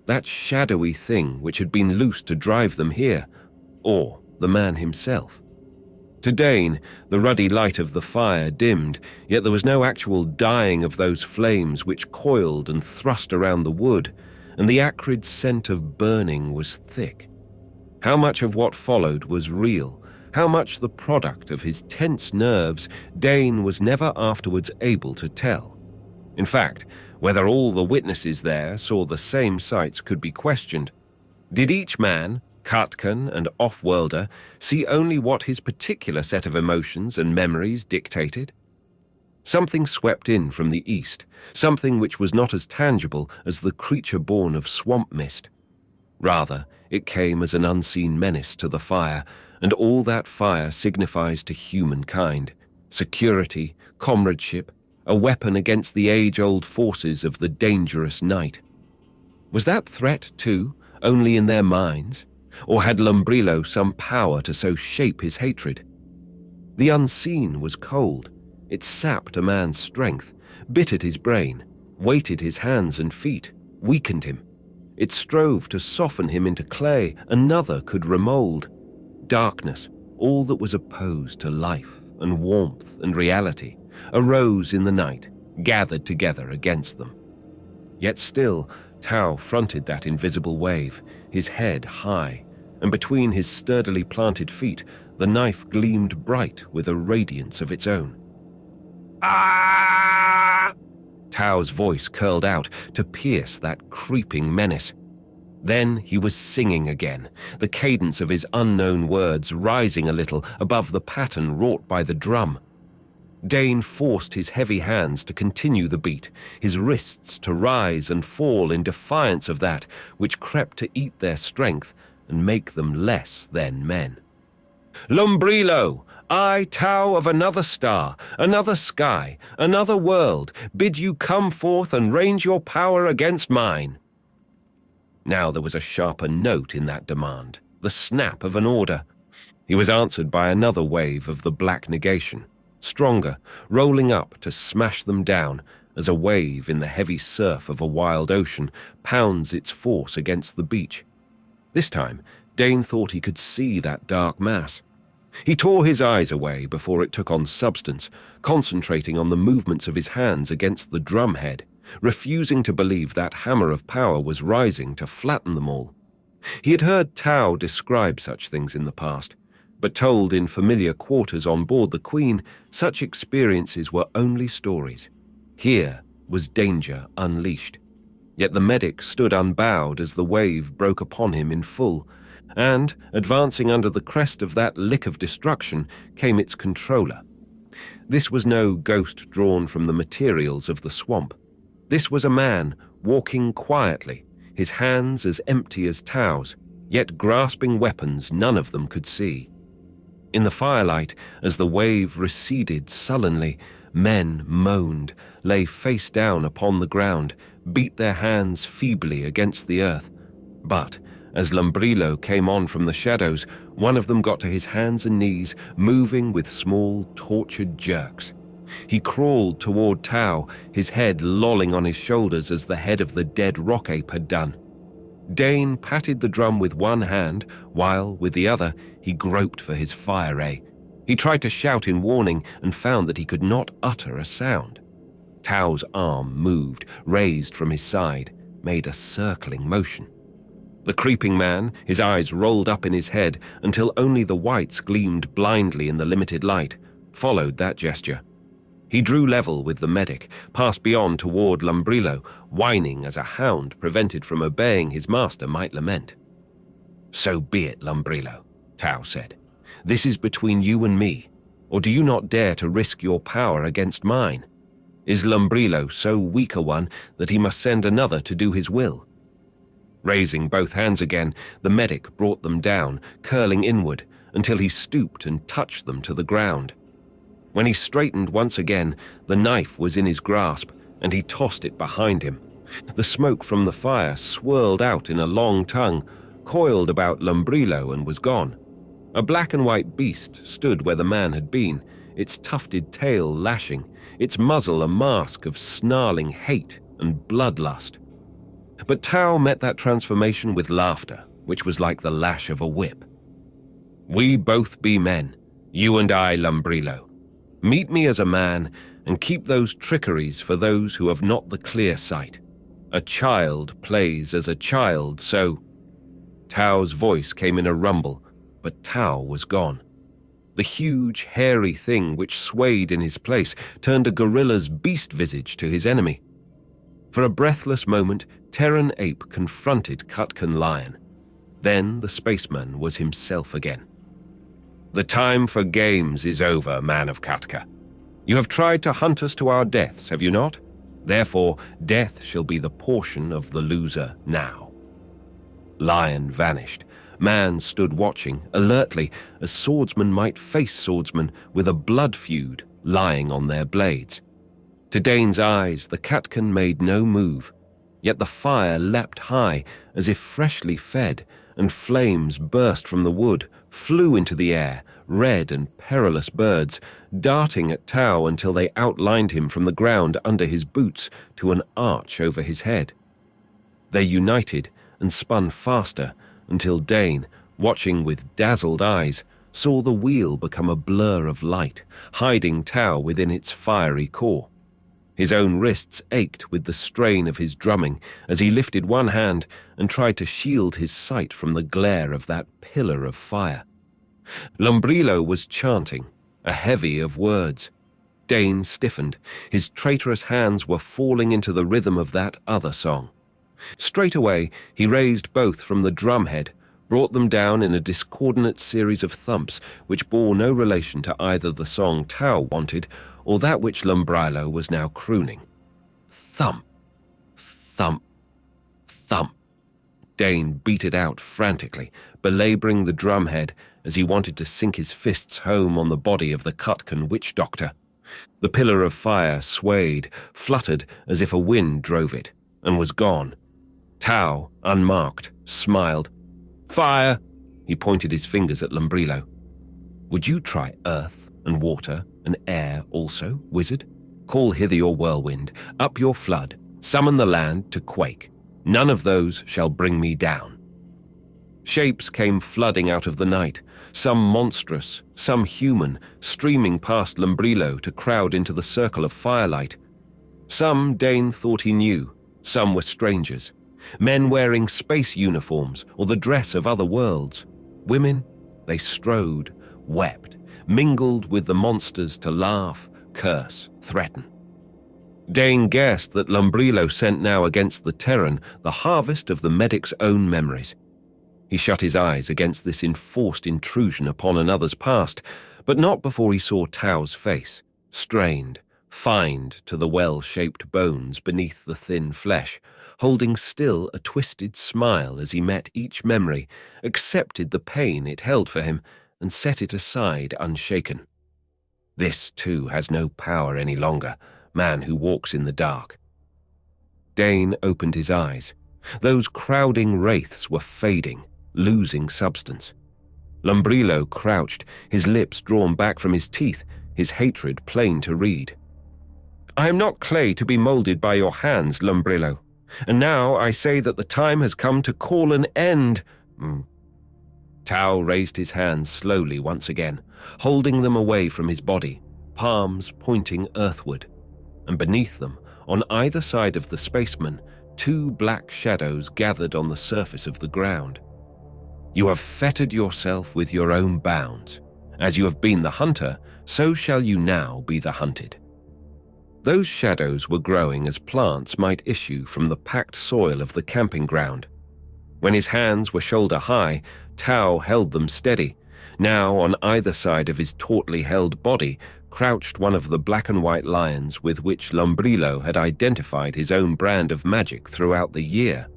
That shadowy thing which had been loosed to drive them here, or the man himself? To Dane, the ruddy light of the fire dimmed, yet there was no actual dying of those flames which coiled and thrust around the wood, and the acrid scent of burning was thick. How much of what followed was real, how much the product of his tense nerves, Dane was never afterwards able to tell. In fact, whether all the witnesses there saw the same sights could be questioned. Did each man, Khatkan and off-worlder, see only what his particular set of emotions and memories dictated? Something swept in from the east, something which was not as tangible as the creature born of swamp mist. Rather, it came as an unseen menace to the fire, and all that fire signifies to humankind. Security, comradeship, a weapon against the age-old forces of the dangerous night. Was that threat, too, only in their minds? Or had Lumbrilo some power to so shape his hatred? The unseen was cold. It sapped a man's strength, bit at his brain, weighted his hands and feet, weakened him. It strove to soften him into clay another could remold. Darkness, all that was opposed to life and warmth and reality, arose in the night, gathered together against them. Yet still, Tao fronted that invisible wave, his head high, and between his sturdily planted feet, the knife gleamed bright with a radiance of its own. Ah! Tao's voice curled out to pierce that creeping menace. Then he was singing again, the cadence of his unknown words rising a little above the pattern wrought by the drum. Dane forced his heavy hands to continue the beat, his wrists to rise and fall in defiance of that which crept to eat their strength and make them less than men. Lumbrilo, I, Tao of another star, another sky, another world, bid you come forth and range your power against mine. Now there was a sharper note in that demand, the snap of an order. He was answered by another wave of the black negation, stronger, rolling up to smash them down as a wave in the heavy surf of a wild ocean pounds its force against the beach. This time, Dane thought he could see that dark mass. He tore his eyes away before it took on substance, concentrating on the movements of his hands against the drumhead, refusing to believe that hammer of power was rising to flatten them all. He had heard Tao describe such things in the past, but told in familiar quarters on board the Queen, such experiences were only stories. Here was danger unleashed. Yet the medic stood unbowed as the wave broke upon him in full, and, advancing under the crest of that lick of destruction, came its controller. This was no ghost drawn from the materials of the swamp. This was a man walking quietly, his hands as empty as Tao's, yet grasping weapons none of them could see. In the firelight, as the wave receded sullenly, men moaned, lay face down upon the ground, beat their hands feebly against the earth. But as Lumbrilo came on from the shadows, one of them got to his hands and knees, moving with small, tortured jerks. He crawled toward Tao, his head lolling on his shoulders as the head of the dead rock ape had done. Dane patted the drum with one hand, while, with the other, he groped for his fire ray. He tried to shout in warning and found that he could not utter a sound. Tao's arm moved, raised from his side, made a circling motion. The creeping man, his eyes rolled up in his head until only the whites gleamed blindly in the limited light, followed that gesture. He drew level with the medic, passed beyond toward Lumbrilo, whining as a hound prevented from obeying his master might lament. "So be it, Lumbrilo," Tao said. "This is between you and me, or do you not dare to risk your power against mine? Is Lumbrilo so weak a one that he must send another to do his will?" Raising both hands again, the medic brought them down, curling inward, until he stooped and touched them to the ground. When he straightened once again, the knife was in his grasp, and he tossed it behind him. The smoke from the fire swirled out in a long tongue, coiled about Lumbrilo and was gone. A black and white beast stood where the man had been, its tufted tail lashing, its muzzle a mask of snarling hate and bloodlust. But Tao met that transformation with laughter, which was like the lash of a whip. "We both be men, you and I, Lumbrilo. Meet me as a man, and keep those trickeries for those who have not the clear sight. A child plays as a child, so—" Tao's voice came in a rumble, but Tao was gone. The huge, hairy thing which swayed in his place turned a gorilla's beast visage to his enemy. For a breathless moment, Terran ape confronted Khatkan lion. Then the spaceman was himself again. "The time for games is over, man of Khatka. You have tried to hunt us to our deaths, have you not? Therefore, death shall be the portion of the loser now." Lion vanished. Man stood watching, alertly, as swordsman might face swordsman with a blood feud lying on their blades. To Dane's eyes, the catkin made no move, yet the fire leapt high as if freshly fed, and flames burst from the wood, flew into the air, red and perilous birds, darting at Tau until they outlined him from the ground under his boots to an arch over his head. They united and spun faster until Dane, watching with dazzled eyes, saw the wheel become a blur of light, hiding Tau within its fiery core. His own wrists ached with the strain of his drumming as he lifted one hand and tried to shield his sight from the glare of that pillar of fire. Lumbrilo was chanting, a heavy of words. Dane stiffened. His traitorous hands were falling into the rhythm of that other song. Straight away, he raised both from the drumhead, brought them down in a discordant series of thumps which bore no relation to either the song Tau wanted or that which Lumbrilo was now crooning. Thump, thump, thump. Dane beat it out frantically, belaboring the drumhead as he wanted to sink his fists home on the body of the Khatkan witch doctor. The pillar of fire swayed, fluttered as if a wind drove it, and was gone. Tau, unmarked, smiled. "Fire!" He pointed his fingers at Lumbrilo. "Would you try earth and water and air also, wizard? Call hither your whirlwind, up your flood, summon the land to quake. None of those shall bring me down." Shapes came flooding out of the night, some monstrous, some human, streaming past Lumbrilo to crowd into the circle of firelight. Some Dane thought he knew, some were strangers. Men wearing space uniforms or the dress of other worlds. Women, they strode, wept, mingled with the monsters to laugh, curse, threaten. Dane guessed that Lumbrilo sent now against the Terran the harvest of the medic's own memories. He shut his eyes against this enforced intrusion upon another's past, but not before he saw Tau's face, strained, fined to the well-shaped bones beneath the thin flesh, holding still a twisted smile as he met each memory, accepted the pain it held for him, and set it aside unshaken. This, too, has no power any longer, man who walks in the dark. Dane opened his eyes. Those crowding wraiths were fading, losing substance. Lumbrilo crouched, his lips drawn back from his teeth, his hatred plain to read. "I am not clay to be moulded by your hands, Lumbrilo. And now I say that the time has come to call an end." Tau raised his hands slowly once again, holding them away from his body, palms pointing earthward, and beneath them, on either side of the spaceman, two black shadows gathered on the surface of the ground. "You have fettered yourself with your own bounds. As you have been the hunter, so shall you now be the hunted." Those shadows were growing as plants might issue from the packed soil of the camping ground. When his hands were shoulder high, Tau held them steady. Now, on either side of his tautly held body, crouched one of the black and white lions with which Lumbrilo had identified his own brand of magic throughout the year.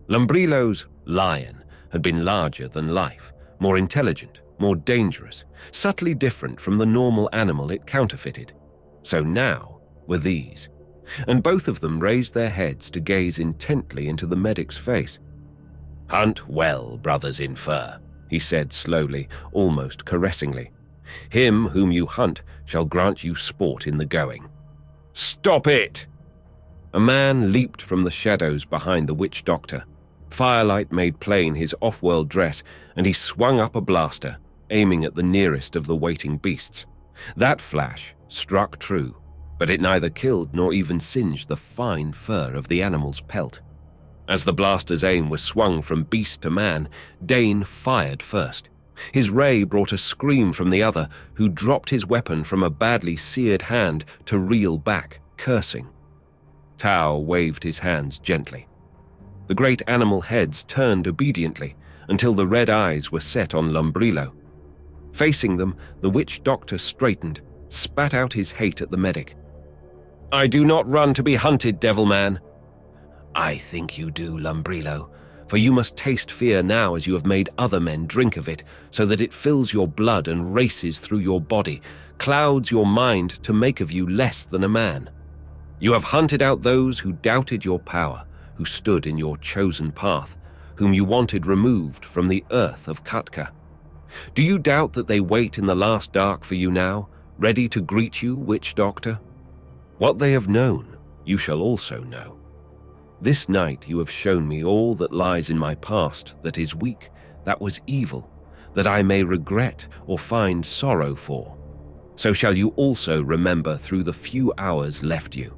Lumbrilo's lion had been larger than life, more intelligent, more dangerous, subtly different from the normal animal it counterfeited. So now were these, and both of them raised their heads to gaze intently into the medic's face. "Hunt well, brothers in fur," he said slowly, almost caressingly. "Him whom you hunt shall grant you sport in the going." "Stop it!" A man leaped from the shadows behind the witch doctor. Firelight made plain his off-world dress, and he swung up a blaster, aiming at the nearest of the waiting beasts. That flash struck true, but it neither killed nor even singed the fine fur of the animal's pelt. As the blaster's aim was swung from beast to man, Dane fired first. His ray brought a scream from the other, who dropped his weapon from a badly seared hand to reel back, cursing. Tau waved his hands gently. The great animal heads turned obediently until the red eyes were set on Lumbrilo. Facing them, the witch doctor straightened, spat out his hate at the medic. "I do not run to be hunted, devil man." "I think you do, Lumbrilo. For you must taste fear now as you have made other men drink of it, so that it fills your blood and races through your body, clouds your mind to make of you less than a man. You have hunted out those who doubted your power, who stood in your chosen path, whom you wanted removed from the earth of Khatka. Do you doubt that they wait in the last dark for you now, ready to greet you, witch doctor? What they have known, you shall also know. This night you have shown me all that lies in my past that is weak, that was evil, that I may regret or find sorrow for. So shall you also remember through the few hours left you.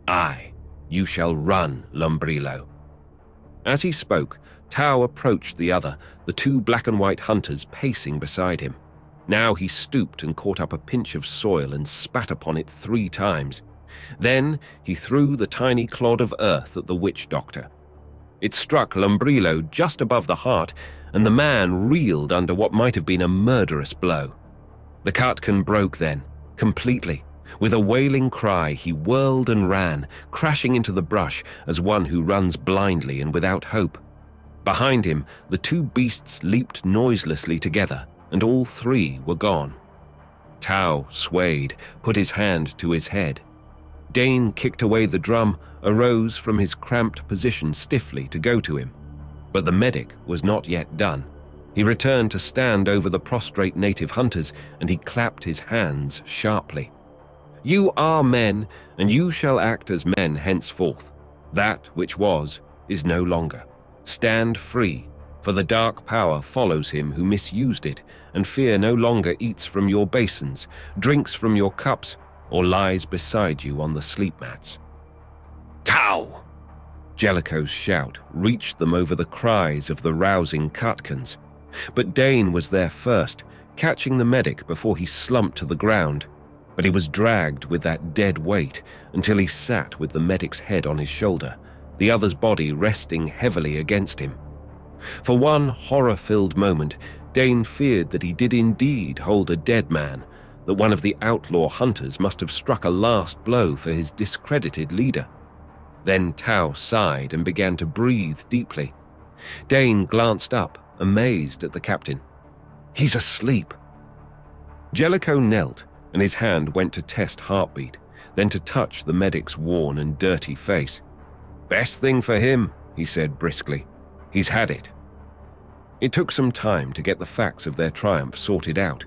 Aye, you shall run, Lumbrilo. As he spoke, Tau approached the other, the two black and white hunters pacing beside him. Now he stooped and caught up a pinch of soil and spat upon it 3 times. Then he threw the tiny clod of earth at the witch doctor. It struck Lumbrilo just above the heart, and the man reeled under what might have been a murderous blow. The Khatkan broke then, completely. With a wailing cry, he whirled and ran, crashing into the brush as one who runs blindly and without hope. Behind him, the 2 beasts leaped noiselessly together, and all 3 were gone. Tau swayed, put his hand to his head. Dane kicked away the drum, arose from his cramped position stiffly to go to him. But the medic was not yet done. He returned to stand over the prostrate native hunters, and he clapped his hands sharply. You are men, and you shall act as men henceforth. That which was is no longer. Stand free, for the dark power follows him who misused it, and fear no longer eats from your basins, drinks from your cups, or lies beside you on the sleep mats. Tau! Jellico's shout reached them over the cries of the rousing Khatkans. But Dane was there first, catching the medic before he slumped to the ground. But he was dragged with that dead weight until he sat with the medic's head on his shoulder, the other's body resting heavily against him. For one horror-filled moment, Dane feared that he did indeed hold a dead man, that one of the outlaw hunters must have struck a last blow for his discredited leader. Then Tau sighed and began to breathe deeply. Dane glanced up, amazed at the captain. He's asleep. Jellico knelt, and his hand went to test heartbeat, then to touch the medic's worn and dirty face. Best thing for him, he said briskly. He's had it. It took some time to get the facts of their triumph sorted out.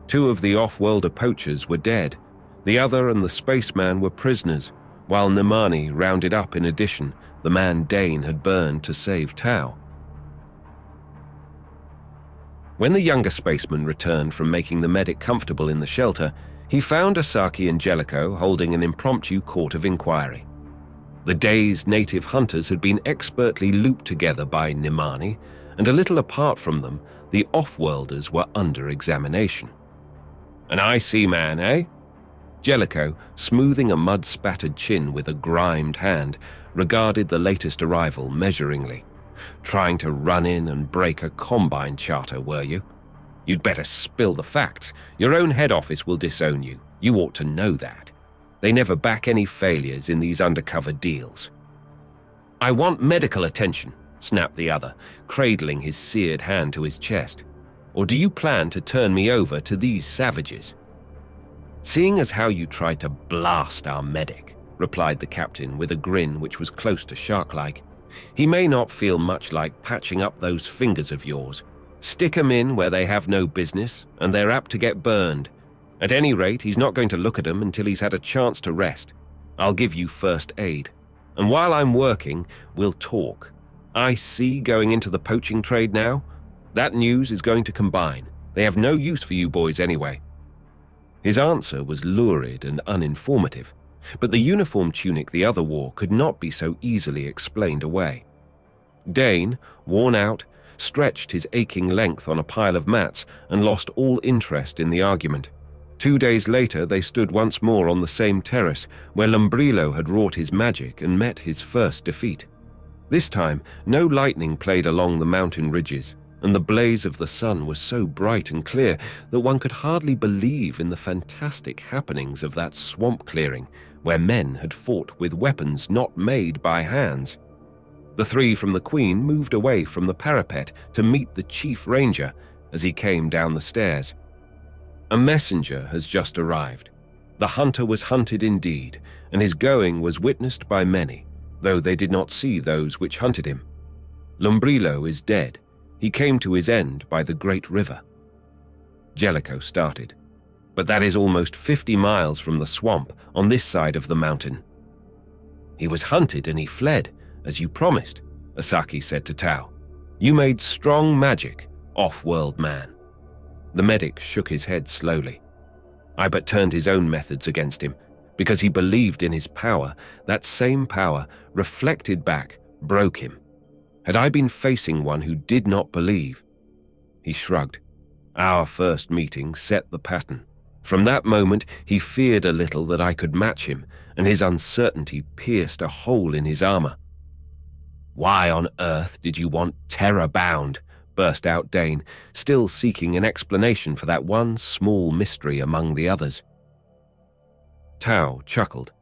2 of the off-worlder poachers were dead. The other and the spaceman were prisoners, while Nemani rounded up in addition the man Dane had burned to save Tau. When the younger spaceman returned from making the medic comfortable in the shelter, he found Asaki and Jellico holding an impromptu court of inquiry. The day's native hunters had been expertly looped together by Nemani, and a little apart from them, the off-worlders were under examination. An icy man, eh? Jellico, smoothing a mud-spattered chin with a grimed hand, regarded the latest arrival measuringly. Trying to run in and break a combine charter, were you? You'd better spill the facts. Your own head office will disown you. You ought to know that. They never back any failures in these undercover deals. I want medical attention, snapped the other, cradling his seared hand to his chest. Or do you plan to turn me over to these savages? Seeing as how you tried to blast our medic, replied the captain with a grin which was close to shark-like, he may not feel much like patching up those fingers of yours. Stick 'em in where they have no business, and they're apt to get burned. At any rate, he's not going to look at 'em until he's had a chance to rest. I'll give you first aid. And while I'm working, we'll talk. I see going into the poaching trade now. That news is going to combine. They have no use for you boys anyway. His answer was lurid and uninformative, but the uniform tunic the other wore could not be so easily explained away. Dane, worn out, stretched his aching length on a pile of mats and lost all interest in the argument. 2 days later, they stood once more on the same terrace where Lumbrilo had wrought his magic and met his first defeat. This time, no lightning played along the mountain ridges, and the blaze of the sun was so bright and clear that one could hardly believe in the fantastic happenings of that swamp clearing where men had fought with weapons not made by hands. The three from the Queen moved away from the parapet to meet the Chief Ranger as he came down the stairs. A messenger has just arrived. The hunter was hunted indeed, and his going was witnessed by many, though they did not see those which hunted him. Lumbrilo is dead. He came to his end by the great river. Jellico started. But that is almost 50 miles from the swamp on this side of the mountain. He was hunted and he fled, as you promised, Asaki said to Tao. You made strong magic, off-world man. The medic shook his head slowly. I but turned his own methods against him, because he believed in his power. That same power, reflected back, broke him. Had I been facing one who did not believe? He shrugged. Our first meeting set the pattern. From that moment, he feared a little that I could match him, and his uncertainty pierced a hole in his armor. Why on earth did you want terror-bound? Burst out Dane, still seeking an explanation for that one small mystery among the others. Tao chuckled.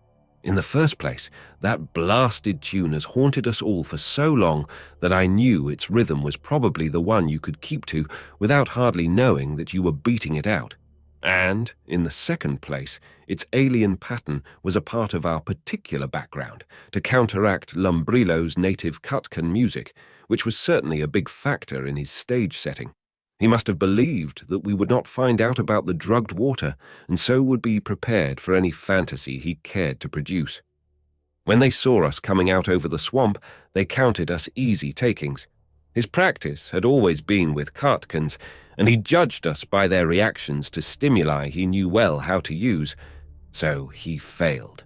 In the first place, that blasted tune has haunted us all for so long that I knew its rhythm was probably the one you could keep to without hardly knowing that you were beating it out. And, in the second place, its alien pattern was a part of our particular background to counteract Lumbrilo's native Khatkan music, which was certainly a big factor in his stage setting. He must have believed that we would not find out about the drugged water, and so would be prepared for any fantasy he cared to produce. When they saw us coming out over the swamp, they counted us easy takings. His practice had always been with Khatkans, and he judged us by their reactions to stimuli he knew well how to use, so he failed.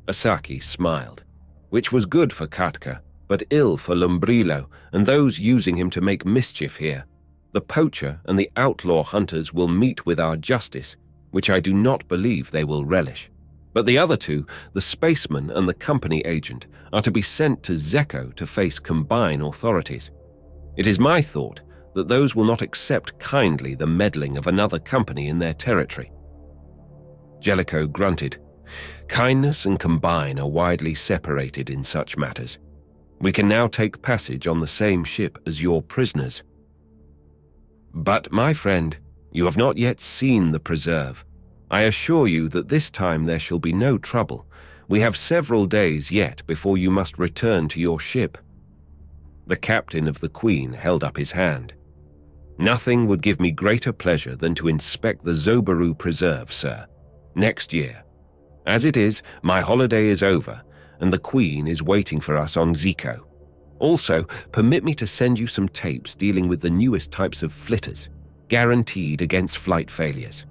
Asaki smiled, which was good for Khatka, but ill for Lumbrilo and those using him to make mischief here. The poacher and the outlaw hunters will meet with our justice, which I do not believe they will relish. But the other two, the spaceman and the company agent, are to be sent to Zeko to face combined authorities. It is my thought that those will not accept kindly the meddling of another company in their territory. Jellico grunted. Kindness and combine are widely separated in such matters. We can now take passage on the same ship as your prisoners. But, my friend, you have not yet seen the preserve. I assure you that this time there shall be no trouble. We have several days yet before you must return to your ship. The captain of the Queen held up his hand. Nothing would give me greater pleasure than to inspect the Zobaru Preserve, sir, next year. As it is, my holiday is over, and the Queen is waiting for us on Zeko. Also, permit me to send you some tapes dealing with the newest types of flitters, guaranteed against flight failures.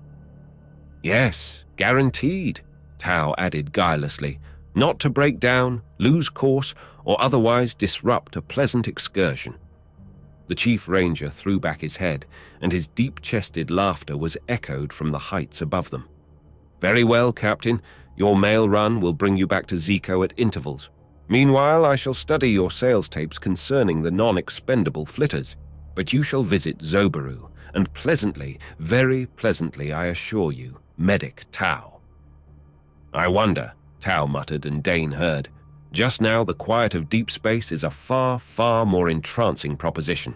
Yes, guaranteed, Tao added guilelessly, not to break down, lose course, or otherwise disrupt a pleasant excursion. The Chief Ranger threw back his head, and his deep-chested laughter was echoed from the heights above them. Very well, Captain. Your mail run will bring you back to Zeko at intervals. Meanwhile, I shall study your sales tapes concerning the non-expendable flitters. But you shall visit Zobaru, and pleasantly, very pleasantly, I assure you, Medic Tao. I wonder, Tao muttered and Dane heard. Just now the quiet of deep space is a far, far more entrancing proposition.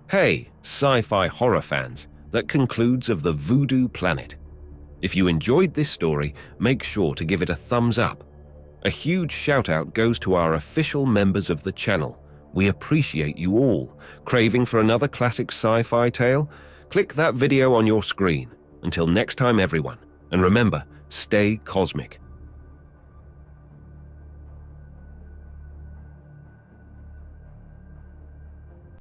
Hey, sci-fi horror fans, that concludes of the Voodoo Planet. If you enjoyed this story, make sure to give it a thumbs up. A huge shout out goes to our official members of the channel. We appreciate you all. Craving for another classic sci-fi tale? Click that video on your screen. Until next time, everyone. And remember, stay cosmic.